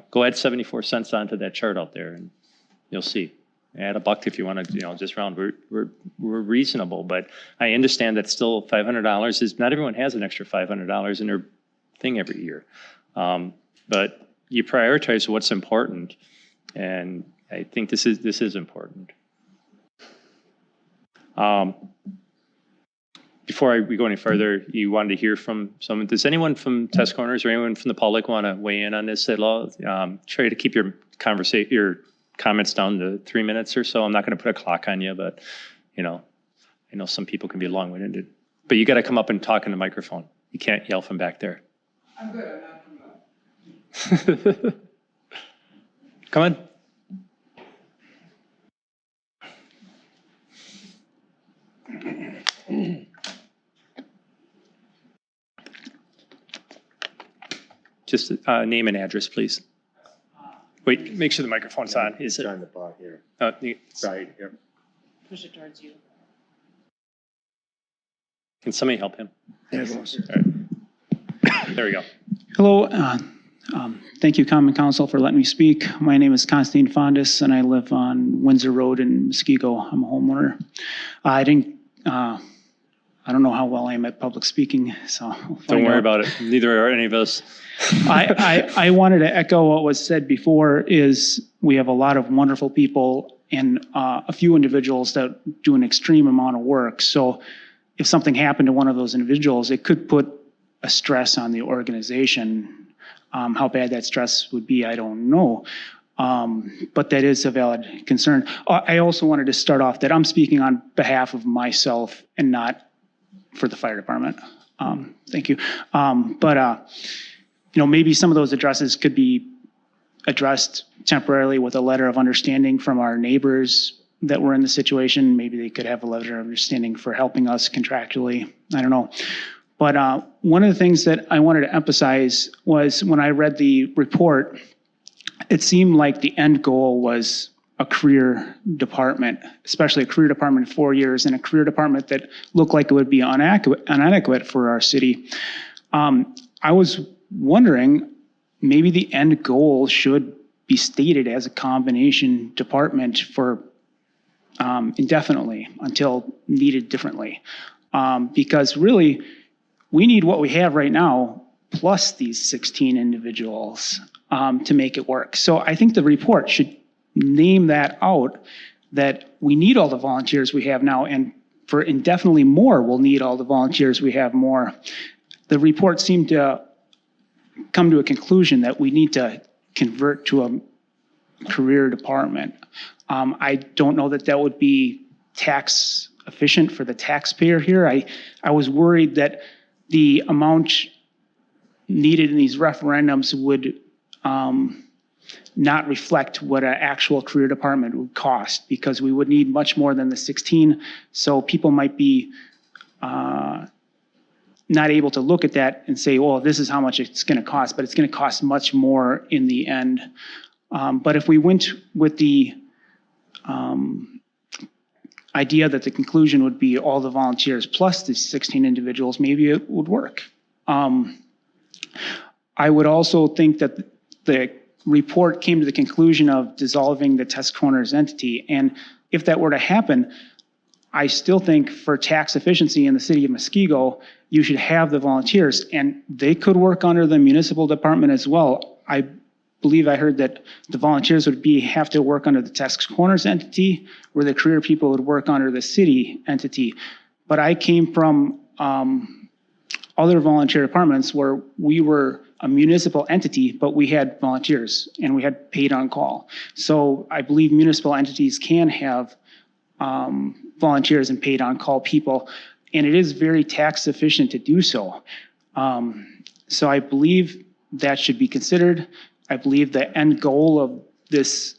Go add 74 cents onto that chart out there, and you'll see. Add $1 if you want to, just round. We're reasonable, but I understand that still $500 is not everyone has an extra $500 in their thing every year. But you prioritize what's important, and I think this is important. Before we go any further, you wanted to hear from someone. Does anyone from Test Corners or anyone from the public want to weigh in on this at all? Try to keep your comments down to 3 minutes or so. I'm not going to put a clock on you, but I know some people can be long-winded. But you got to come up and talk in the microphone. You can't yell from back there. I'm good. I'm not coming up. Come on. Just name and address, please. Wait, make sure the microphone's on. Is it on the bottom here? Right here. Push it towards you. Can somebody help him? There it goes. All right. There we go. Hello, Thank you, Common Council, for letting me speak. My name is Constantine Fondas, and I live on Windsor Road in Muskego. I'm a homeowner. I don't know how well I am at public speaking, so we'll Don't find worry out. about it. Neither are any of us. I wanted to echo what was said before is we have a lot of wonderful people and a few individuals that do an extreme amount of work. So if something happened to one of those individuals, it could put a stress on the organization. How bad that stress would be, I don't know. But that is a valid concern. I also wanted to start off that I'm speaking on behalf of myself and not for the fire department. Thank you. Maybe some of those addresses could be addressed temporarily with a letter of understanding from our neighbors that were in the situation. Maybe they could have a letter of understanding for helping us contractually. I don't know. But one of the things that I wanted to emphasize was when I read the report, it seemed like the end goal was a career department, especially a career department in 4 years, and a career department that looked like it would be inadequate for our city. I was wondering, maybe the end goal should be stated as a combination department for indefinitely until needed differently. Because really, we need what we have right now, plus these 16 individuals to make it work. So I think the report should name that out, that we need all the volunteers we have now, and for indefinitely more, we'll need all the volunteers we have more. The report seemed to come to a conclusion that we need to convert to a career department. I don't know that that would be tax efficient for the taxpayer here. I was worried that the amount needed in these referendums would not reflect what an actual career department would cost, because we would need much more than the 16. So people might be not able to look at that and say, well, this is how much it's going to cost, but it's going to cost much more in the end. But if we went with the idea that the conclusion would be all the volunteers plus the 16 individuals, maybe it would work. I would also think that the report came to the conclusion of dissolving the test corners entity. And if that were to happen, I still think for tax efficiency in the city of Muskego, you should have the volunteers, and they could work under the municipal department as well. I believe I heard that the volunteers would have to work under the test corners entity, where the career people would work under the city entity. But I came from other volunteer departments where we were a municipal entity, but we had volunteers and we had paid on call. So I believe municipal entities can have volunteers and paid on call people, and it is very tax efficient to do so. So I believe that should be considered. I believe the end goal of this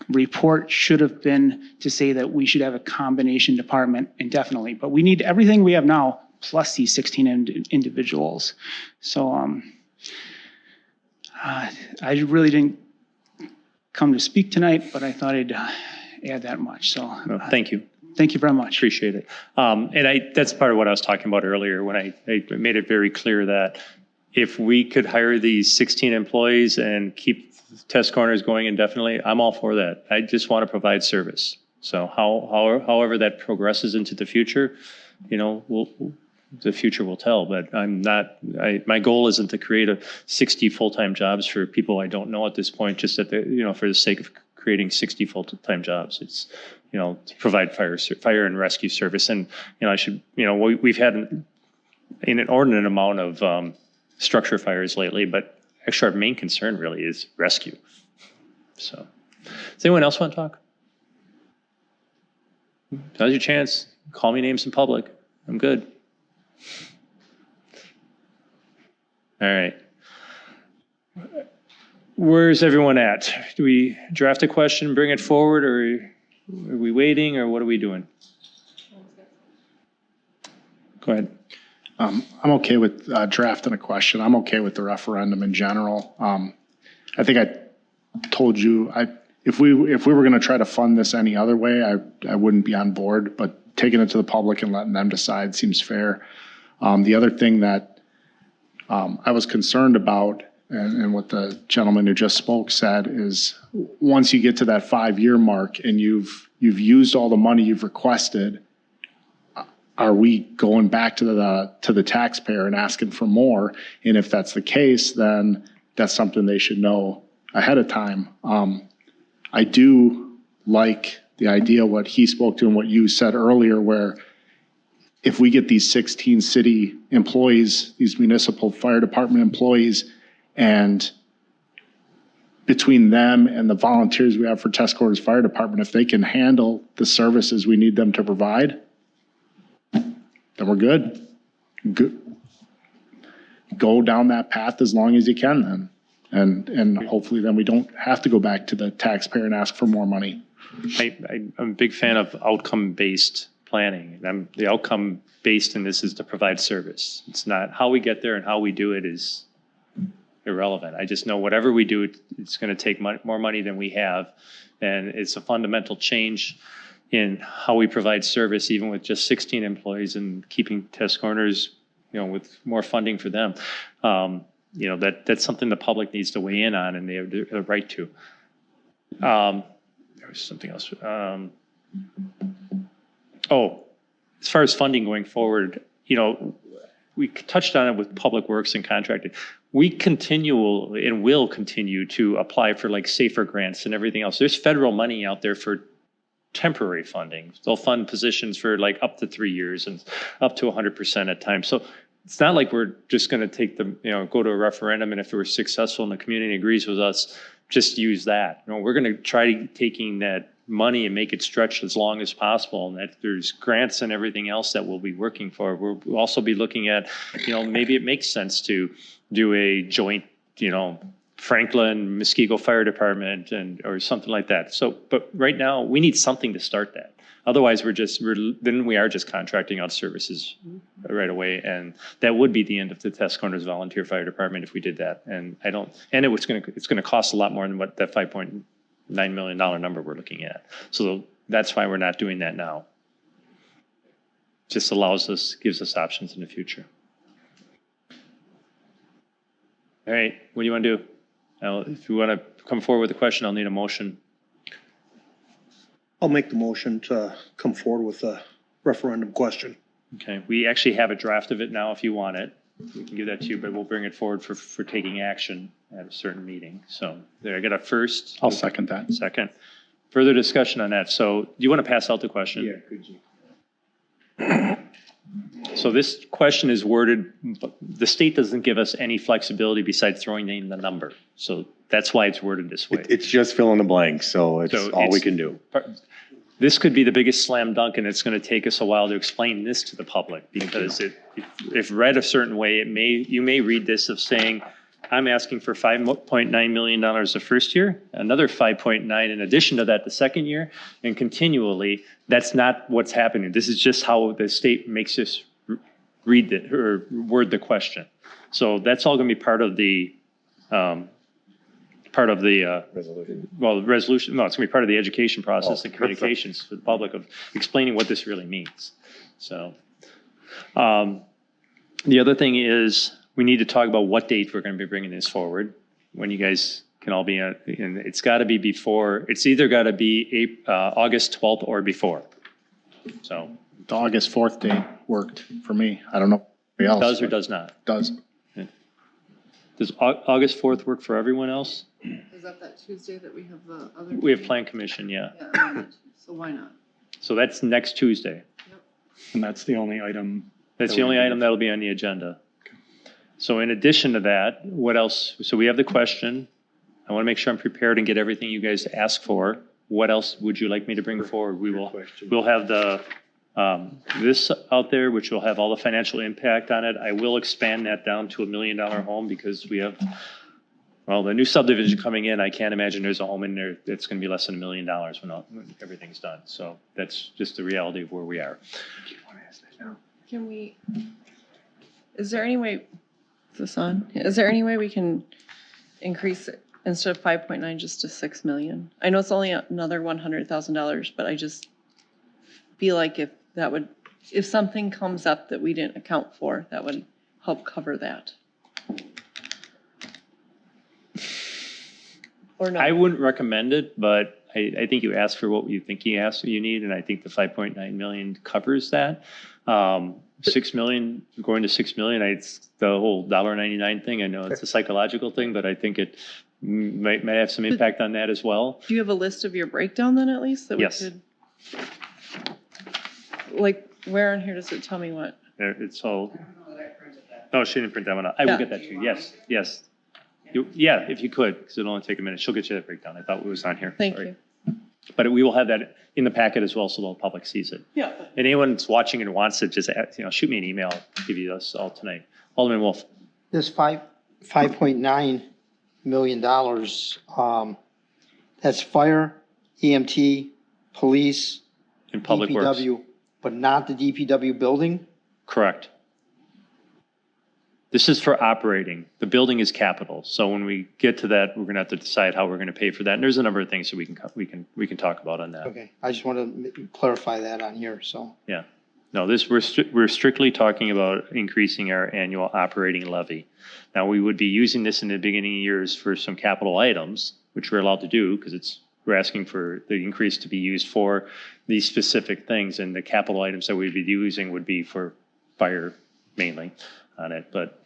report should have been to say that we should have a combination department indefinitely, but we need everything we have now plus these 16 individuals. So I really didn't come to speak tonight, but I thought I'd add that much. So thank you. Thank you very much. Appreciate it. And that's part of what I was talking about earlier when I made it very clear that if we could hire these 16 employees and keep test corners going indefinitely, I'm all for that. I just want to provide service. So however that progresses into the future, the future will tell. But my goal isn't to create 60 full-time jobs for people I don't know at this point, just for the sake of creating 60 full-time jobs. It's, to provide fire and rescue service. And, we've had an inordinate amount of structure fires lately, but actually our main concern really is rescue. So, does anyone else want to talk? Now's your chance. Call me names in public. I'm good. All right. Where's everyone at? Do we draft a question, bring it forward, or are we waiting, or what are we doing? Go ahead. I'm okay with drafting a question. I'm okay with the referendum in general. I think I told you, if we were going to try to fund this any other way, I wouldn't be on board, but taking it to the public and letting them decide seems fair. The other thing that I was concerned about and what the gentleman who just spoke said is, once you get to that 5-year mark and you've used all the money you've requested, are we going back to the taxpayer and asking for more? And if that's the case, then that's something they should know ahead of time. I do like the idea what he spoke to and what you said earlier, where if we get these 16 city employees, these municipal fire department employees, and between them and the volunteers we have for Tuscarawas Fire Department, if they can handle the services we need them to provide, then we're good. Go down that path as long as you can then. And hopefully then we don't have to go back to the taxpayer and ask for more money. I'm a big fan of outcome-based planning. The outcome-based in this is to provide service. It's not how we get there, and how we do it is irrelevant. I just know whatever we do, it's going to take more money than we have. And it's a fundamental change in how we provide service, even with just 16 employees, and keeping test corners, with more funding for them. That's something the public needs to weigh in on, and they have the right to. There was something else. As far as funding going forward, we touched on it with Public Works and contracting. We continue and will continue to apply for like safer grants and everything else. There's federal money out there for temporary funding. They'll fund positions for like up to 3 years and up to 100% at times. So it's not like we're just going to take go to a referendum, and if we're successful and the community agrees with us, just use that. We're going to try taking that money and make it stretch as long as possible, and that there's grants and everything else that we'll be working for. We'll also be looking at, maybe it makes sense to do a joint, Franklin, Muskego Fire Department, or something like that. So, but right now we need something to start that. Otherwise, we are just contracting out services right away, and that would be the end of the Test Corners Volunteer Fire Department if we did that. And it's going to cost a lot more than what that $5.9 million number we're looking at. So that's why we're not doing that now. Just gives us options in the future. All right, what do you want to do? Now, if you want to come forward with a question, I'll need a motion. I'll make the motion to come forward with a referendum question. Okay, we actually have a draft of it now if you want it. We can give that to you, but we'll bring it forward for taking action at a certain meeting. So there, I got a first. I'll second that. Second. Further discussion on that. So do you want to pass out the question? Yeah, could you? So this question is worded, the state doesn't give us any flexibility besides throwing in the number. So that's why it's worded this way. It's just fill in the blanks, so it's all we can do. This could be the biggest slam dunk, and it's going to take us a while to explain this to the public, because if read a certain way, you may read this of saying, I'm asking for $5.9 million the first year, another 5.9 in addition to that the second year, and continually. That's not what's happening. This is just how the state makes us read it or word the question. So that's all going to be part of the resolution. Well, the resolution. No, it's going to be part of the education process and communications for the public of explaining what this really means. So the other thing is, we need to talk about what date we're going to be bringing this forward, when you guys can all be, and it's got to be before, it's either got to be August 12th or before. So The August 4th date worked for me. I don't know if anybody else. Does or does not? Does. Okay. Does August 4th work for everyone else? Is that Tuesday that we have the other? We have Plan Commission, yeah. So why not? So that's next Tuesday. Yep. And that's the only item. That's the only item that'll be on the agenda. So in addition to that, what else? So we have the question. I want to make sure I'm prepared and get everything you guys ask for. What else would you like me to bring forward? We'll have the this out there, which will have all the financial impact on it. I will expand that down to $1 million home, because we have, well, the new subdivision coming in. I can't imagine there's a home in there that's going to be less than $1 million when everything's done. So that's just the reality of where we are. Can we, is there any way, is this on? Is there any way we can increase it instead of 5.9 just to 6 million? I know it's only another $100,000, but I just feel like if something comes up that we didn't account for, that would help cover that. Or no? I wouldn't recommend it, but I think you asked for what you think you need, and I think the 5.9 million covers that. 6 million, going to 6 million, it's the whole $1.99 thing. I know it's a psychological thing, but I think it might have some impact on that as well. Do you have a list of your breakdown then at least? That Yes. we could, like, where on here does it tell me what? It's all. No, she didn't print that one out. I will get that to you. Yes. Yeah, if you could, because it'll only take a minute. She'll get you that breakdown. I thought it was on here. Thank Sorry. you. But we will have that in the packet as well, so the public sees it. Yeah. And anyone that's watching and wants to just, shoot me an email. I'll give you this all tonight. Alderman Wolf. This $5.9 million, that's fire, EMT, police, In Public Works. DPW, but not the DPW building? Correct. This is for operating. The building is capital. So when we get to that, we're going to have to decide how we're going to pay for that. And there's a number of things that we can talk about on that. Okay, I just want to clarify that on here, so. Yeah. No, we're strictly talking about increasing our annual operating levy. Now, we would be using this in the beginning years for some capital items, which we're allowed to do because we're asking for the increase to be used for these specific things. And the capital items that we'd be using would be for fire mainly on it. But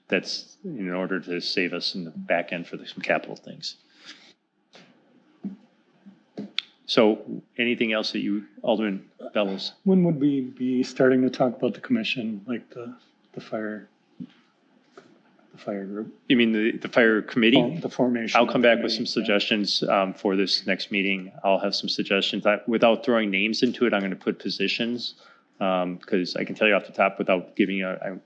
that's in order to save us in the back end for some capital things. So anything else that Alderman Bellows? When would we be starting to talk about the commission, like the fire group? You mean the fire committee? The formation. I'll come back with some suggestions for this next meeting. I'll have some suggestions. Without throwing names into it, I'm going to put positions because I can tell you off the top without giving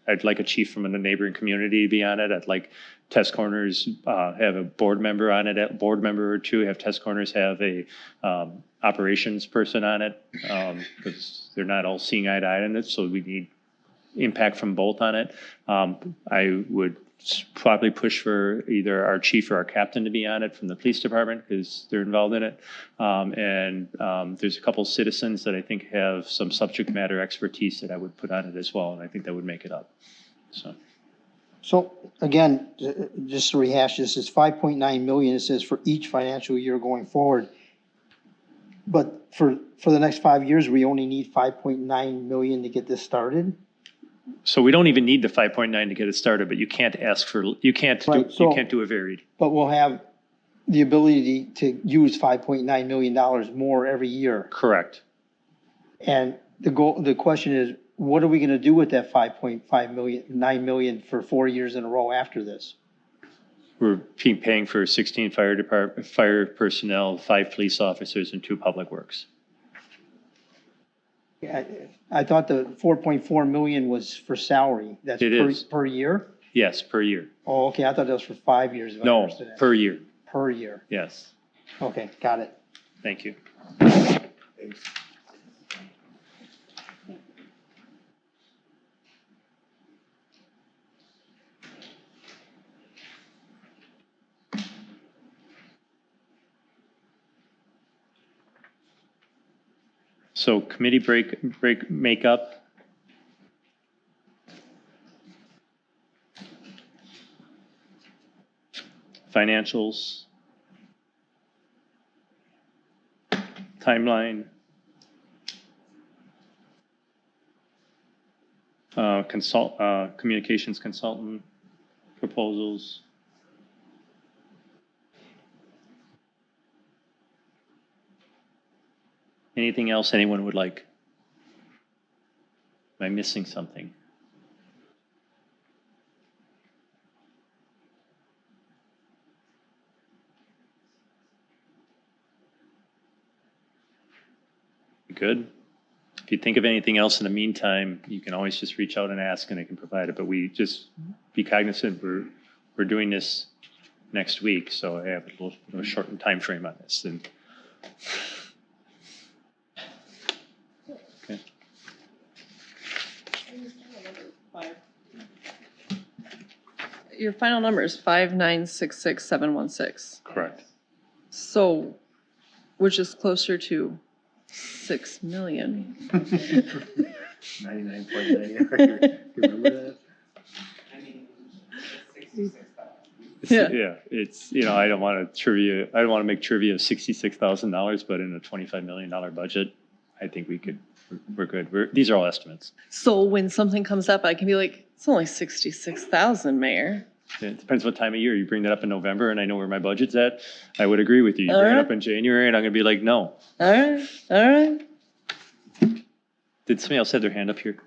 I'd like a chief from the neighboring community to be on it. I'd like Test Corners have a board member on it, a board member or two. Have Test Corners have a operations person on it because they're not all seeing eye to eye on it. So we need impact from both on it. I would probably push for either our chief or our captain to be on it from the police department because they're involved in it. And there's a couple citizens that I think have some subject matter expertise that I would put on it as well. And I think that would make it up. So again, just to rehash this, it's 5.9 million. It says for each financial year going forward. But for the next 5 years, we only need 5.9 million to get this started. So we don't even need the 5.9 to get it started, but you can't you can't do a varied. But we'll have the ability to use $5.9 million more every year. Correct. And the question is, what are we going to do with that 9 million for 4 years in a row after this? We're paying for 16 fire personnel, 5 police officers, and 2 public works. I thought the 4.4 million was for salary. That's per year? Yes, per year. Oh, okay. I thought that was for 5 years. No, per year. Per year. Yes. Okay, got it. Thank you. So committee break makeup. Financials. Timeline. Communications consultant proposals. Anything else anyone would like? Am I missing something? Good. If you think of anything else in the meantime, you can always just reach out and ask and I can provide it. But we just be cognizant we're doing this next week, so I have a little shortened time frame on this. And okay. Your final number is 5966716. Correct. So, which is closer to 6 million. 99.9. Remember that? it's, I don't want to make trivia of $66,000, but in a $25 million budget, I think we're good. These are all estimates. So when something comes up, I can be like, it's only 66,000, Mayor. It depends what time of year. You bring that up in November and I know where my budget's at, I would agree with you. You bring it up in January and I'm going to be like, no. All right. Did somebody else have their hand up here?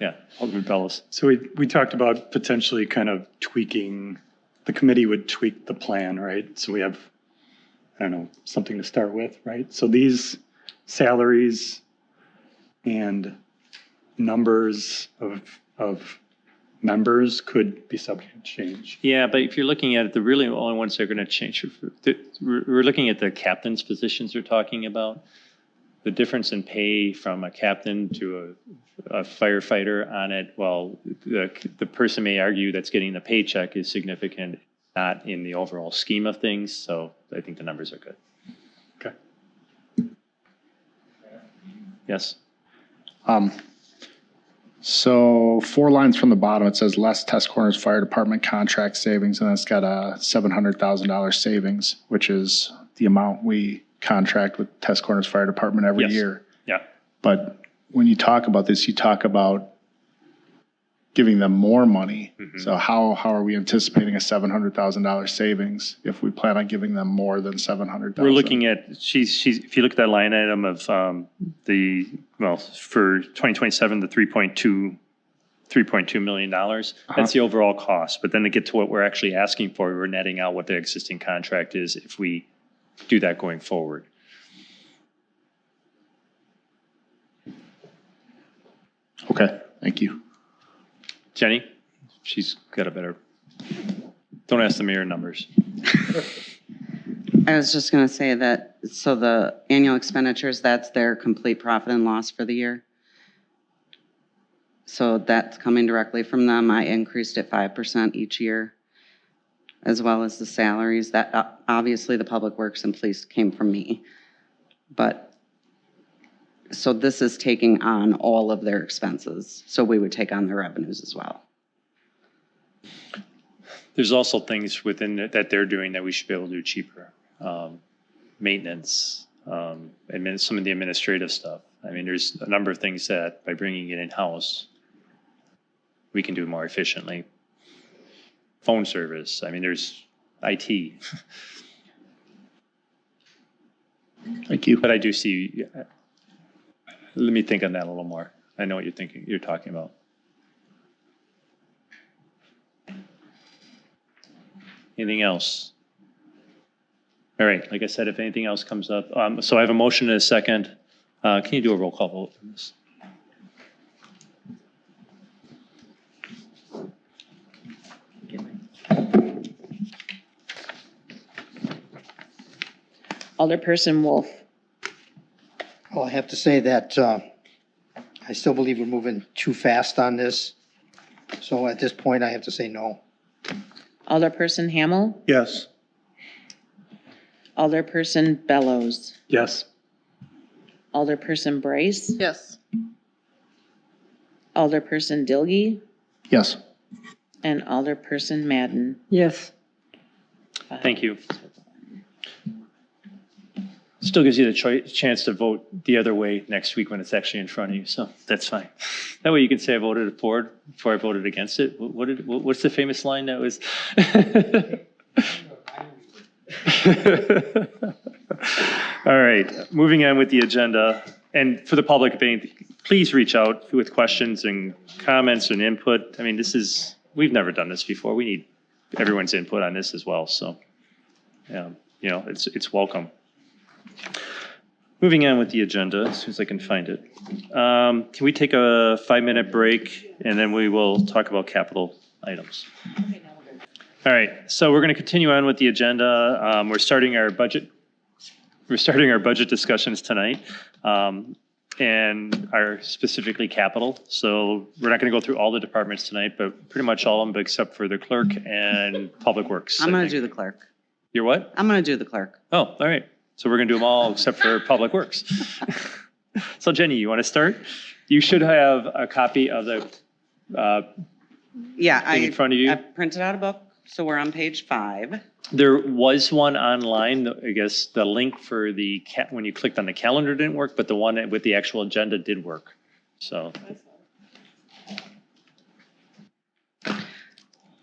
Yeah, Alderman Bellows. So we talked about potentially kind of tweaking, the committee would tweak the plan, right? So we have, I don't know, something to start with, right? So these salaries and numbers of members could be subject to change. Yeah, but if you're looking at it, the really only ones that are going to change, we're looking at the captain's positions they're talking about. The difference in pay from a captain to a firefighter on it, well, the person may argue that's getting the paycheck is significant, not in the overall scheme of things. So I think the numbers are good. Okay. Yes. So 4 lines from the bottom, it says less Test Corners Fire Department contract savings, and it's got a $700,000 savings, which is the amount we contract with Test Corners Fire Department every year. Yeah. But when you talk about this, you talk about giving them more money. Mm-hmm. So how are we anticipating a $700,000 savings if we plan on giving them more than $700,000? We're looking at, if you look at that line item of for 2027, the $3.2 million, that's the overall cost. But then to get to what we're actually asking for, we're netting out what the existing contract is if we do that going forward. Okay, thank you. Jenny, she's got a better, don't ask the mayor numbers. I was just going to say that, so the annual expenditures, that's their complete profit and loss for the year. So that's coming directly from them. I increased it 5% each year, as well as the salaries. That obviously the public works and police came from me. But so this is taking on all of their expenses. So we would take on their revenues as well. There's also things within that they're doing that we should be able to do cheaper. Maintenance, and some of the administrative stuff. I mean, there's a number of things that by bringing it in-house, we can do more efficiently. Phone service, I mean, there's IT. Thank you. But I do see, let me think on that a little more. I know what you're talking about. Anything else? All right, like I said, if anything else comes up, so I have a motion and a second. Can you do a roll call vote for this? Alderperson Wolf. Well, I have to say that I still believe we're moving too fast on this. So at this point, I have to say no. Alderperson Hamel. Yes. Alderperson Bellows. Yes. Alderperson Bryce. Yes. Alderperson Dilge. Yes. And Alderperson Madden. Yes. Thank you. Still gives you the chance to vote the other way next week when it's actually in front of you, so that's fine. That way you can say I voted for it before I voted against it. What's the famous line that was? All right, moving on with the agenda. And for the public, please reach out with questions and comments and input. I mean, we've never done this before. We need everyone's input on this as well, so it's welcome. Moving on with the agenda, as soon as I can find it. Can we take a 5-minute break and then we will talk about capital items? All right, so we're going to continue on with the agenda. We're starting our budget discussions tonight, and are specifically capital. So we're not going to go through all the departments tonight, but pretty much all of them except for the clerk and public works. I'm going to do the clerk. You're what? I'm going to do the clerk. Oh, all right. So we're going to do them all except for public works. So Jenny, you want to start? You should have a copy of the Yeah, thing in front of you. I printed out a book. So we're on page 5. There was one online, I guess the link for when you clicked on the calendar didn't work, but the one with the actual agenda did work. So.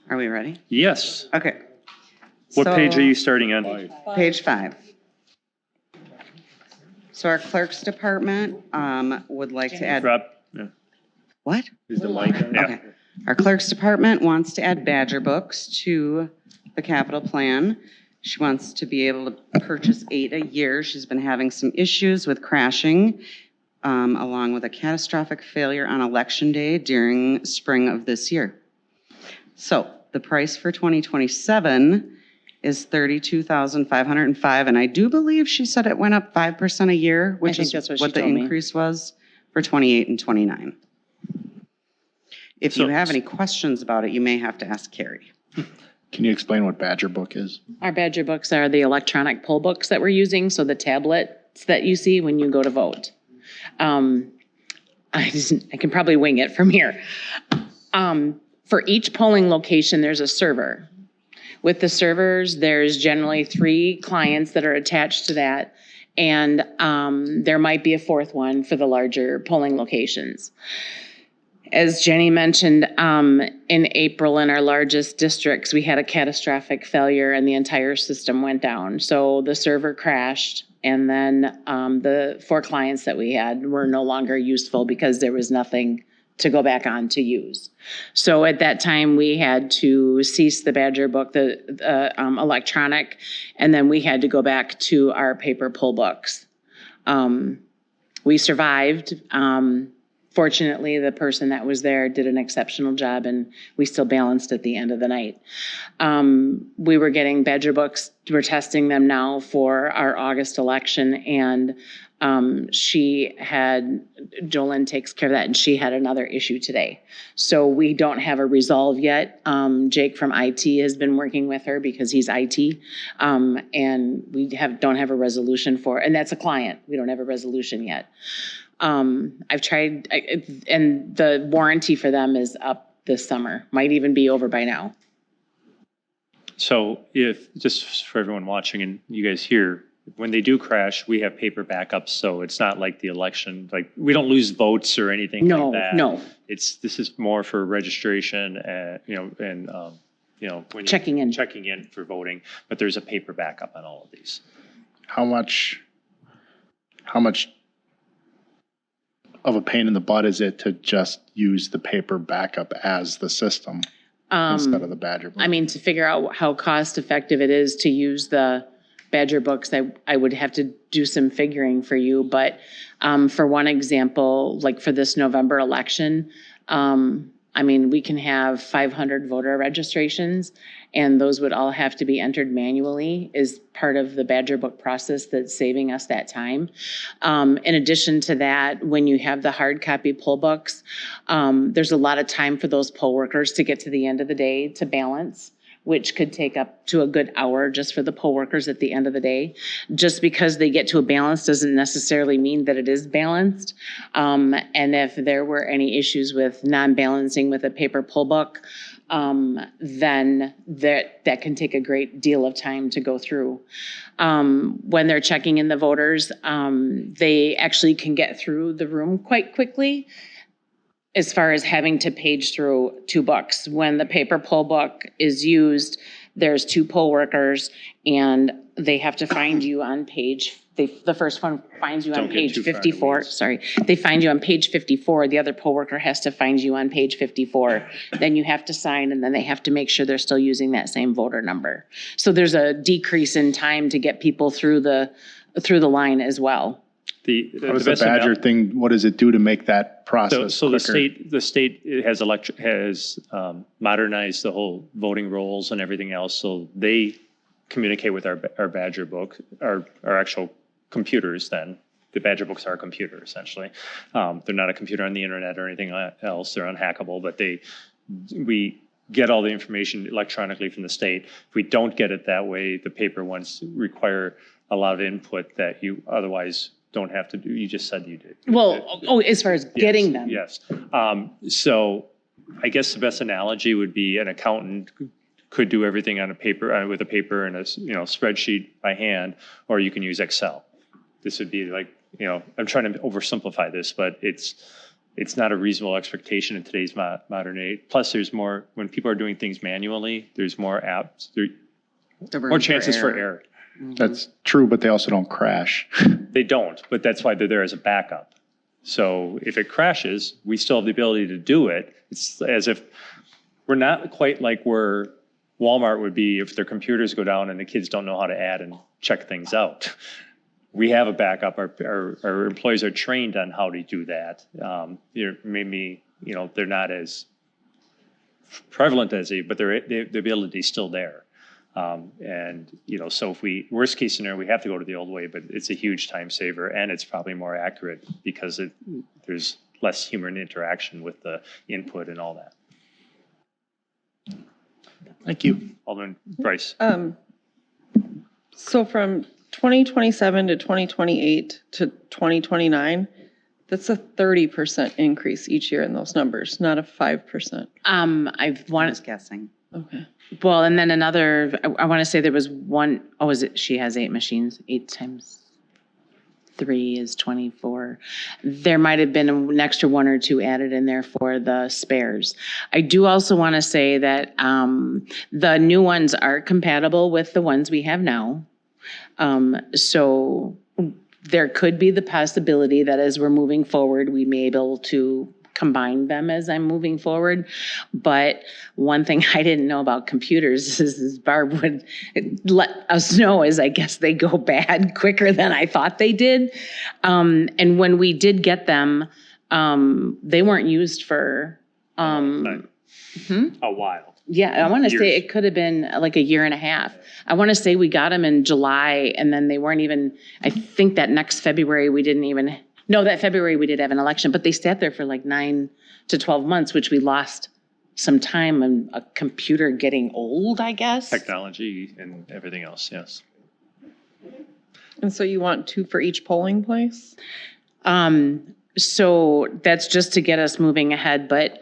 Are we ready? Yes. Okay. What page are So- you starting on? Page 5. So our clerk's department would like to add, Rob? Yeah. what? Is the mic on? Okay. Our clerk's department wants to add Badger books to the capital plan. She wants to be able to purchase 8 a year. She's been having some issues with crashing, along with a catastrophic failure on election day during spring of this year. So the price for 2027 is $32,505, and I do believe she said it went up 5% a year, which think is that's what she what the told me. increase was for 28 and 29. If you have any questions about it, you may have to ask Carrie. Can you explain what Badger Book is? Our Badger books are the electronic poll books that we're using, so the tablets that you see when you go to vote. I can probably wing it from here. For each polling location, there's a server. With the servers, there's generally 3 clients that are attached to that, and there might be a 4th one for the larger polling locations. As Jenny mentioned, in April in our largest districts, we had a catastrophic failure and the entire system went down. So the server crashed, and then the 4 clients that we had were no longer useful because there was nothing to go back on to use. So at that time, we had to cease the Badger book, the electronic, and then we had to go back to our paper poll books. We survived. Fortunately, the person that was there did an exceptional job, and we still balanced at the end of the night. We were getting Badger books. We're testing them now for our August election, and Jolyn takes care of that, and she had another issue today. So we don't have a resolve yet. Jake from IT has been working with her because he's IT, and we don't have a resolution and that's a client. We don't have a resolution yet. I've tried, and the warranty for them is up this summer, might even be over by now. So just for everyone watching and you guys here, when they do crash, we have paper backups, so it's not like the election, like we don't lose votes or anything like that. No. This is more for registration and, when you're Checking in for voting, but there's a paper backup on all of these. How much of a pain in the butt is it to just use the paper backup as the system instead of the Badger book? I mean, to figure out how cost effective it is to use the Badger books, I would have to do some figuring for you. But for one example, like for this November election, we can have 500 voter registrations, and those would all have to be entered manually as part of the Badger book process that's saving us that time. In addition to that, when you have the hard copy poll books, there's a lot of time for those poll workers to get to the end of the day to balance, which could take up to a good hour just for the poll workers at the end of the day. Just because they get to a balance doesn't necessarily mean that it is balanced. And if there were any issues with non-balancing with a paper poll book, then that can take a great deal of time to go through. When they're checking in the voters, they actually can get through the room quite quickly, as far as having to page through 2 books. When the paper poll book is used, there's 2 poll workers, and they have to find you on page, the first one finds you on page 54. Sorry, they find you on page 54. The other poll worker has to find you on page 54. Then you have to sign, and then they have to make sure they're still using that same voter number. So there's a decrease in time to get people through the line as well. What is the Badger thing? What does it do to make that process So quicker? the state has modernized the whole voting rolls and everything else. So they communicate with our Badger book, our actual computers. Then the Badger books are a computer essentially. They're not a computer on the internet or anything else. They're unhackable, but we get all the information electronically from the state. If we don't get it that way, the paper ones require a lot of input that you otherwise don't have to do. You just said you did. Well, as far as getting them. Yes. So I guess the best analogy would be an accountant could do everything on a paper, with a paper and a, spreadsheet by hand, or you can use Excel. This would be like, I'm trying to oversimplify this, but it's not a reasonable expectation in today's modern age. Plus, there's more, when people are doing things manually, there's more apps, more chances for error. That's true, but they also don't crash. They don't, but that's why they're there as a backup. So if it crashes, we still have the ability to do it. It's as if we're not quite like where Walmart would be if their computers go down and the kids don't know how to add and check things out. We have a backup. Our employees are trained on how to do that. Maybe, they're not as prevalent as but the ability is still there. So if worst case scenario, we have to go to the old way, but it's a huge time saver and it's probably more accurate because there's less human interaction with the input and all that. Thank you. Alderman Bryce. So from 2027 to 2028 to 2029, that's a 30% increase each year in those numbers, not a 5%. I was guessing. Okay. Well, and then another, I want to say there was one, she has 8 machines, 8 times 3 is 24. There might have been an extra 1 or 2 added in there for the spares. I do also want to say that the new ones are compatible with the ones we have now. So there could be the possibility that as we're moving forward, we may be able to combine them as I'm moving forward. But one thing I didn't know about computers is Barb would let us know is I guess they go bad quicker than I thought they did. And when we did get them, they weren't used for a while. Yeah, I want to say it could have been like a year and a half. I want to say we got them in July and then they weren't even, I think that next February we didn't even, no, that February we did have an election, but they sat there for like 9 to 12 months, which we lost some time on a computer getting old, I guess. Technology and everything else, yes. And so you want 2 for each polling place? So that's just to get us moving ahead, but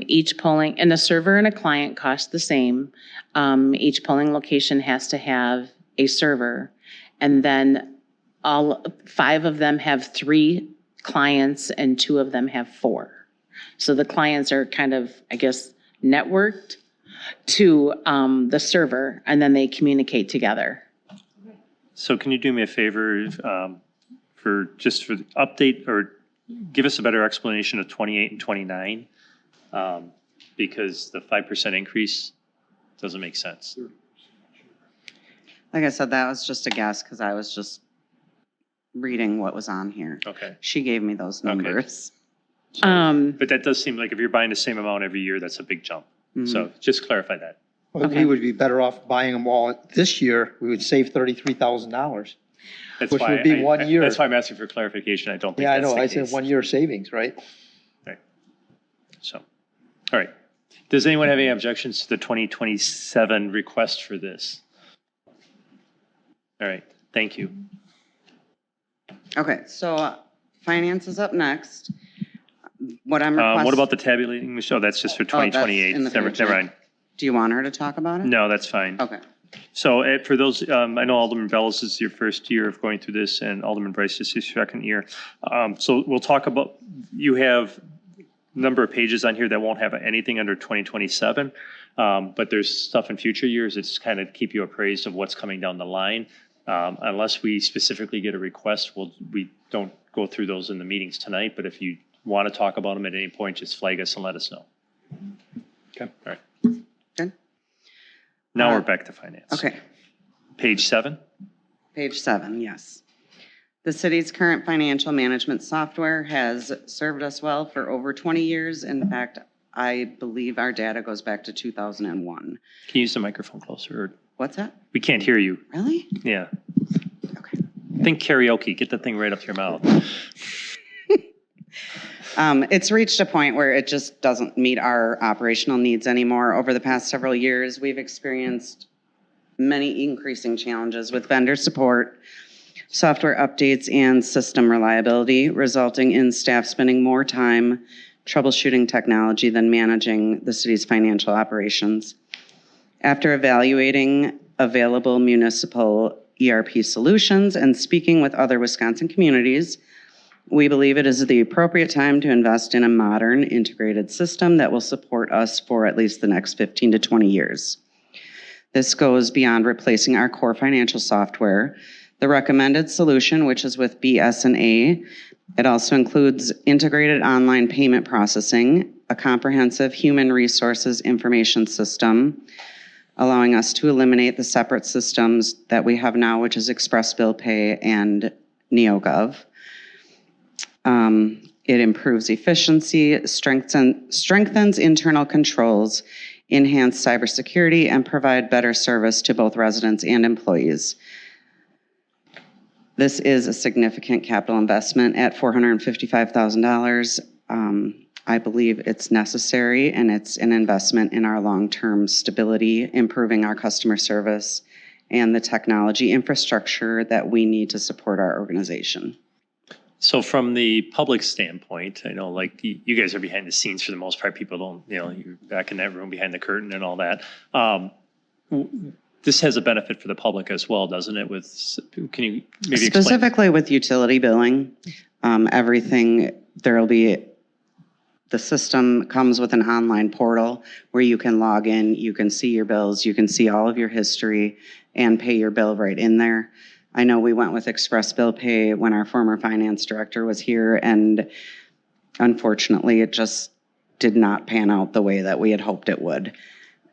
each polling, and a server and a client cost the same. Each polling location has to have a server, and then all 5 of them have 3 clients and 2 of them have 4. So the clients are kind of, I guess, networked to the server, and then they communicate together. So can you do me a favor for the update or give us a better explanation of 28 and 29, because the 5% increase doesn't make sense. Like I said, that was just a guess because I was just reading what was on here. Okay. She gave me those numbers. So, but that does seem like if you're buying the same amount every year, that's a big jump. Mm-hmm. So just clarify that. Well, we would be better off buying them all this year. We would save $33,000. Which would be 1 year. That's why I'm asking for clarification. I don't think that's the I case. said 1 year savings, right? Right. So, all right. Does anyone have any objections to the 2027 request for this? All right. Thank you. Okay, so finance is up next. What I'm requesting. What about the tabulating? Oh, that's just for 2028. Never mind. Do you want her to talk about it? No, that's fine. Okay. So for those, I know Alderman Bellis is your first year of going through this and Alderman Bryce is his second year. So we'll talk about, you have a number of pages on here that won't have anything under 2027, but there's stuff in future years. It's kind of keep you appraised of what's coming down the line. Unless we specifically get a request, we don't go through those in the meetings tonight, but if you want to talk about them at any point, just flag us and let us know. Okay. All right. Good. Now we're back to finance. Okay. Page 7. Page 7, yes. The city's current financial management software has served us well for over 20 years. In fact, I believe our data goes back to 2001. Can you use the microphone closer? What's that? We can't hear you. Really? Yeah. Okay. Think karaoke. Get the thing right up to your mouth. It's reached a point where it just doesn't meet our operational needs anymore. Over the past several years, we've experienced many increasing challenges with vendor support, software updates, and system reliability, resulting in staff spending more time troubleshooting technology than managing the city's financial operations. After evaluating available municipal ERP solutions and speaking with other Wisconsin communities, we believe it is the appropriate time to invest in a modern integrated system that will support us for at least the next 15 to 20 years. This goes beyond replacing our core financial software. The recommended solution, which is with BS&A, it also includes integrated online payment processing, a comprehensive human resources information system, allowing us to eliminate the separate systems that we have now, which is Express Bill Pay and NeoGov. It improves efficiency, strengthens internal controls, enhance cybersecurity, and provide better service to both residents and employees. This is a significant capital investment at $455,000. I believe it's necessary, and it's an investment in our long-term stability, improving our customer service, and the technology infrastructure that we need to support our organization. So from the public standpoint, I know like you guys are behind the scenes for the most part. People don't, you're back in that room behind the curtain and all that. This has a benefit for the public as well, doesn't it? Can you maybe explain? Specifically with utility billing, the system comes with an online portal where you can log in, you can see your bills, you can see all of your history and pay your bill right in there. I know we went with Express Bill Pay when our former finance director was here, and unfortunately it just did not pan out the way that we had hoped it would.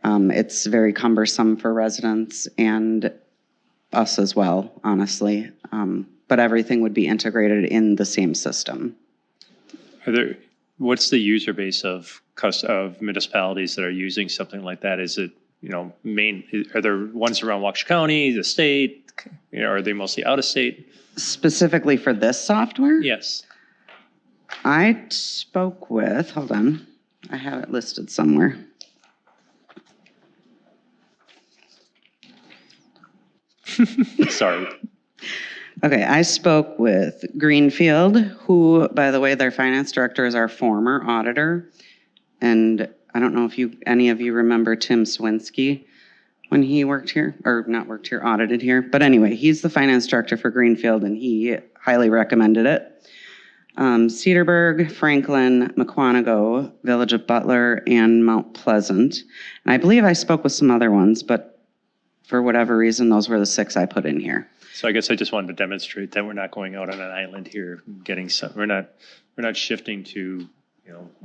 It's very cumbersome for residents and us as well, honestly. But everything would be integrated in the same system. What's the user base of municipalities that are using something like that? Is it, are there ones around Waukesha County, the state? Are they mostly out of state? Specifically for this software? Yes. I spoke with, hold on, I have it listed somewhere. Sorry. Okay, I spoke with Greenfield, who, by the way, their finance director is our former auditor. And I don't know if any of you remember Tim Swinski when he worked here, or not worked here, audited here. But anyway, he's the finance director for Greenfield, and he highly recommended it. Cedarburg, Franklin, Muskego, Village of Butler, and Mount Pleasant. And I believe I spoke with some other ones, but for whatever reason, those were the 6 I put in here. So I guess I just wanted to demonstrate that we're not going out on an island here, we're not shifting to,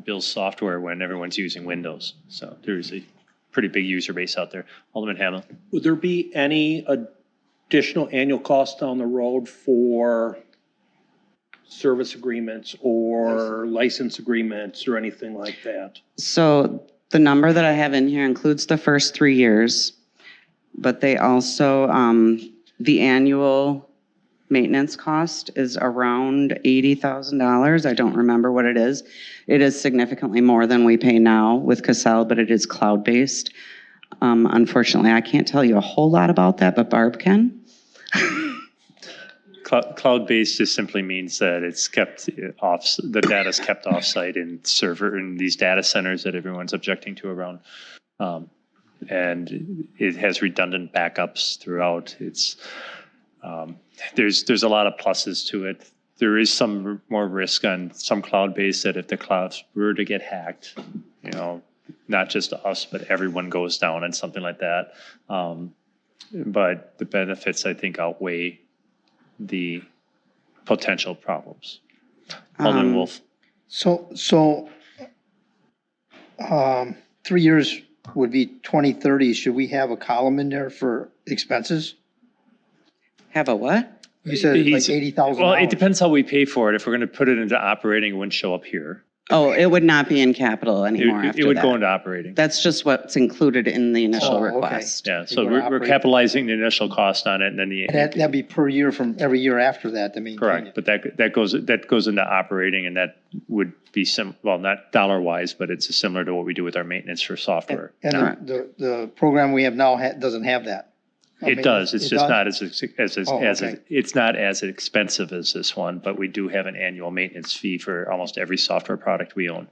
Bill's software when everyone's using Windows. So there's a pretty big user base out there. Alderman Hamlin. Would there be any additional annual cost down the road for service agreements or license agreements or anything like that? So the number that I have in here includes the first 3 years, but they also, the annual maintenance cost is around $80,000. I don't remember what it is. It is significantly more than we pay now with Cassell, but it is cloud-based. Unfortunately, I can't tell you a whole lot about that, but Barb can. Cloud-based just simply means that it's kept off, the data is kept off-site in these data centers that everyone's objecting to around. And it has redundant backups throughout. There's a lot of pluses to it. There is some more risk on some cloud-based that if the clouds were to get hacked, not just us, but everyone goes down and something like that. But the benefits, I think, outweigh the potential problems. Alderman Wolf. So 3 years would be 2030. Should we have a column in there for expenses? Have a what? You said like 80,000. Well, it depends how we pay for it. If we're going to put it into operating, it wouldn't show up here. Oh, it would not be in capital anymore after that. It would go into operating. That's just what's included in the initial request. Yeah, so we're capitalizing the initial cost on it, and then that'd be per year from every year after that. I mean, correct, but that goes into operating, and that would be not dollar-wise, but it's similar to what we do with our maintenance for software. And the program we have now doesn't have that. It does. It's just not it's not as expensive as this one, but we do have an annual maintenance fee for almost every software product we own.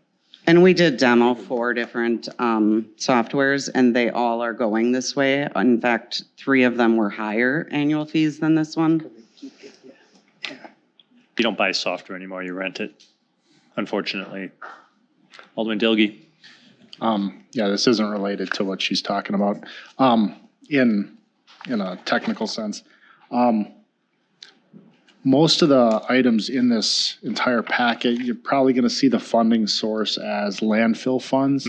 And we did demo 4 different softwares, and they all are going this way. In fact, 3 of them were higher annual fees than this one. You don't buy software anymore, you rent it, unfortunately. Alderman Dilge. Yeah, this isn't related to what she's talking about. In a technical sense, most of the items in this entire packet, you're probably going to see the funding source as landfill funds.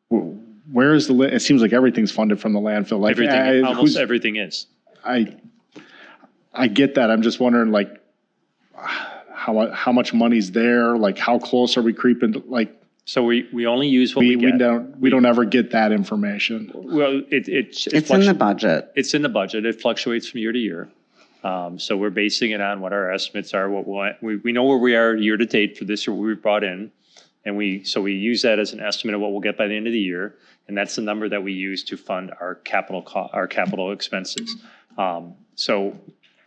Where is it seems like everything's funded from the landfill. Like everything, almost everything is. I get that. I'm just wondering, like, how much money's there? Like, how close are we creeping? Like, so we only use what we get. We don't ever get that information. Well, it's in the budget. It's in the budget. It fluctuates from year to year. So we're basing it on what our estimates are. We know where we are year to date for this year, what we brought in, and we use that as an estimate of what we'll get by the end of the year, and that's the number that we use to fund our capital expenses. So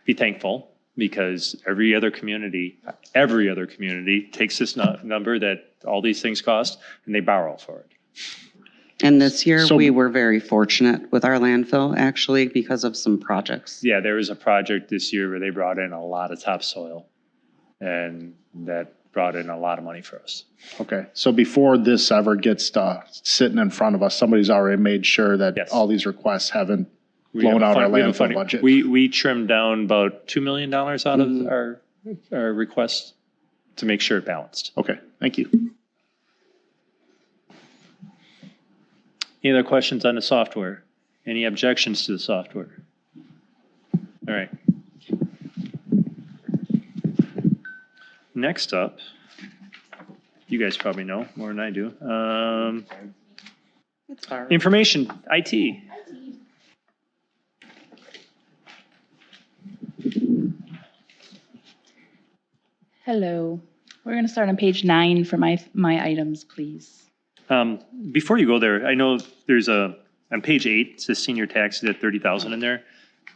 be thankful, because every other community takes this number that all these things cost, and they borrow for it. And this year, we were very fortunate with our landfill, actually, because of some projects. Yeah, there was a project this year where they brought in a lot of topsoil, and that brought in a lot of money for us. Okay, so before this ever gets sitting in front of us, somebody's already made sure that all these requests haven't blown out our landfill budget. We trimmed down about $2 million out of our request to make sure it balanced. Okay, thank you. Any other questions on the software? Any objections to the software? All right. Next up, you guys probably know more than I do. Information, IT. Hello. We're going to start on page 9 for my items, please. Before you go there, I know there's on page 8, it says senior taxes at 30,000 in there.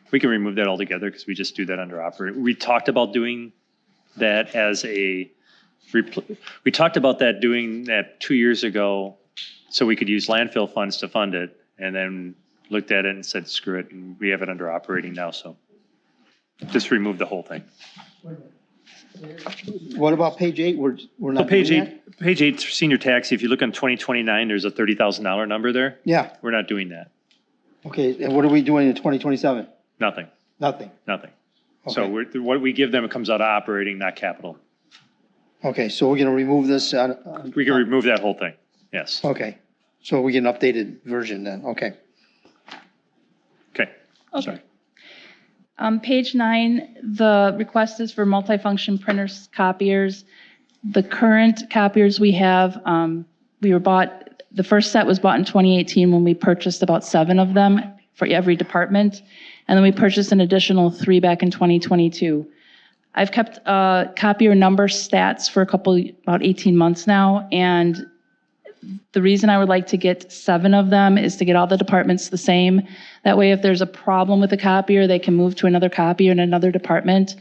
We can remove that altogether because we just do that under operating. We talked about doing that we talked about doing that 2 years ago so we could use landfill funds to fund it, and then looked at it and said, screw it, and we have it under operating now, so just remove the whole thing. What about page 8? We're not page doing 8. that? Page 8, senior tax. If you look on 2029, there's a $30,000 number there. Yeah. We're not doing that. Okay, and what are we doing in 2027? Nothing. Nothing. Nothing. Okay. So what we give them, it comes out of operating, not capital. Okay, so we're going to remove this. We can remove that whole thing. Yes. Okay, so we get an updated version then. Okay. Okay. Okay. Page 9, the request is for multifunction printers, copiers. The current copiers we have, the first set was bought in 2018 when we purchased about 7 of them for every department. And then we purchased an additional 3 back in 2022. I've kept copier number stats for about 18 months now. And the reason I would like to get 7 of them is to get all the departments the same. That way, if there's a problem with a copier, they can move to another copier in another department.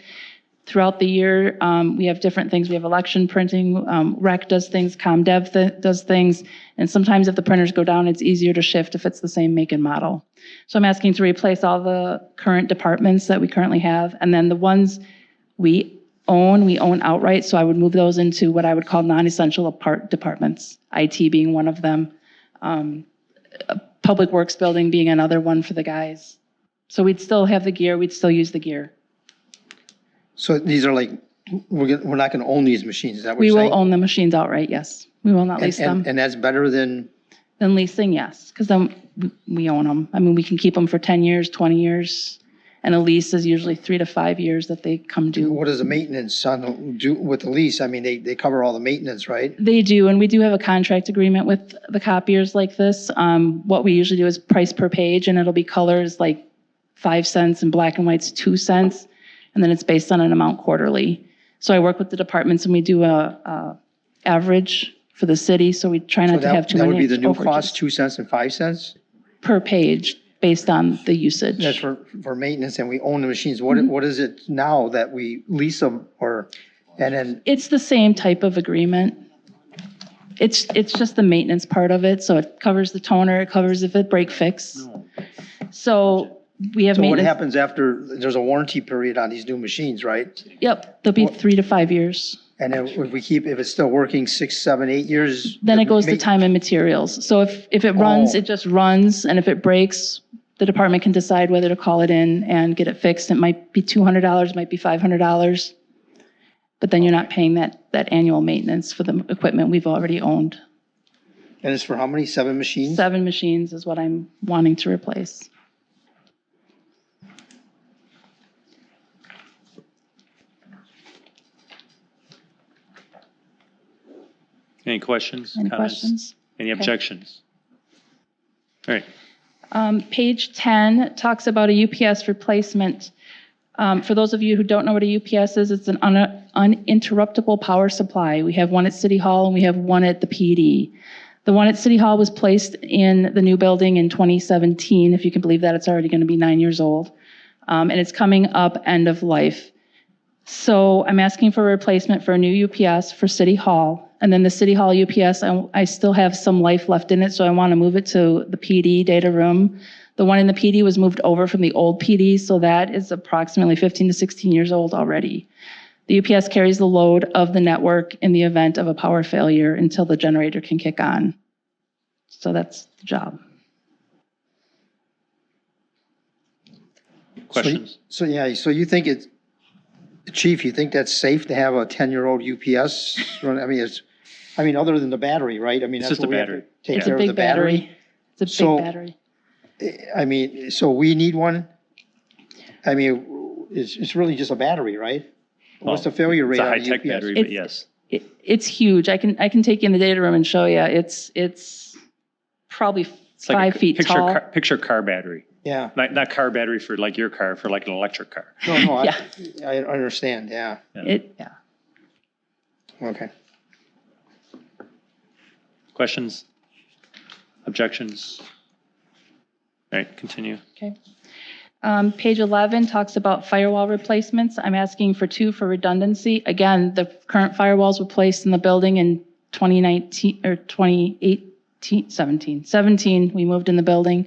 Throughout the year, we have different things. We have election printing, rec does things, ComDev does things. And sometimes if the printers go down, it's easier to shift if it's the same make and model. So I'm asking to replace all the current departments that we currently have. And then the ones we own outright. So I would move those into what I would call non-essential departments, IT being one of them, Public Works building being another one for the guys. So we'd still have the gear, we'd still use the gear. So these are like, we're not going to own these machines, is that what We you're saying? will own the machines outright, yes. We will not lease them. And that's better than? Than leasing, yes, because then we own them. I mean, we can keep them for 10 years, 20 years. And a lease is usually 3 to 5 years that they come due. What does the maintenance do with the lease? I mean, they cover all the maintenance, right? They do, and we do have a contract agreement with the copiers like this. What we usually do is price per page, and it'll be colors like 5 cents and black and white's 2 cents, and then it's based on an amount quarterly. So I work with the departments, and we do a average for the city, so we try not to have too many overages. That would be the new cost, 2 cents and 5 cents? Per page, based on the usage. That's for maintenance, and we own the machines. What is it now that we lease them, or? And then, It's the same type of agreement. It's just the maintenance part of it, so it covers the toner, it covers if it break fix. So we have so what maintenance. happens after, there's a warranty period on these new machines, right? Yep, they'll be 3 to 5 years. And then if we keep, if it's still working 6, 7, 8 years. Then it goes to time and materials. So if it runs, it just runs, and if it breaks, the department can decide whether to call it in and get it fixed. It might be $200, might be $500, but then you're not paying that annual maintenance for the equipment we've already owned. And it's for how many, 7 machines? 7 machines is what I'm wanting to replace. Any questions? Any comments? questions? Any objections? All right. Page 10 talks about a UPS replacement. For those of you who don't know what a UPS is, it's an uninterruptible power supply. We have one at City Hall and we have one at the PD. The one at City Hall was placed in the new building in 2017. If you can believe that, it's already going to be 9 years old. And it's coming up end of life. So I'm asking for a replacement for a new UPS for City Hall. And then the City Hall UPS, I still have some life left in it, so I want to move it to the PD data room. The one in the PD was moved over from the old PD, so that is approximately 15 to 16 years old already. The UPS carries the load of the network in the event of a power failure until the generator can kick on. So that's the job. Questions? So you think it's, Chief, you think that's safe to have a 10-year-old UPS run? I mean, other than the battery, right? I mean, It's that's just a what we have to battery. take It's care a of the big battery. battery. It's a So- big battery. I mean, so we need one? I mean, it's really just a battery, right? What's the failure rate It's a on a high-tech UPS? battery, but yes. It's huge. I can take you in the data room and show you. It's probably It's like 5 feet tall. Picture car battery. Yeah. Not car battery for like your car, for like an electric car. No, Yeah. I understand, yeah. Yeah. Okay. Questions? Objections? All right, continue. Okay. Page 11 talks about firewall replacements. I'm asking for 2 for redundancy. Again, the current firewalls were placed in the building in 2019 or 17. We moved in the building.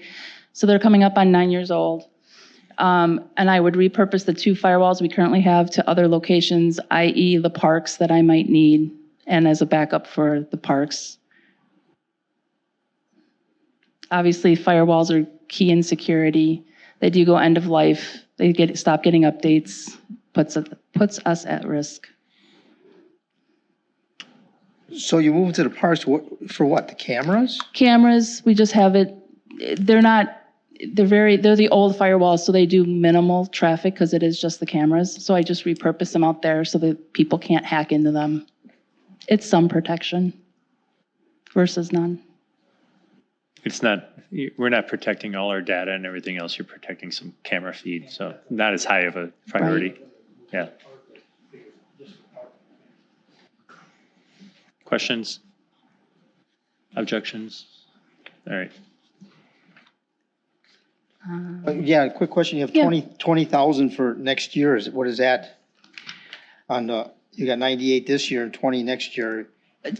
So they're coming up on 9 years old. And I would repurpose the 2 firewalls we currently have to other locations, i.e. the parks that I might need, and as a backup for the parks. Obviously, firewalls are key in security. They do go end of life. They stop getting updates, puts us at risk. So you move to the parks for what, the cameras? Cameras, we just have it, they're the old firewalls, so they do minimal traffic because it is just the cameras. So I just repurpose them out there so that people can't hack into them. It's some protection versus none. It's not, we're not protecting all our data and everything else. You're protecting some camera feed, so not as high of a priority. Right. Yeah. Questions? Objections? All right. Yeah, quick question. You have 20,000 for next year. What is that? You got 98 this year and 20 next year.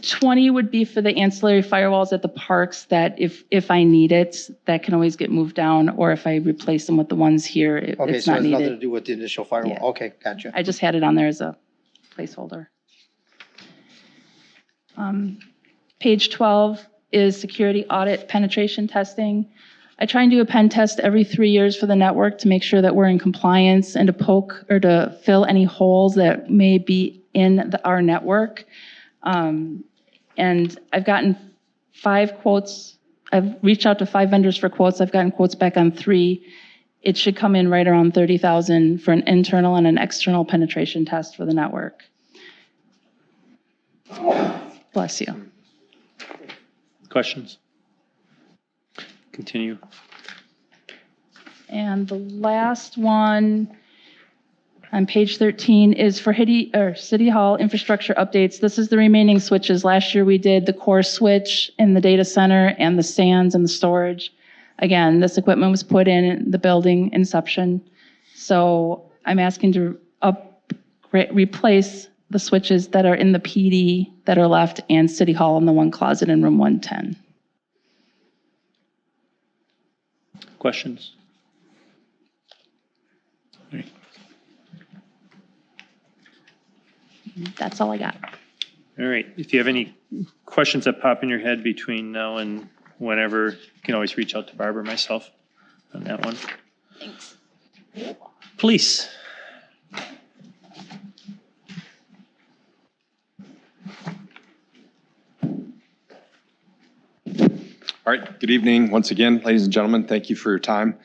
20 would be for the ancillary firewalls at the parks that if I need it, that can always get moved down, or if I replace them with the ones here, Okay, it's so not it has nothing to needed. do with the initial firewall. Yeah. Okay, gotcha. I just had it on there as a placeholder. Page 12 is security audit penetration testing. I try and do a pen test every 3 years for the network to make sure that we're in compliance and to poke or to fill any holes that may be in our network. And I've gotten 5 quotes. I've reached out to 5 vendors for quotes. I've gotten quotes back on 3. It should come in right around 30,000 for an internal and an external penetration test for the network. Bless you. Questions? Continue. And the last one on page 13 is for City Hall infrastructure updates. This is the remaining switches. Last year we did the core switch in the data center and the stands and the storage. Again, this equipment was put in the building inception. So I'm asking to replace the switches that are in the PD that are left and City Hall in the one closet in room 110. Questions? That's all I got. All right. If you have any questions that pop in your head between now and whenever, you can always reach out to Barbara or myself on that one. Thanks. Police. All right, good evening. Once again, ladies and gentlemen, thank you for your time.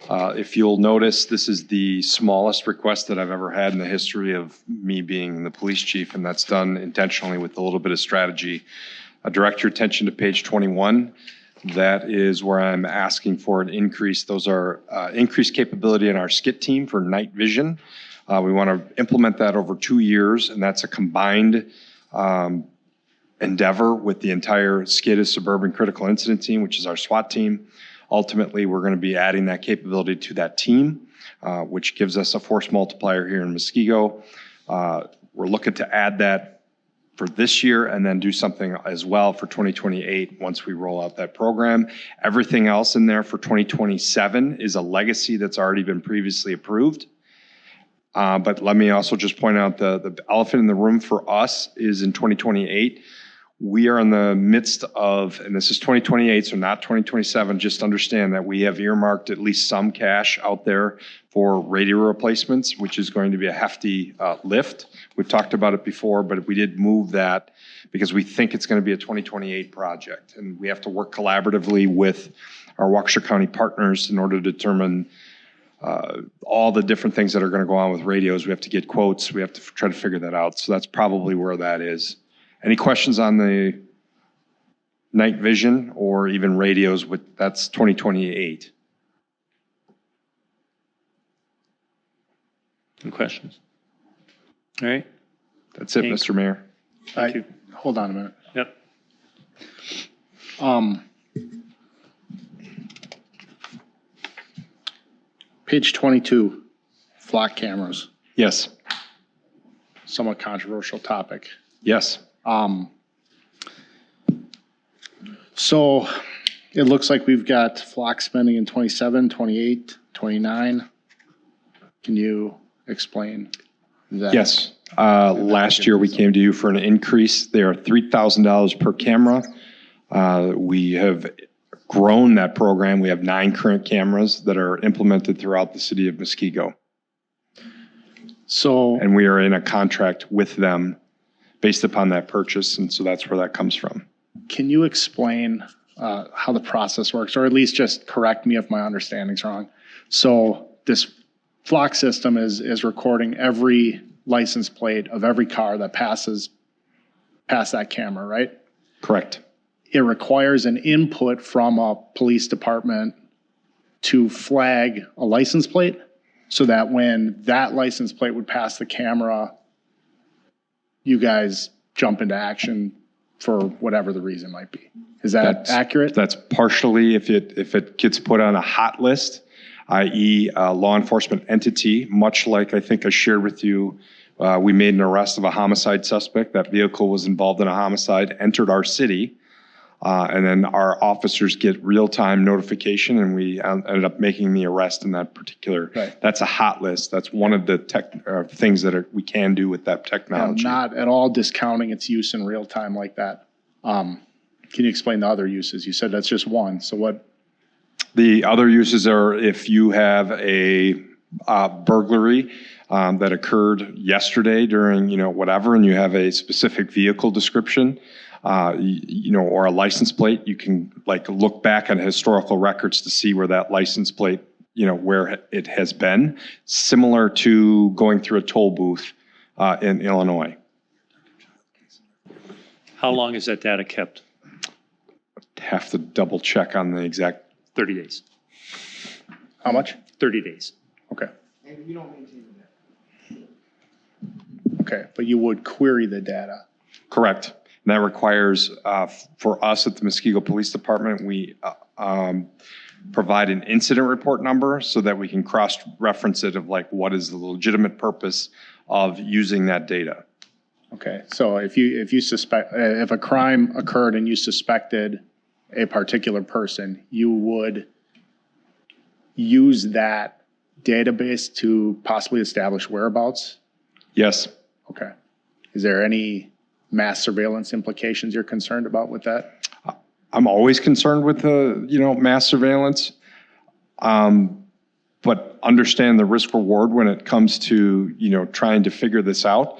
If you'll notice, this is the smallest request that I've ever had in the history of me being the police chief, and that's done intentionally with a little bit of strategy. Direct your attention to page 21. That is where I'm asking for an increase. Those are increased capability in our SCIT team for night vision. We want to implement that over 2 years, and that's a combined endeavor with the entire SCIT Suburban Critical Incident Team, which is our SWAT team. Ultimately, we're going to be adding that capability to that team, which gives us a force multiplier here in Muskego. We're looking to add that for this year and then do something as well for 2028 once we roll out that program. Everything else in there for 2027 is a legacy that's already been previously approved. But let me also just point out the elephant in the room for us is in 2028. We are in the midst of, and this is 2028, so not 2027, just understand that we have earmarked at least some cash out there for radio replacements, which is going to be a hefty lift. We've talked about it before, but we did move that because we think it's going to be a 2028 project. And we have to work collaboratively with our Waukesha County partners in order to determine all the different things that are going to go on with radios. We have to get quotes. We have to try to figure that out. So that's probably where that is. Any questions on the night vision or even radios? That's 2028. Any questions? All right. That's it, Mr. Mayor. Thank you. Hold on a minute. Yep. Page 22, flock cameras, Yes. somewhat controversial topic. Yes. So it looks like we've got flock spending in 27, 28, 29. Can you explain that? Yes. Last year we came to you for an increase. They are $3,000 per camera. We have grown that program. We have 9 current cameras that are implemented throughout the city of Muskego. And we are in a contract with them based upon that purchase, and so that's where that comes from. Can you explain how the process works, or at least just correct me if my understanding's wrong? So this flock system is recording every license plate of every car that passes past that camera, right? Correct. It requires an input from a police department to flag a license plate so that when that license plate would pass the camera, you guys jump into action for whatever the reason might be. Is that's accurate? That's partially if it gets put on a hot list, i.e. a law enforcement entity, much like I think I shared with you, we made an arrest of a homicide suspect. That vehicle was involved in a homicide, entered our city, and then our officers get real-time notification, and we ended up making the arrest in that particular. Right. That's a hot list. That's one of the things that we can do with that technology. I'm not at all discounting its use in real time like that. Can you explain the other uses? You said that's just one. So what? The other uses are if you have a burglary that occurred yesterday during whatever, and you have a specific vehicle description. Or a license plate, you can look back on historical records to see where that license plate, where it has been, similar to going through a toll booth in Illinois. How long is that data kept? Have to double check on the exact. 30 days. How much? 30 days. Okay. And you don't maintain that. Okay, but you would query the data. Correct. And that requires, for us at the Muskego Police Department, we provide an incident report number so that we can cross-reference it of what is the legitimate purpose of using that data. Okay, so if you suspect, if a crime occurred and you suspected a particular person, you would use that database to possibly establish whereabouts? Yes. Okay. Is there any mass surveillance implications you're concerned about with that? I'm always concerned with mass surveillance. But understand the risk reward when it comes to, trying to figure this out.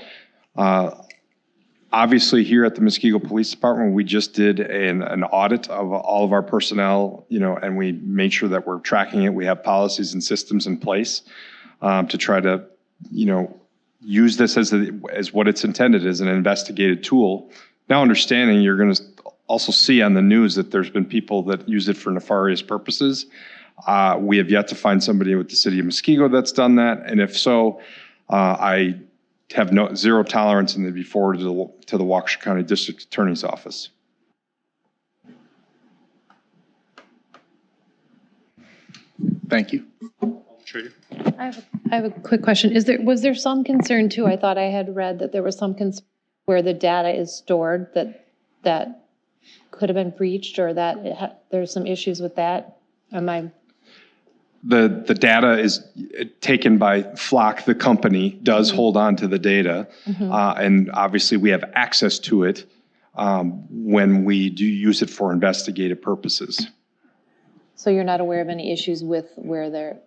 Obviously here at the Muskego Police Department, we just did an audit of all of our personnel, and we made sure that we're tracking it. We have policies and systems in place to try to, use this as what it's intended, as an investigative tool. Now understanding you're going to also see on the news that there's been people that use it for nefarious purposes. We have yet to find somebody with the city of Muskego that's done that. And if so, I have zero tolerance and they'd be forwarded to the Waukesha County District Attorney's Office. Thank you. I have a quick question. Was there some concern too? I thought I had read that there was some concern where the data is stored that could have been breached, or that there's some issues with that. The data is taken by Flock, the company, does hold on to the data. And obviously we have access to it when we do use it for investigative purposes. So you're not aware of any issues with where they're,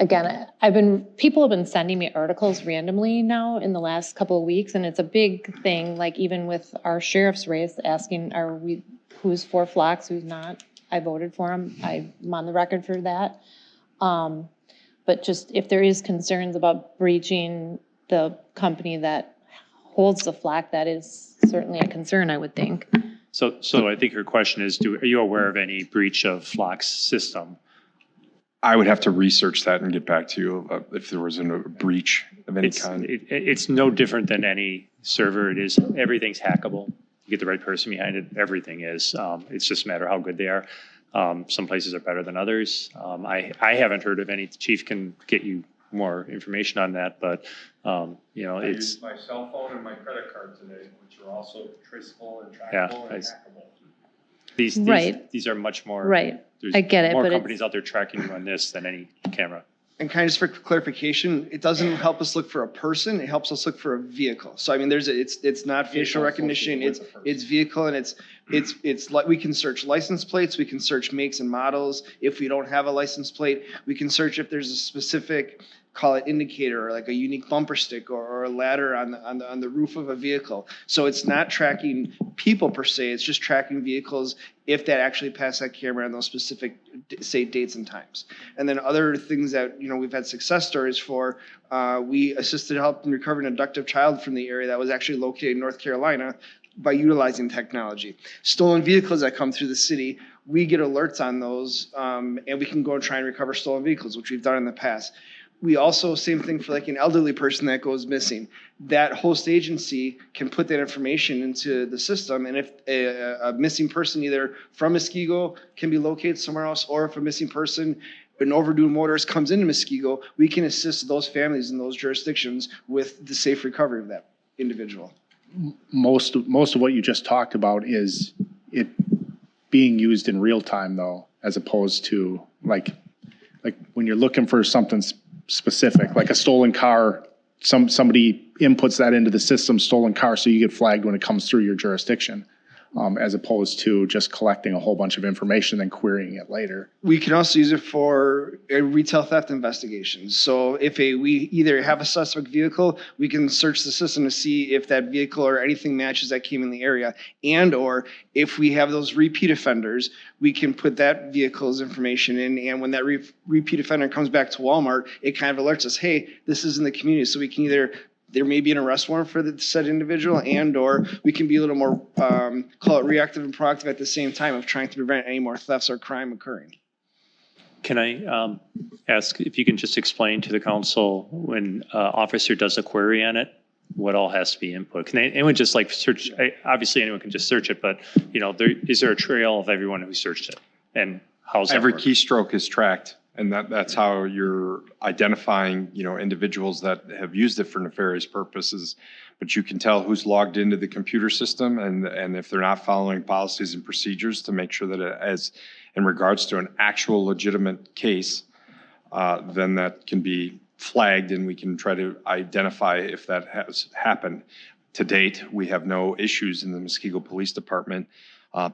again, people have been sending me articles randomly now in the last couple of weeks, and it's a big thing, like even with our sheriff's race, asking, who's for Flocks, who's not. I voted for him. I'm on the record for that. But just if there is concerns about breaching the company that holds the Flock, that is certainly a concern, I would think. So I think your question is, are you aware of any breach of Flock's system? I would have to research that and get back to you if there was a breach of any kind. It's no different than any server. Everything's hackable. You get the right person behind it, everything is. It's just a matter of how good they are. Some places are better than others. I haven't heard of any. The chief can get you more information on that, but I used my cell phone and my credit card today, which are also traceable and trackable and hackable. These are much more. Right. There's I get it, more but companies out there tracking you on this than any camera. And kind of just for clarification, it doesn't help us look for a person, it helps us look for a vehicle. So I mean, it's not facial recognition, it's vehicle, and it's like we can search license plates, we can search makes and models. If we don't have a license plate, we can search if there's a specific, call it indicator, or like a unique bumper stick or a ladder on the roof of a vehicle. So it's not tracking people per se, it's just tracking vehicles if that actually passed that camera on those specific, say, dates and times. And then other things that we've had success stories for, we assisted help in recovering an abducted child from the area that was actually located in North Carolina by utilizing technology. Stolen vehicles that come through the city, we get alerts on those, and we can go and try and recover stolen vehicles, which we've done in the past. We also, same thing for like an elderly person that goes missing. That host agency can put that information into the system, and if a missing person either from Muskego can be located somewhere else, or if a missing person, an overdue motorist comes into Muskego, we can assist those families in those jurisdictions with the safe recovery of that individual. Most of what you just talked about is it being used in real time, though, as opposed to like when you're looking for something specific, like a stolen car, somebody inputs that into the system, stolen car, so you get flagged when it comes through your jurisdiction, as opposed to just collecting a whole bunch of information and querying it later. We can also use it for retail theft investigations. So if we either have a suspect vehicle, we can search the system to see if that vehicle or anything matches that came in the area. And or if we have those repeat offenders, we can put that vehicle's information in. And when that repeat offender comes back to Walmart, it kind of alerts us, hey, this is in the community. So we can either, there may be an arrest warrant for the said individual, and or we can be a little more, call it reactive and proactive at the same time of trying to prevent any more thefts or crime occurring. Can I ask if you can just explain to the council, when officer does a query on it, what all has to be input? Can anyone just like search? Obviously anyone can just search it, but is there a trail of everyone who searched it? And how's that every work? keystroke is tracked And that's how you're identifying, individuals that have used it for nefarious purposes. But you can tell who's logged into the computer system and if they're not following policies and procedures to make sure that as in regards to an actual legitimate case, then that can be flagged and we can try to identify if that has happened. To date, we have no issues in the Muskego Police Department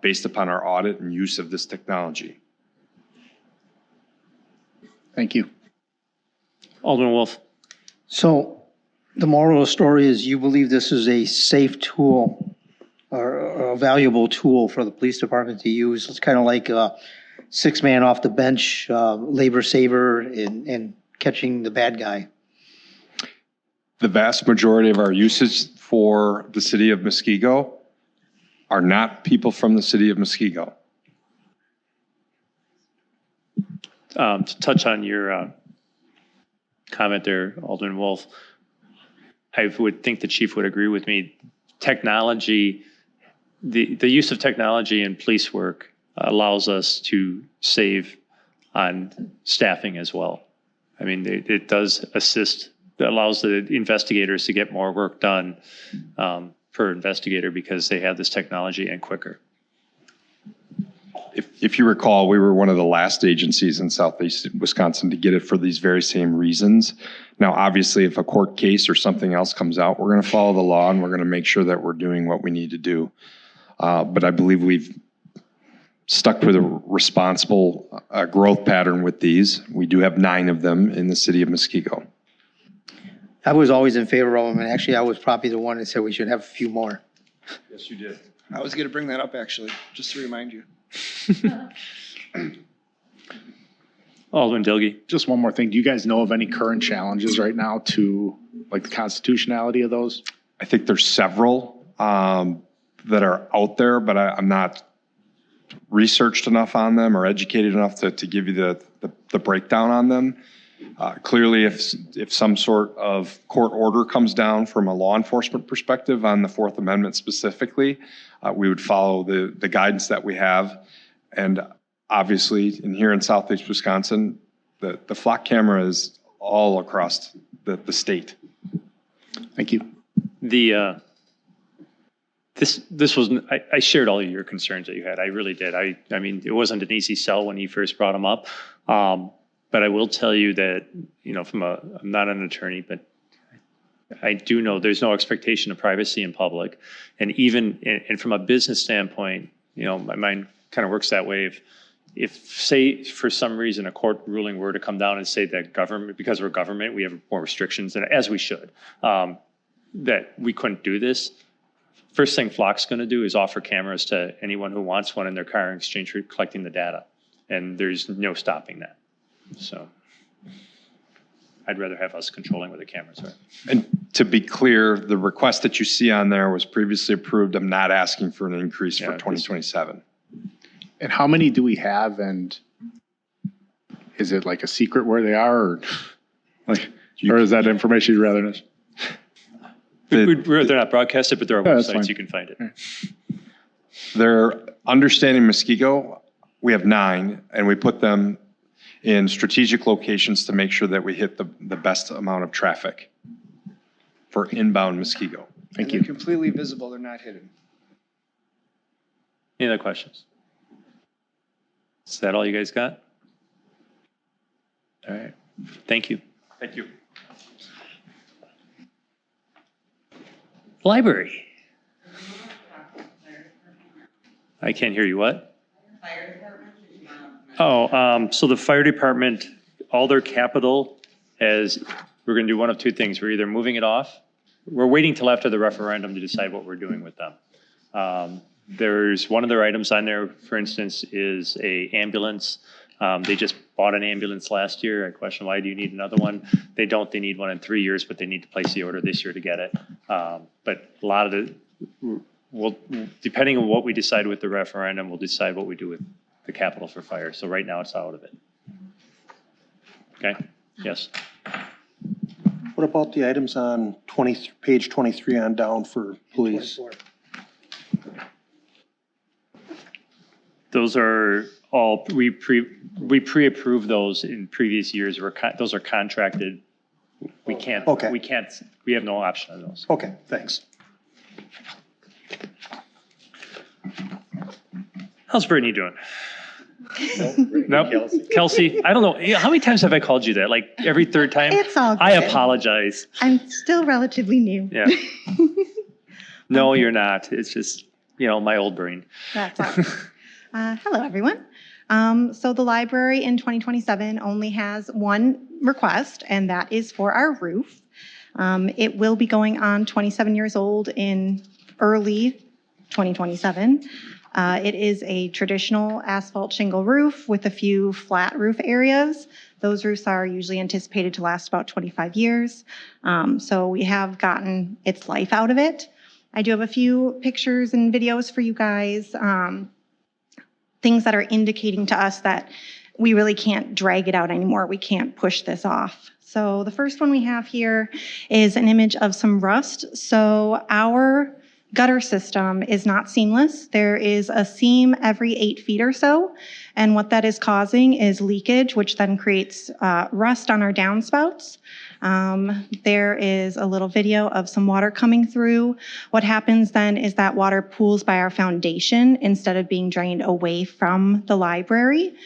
based upon our audit and use of this technology. Thank you. Alderman Wolf. So the moral of the story is you believe this is a safe tool or a valuable tool for the police department to use. It's kind of like a 6-man off the bench, labor saver in catching the bad guy. The vast majority of our usage for the city of Muskego are not people from the city of Muskego. To touch on your comment there, Alderman Wolf, I would think the chief would agree with me. Technology, the use of technology in police work allows us to save on staffing as well. I mean, it does assist, it allows the investigators to get more work done per investigator because they have this technology and quicker. If you recall, we were one of the last agencies in Southeast Wisconsin to get it for these very same reasons. Now, obviously, if a court case or something else comes out, we're going to follow the law and we're going to make sure that we're doing what we need to do. But I believe we've stuck with a responsible growth pattern with these. We do have 9 of them in the city of Muskego. I was always in favor of them, and actually I was probably the one that said we should have a few more. Yes, you did. I was going to bring that up, actually, just to remind you. Alderman Dilge. Just one more thing. Do you guys know of any current challenges right now to like the constitutionality of those? I think there's several that are out there, but I'm not researched enough on them or educated enough to give you the breakdown on them. Clearly, if some sort of court order comes down from a law enforcement perspective on the Fourth Amendment specifically, we would follow the guidance that we have. And obviously, here in Southeast Wisconsin, the flock camera is all across the state. Thank you. This wasn't, I shared all of your concerns that you had. I really did. I mean, it wasn't an easy sell when you first brought them up. But I will tell you that, I'm not an attorney, but I do know there's no expectation of privacy in public. And and from a business standpoint, my mind kind of works that way. If say for some reason a court ruling were to come down and say that government, because we're government, we have more restrictions, and as we should, that we couldn't do this. First thing Flock's going to do is offer cameras to anyone who wants one in their car in exchange for collecting the data. And there's no stopping that. So I'd rather have us controlling where the cameras are. And to be clear, the request that you see on there was previously approved. I'm not asking for an increase for 2027. And how many do we have? And is it like a secret where they are, or is that information you'd rather not? We'd rather not broadcast it, but there are websites you can find it. They're understanding Muskego. We have 9, and we put them in strategic locations to make sure that we hit the best amount of traffic for inbound Muskego. Thank you. They're completely visible. They're not hidden. Any other questions? Is that all you guys got? All right. Thank you. Thank you. Library. I can't hear you. What? Fire department? So the fire department, all their capital, we're going to do one of 2 things. We're either moving it off. We're waiting till after the referendum to decide what we're doing with them. There's one of their items on there, for instance, is a ambulance. They just bought an ambulance last year. I question, why do you need another one? They don't. They need one in 3 years, but they need to place the order this year to get it. But a lot of depending on what we decide with the referendum, we'll decide what we do with the capital for fire. So right now it's out of it. Okay? Yes. What about the items on page 23 on down for police? 24. Those are all, we pre-approved those in previous years. Those are contracted. We can't, Okay. we have no option on those. Okay, thanks. How's Brittany doing? Nope. Kelsey, I don't know. How many times have I called you that? Like every third time? It's all good. I apologize. I'm still relatively new. Yeah. No, you're not. It's just, my old brain. That's all. Hello, everyone. So the library in 2027 only has one request, and that is for our roof. It will be going on 27 years old in early 2027. It is a traditional asphalt shingle roof with a few flat roof areas. Those roofs are usually anticipated to last about 25 years. So we have gotten its life out of it. I do have a few pictures and videos for you guys, things that are indicating to us that we really can't drag it out anymore. We can't push this off. So the first one we have here is an image of some rust. So our gutter system is not seamless. There is a seam every 8 feet or so. And what that is causing is leakage, which then creates rust on our downspouts. There is a little video of some water coming through. What happens then is that water pools by our foundation instead of being drained away from the library.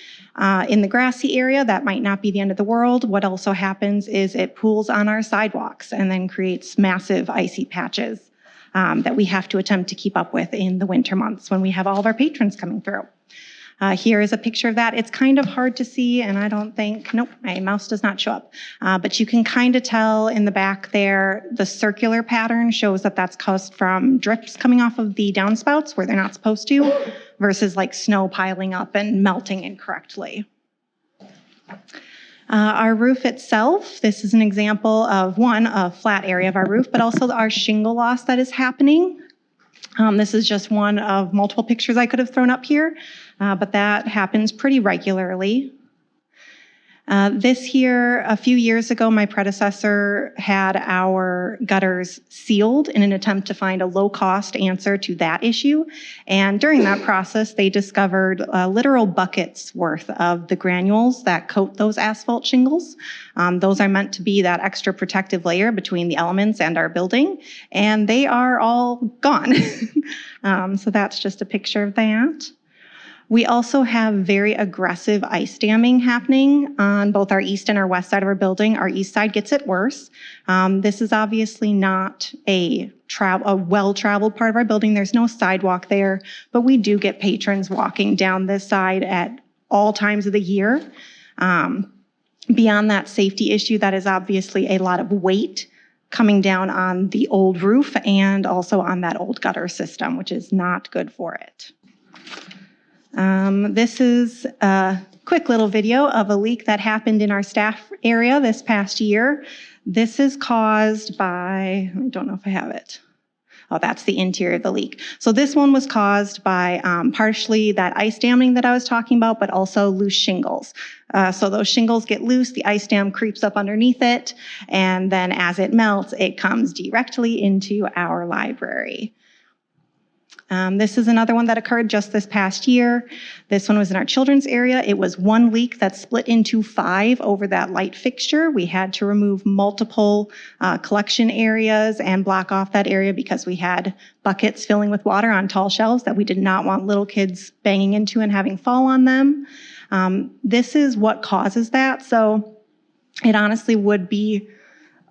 In the grassy area, that might not be the end of the world. What also happens is it pools on our sidewalks and then creates massive icy patches that we have to attempt to keep up with in the winter months when we have all of our patrons coming through. Here is a picture of that. It's kind of hard to see, and I don't think, nope, my mouse does not show up. But you can kind of tell in the back there, the circular pattern shows that that's caused from drips coming off of the downspouts where they're not supposed to, versus like snow piling up and melting incorrectly. Our roof itself, this is an example of a flat area of our roof, but also our shingle loss that is happening. This is just one of multiple pictures I could have thrown up here, but that happens pretty regularly. This here, a few years ago, my predecessor had our gutters sealed in an attempt to find a low-cost answer to that issue. And during that process, they discovered literal buckets worth of the granules that coat those asphalt shingles. Those are meant to be that extra protective layer between the elements and our building, and they are all gone. So that's just a picture of that. We also have very aggressive ice damming happening on both our east and our west side of our building. Our east side gets it worse. This is obviously not a well-traveled part of our building. There's no sidewalk there, but we do get patrons walking down this side at all times of the year. Beyond that safety issue, that is obviously a lot of weight coming down on the old roof and also on that old gutter system, which is not good for it. This is a quick little video of a leak that happened in our staff area this past year. This is caused by, I don't know if I have it. Oh, that's the interior of the leak. So this one was caused by partially that ice damming that I was talking about, but also loose shingles. So those shingles get loose, the ice dam creeps up underneath it, and then as it melts, it comes directly into our library. This is another one that occurred just this past year. This one was in our children's area. It was one leak that split into 5 over that light fixture. We had to remove multiple collection areas and block off that area because we had buckets filling with water on tall shelves that we did not want little kids banging into and having fall on them. This is what causes that. So it honestly would be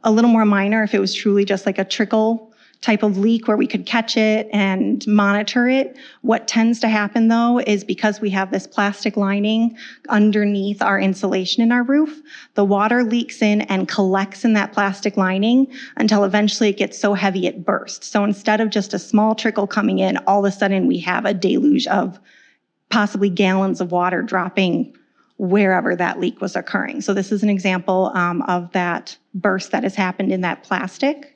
a little more minor if it was truly just like a trickle type of leak where we could catch it and monitor it. What tends to happen though is because we have this plastic lining underneath our insulation in our roof, the water leaks in and collects in that plastic lining until eventually it gets so heavy it bursts. So instead of just a small trickle coming in, all of a sudden we have a deluge of possibly gallons of water dropping wherever that leak was occurring. So this is an example of that burst that has happened in that plastic.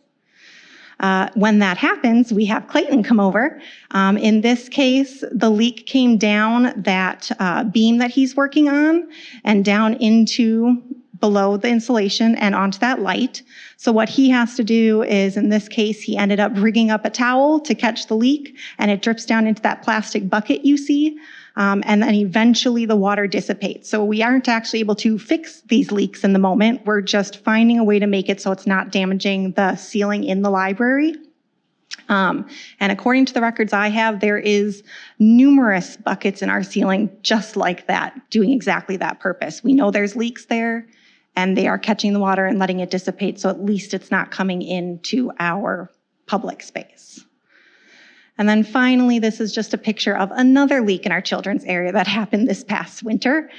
When that happens, we have Clayton come over. In this case, the leak came down that beam that he's working on and down into below the insulation and onto that light. So what he has to do is, in this case, he ended up rigging up a towel to catch the leak, and it drips down into that plastic bucket you see. And then eventually the water dissipates. So we aren't actually able to fix these leaks in the moment. We're just finding a way to make it so it's not damaging the ceiling in the library. And according to the records I have, there is numerous buckets in our ceiling just like that, doing exactly that purpose. We know there's leaks there, and they are catching the water and letting it dissipate, so at least it's not coming into our public space. And then finally, this is just a picture of another leak in our children's area that happened this past winter.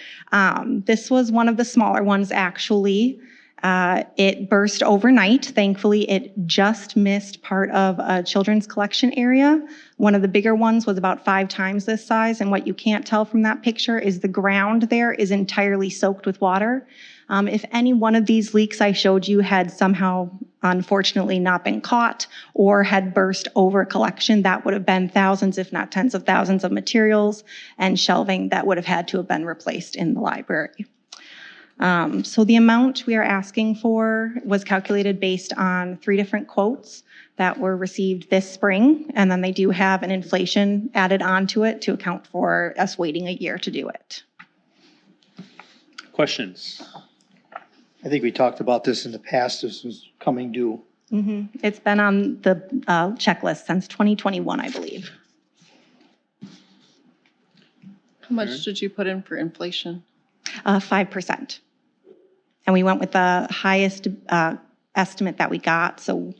This was one of the smaller ones, actually. It burst overnight. Thankfully, it just missed part of a children's collection area. One of the bigger ones was about 5 times this size, and what you can't tell from that picture is the ground there is entirely soaked with water. If any one of these leaks I showed you had somehow, unfortunately, not been caught or had burst over a collection, that would have been thousands, if not tens of thousands of materials and shelving that would have had to have been replaced in the library. So the amount we are asking for was calculated based on 3 different quotes that were received this spring, and then they do have an inflation added onto it to account for us waiting a year to do it. Questions? I think we talked about this in the past. This was coming due. It's been on the checklist since 2021, I believe. How much did you put in for inflation? 5%. And we went with the highest estimate that we got, so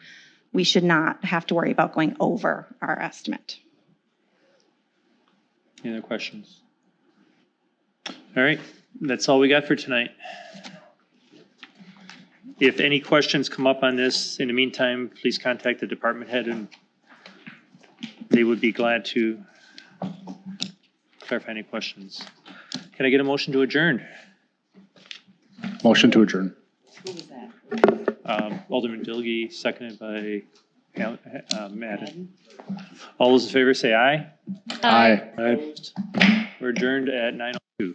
we should not have to worry about going over our estimate. Any other questions? All right, that's all we got for tonight. If any questions come up on this, in the meantime, please contact the department head and they would be glad to clarify any questions. Can I get a motion to adjourn? Motion to adjourn. Who was that? Alderman Dilge, seconded by Madden. All those in favor say aye. Aye. Opposed? We're adjourned at 9:02.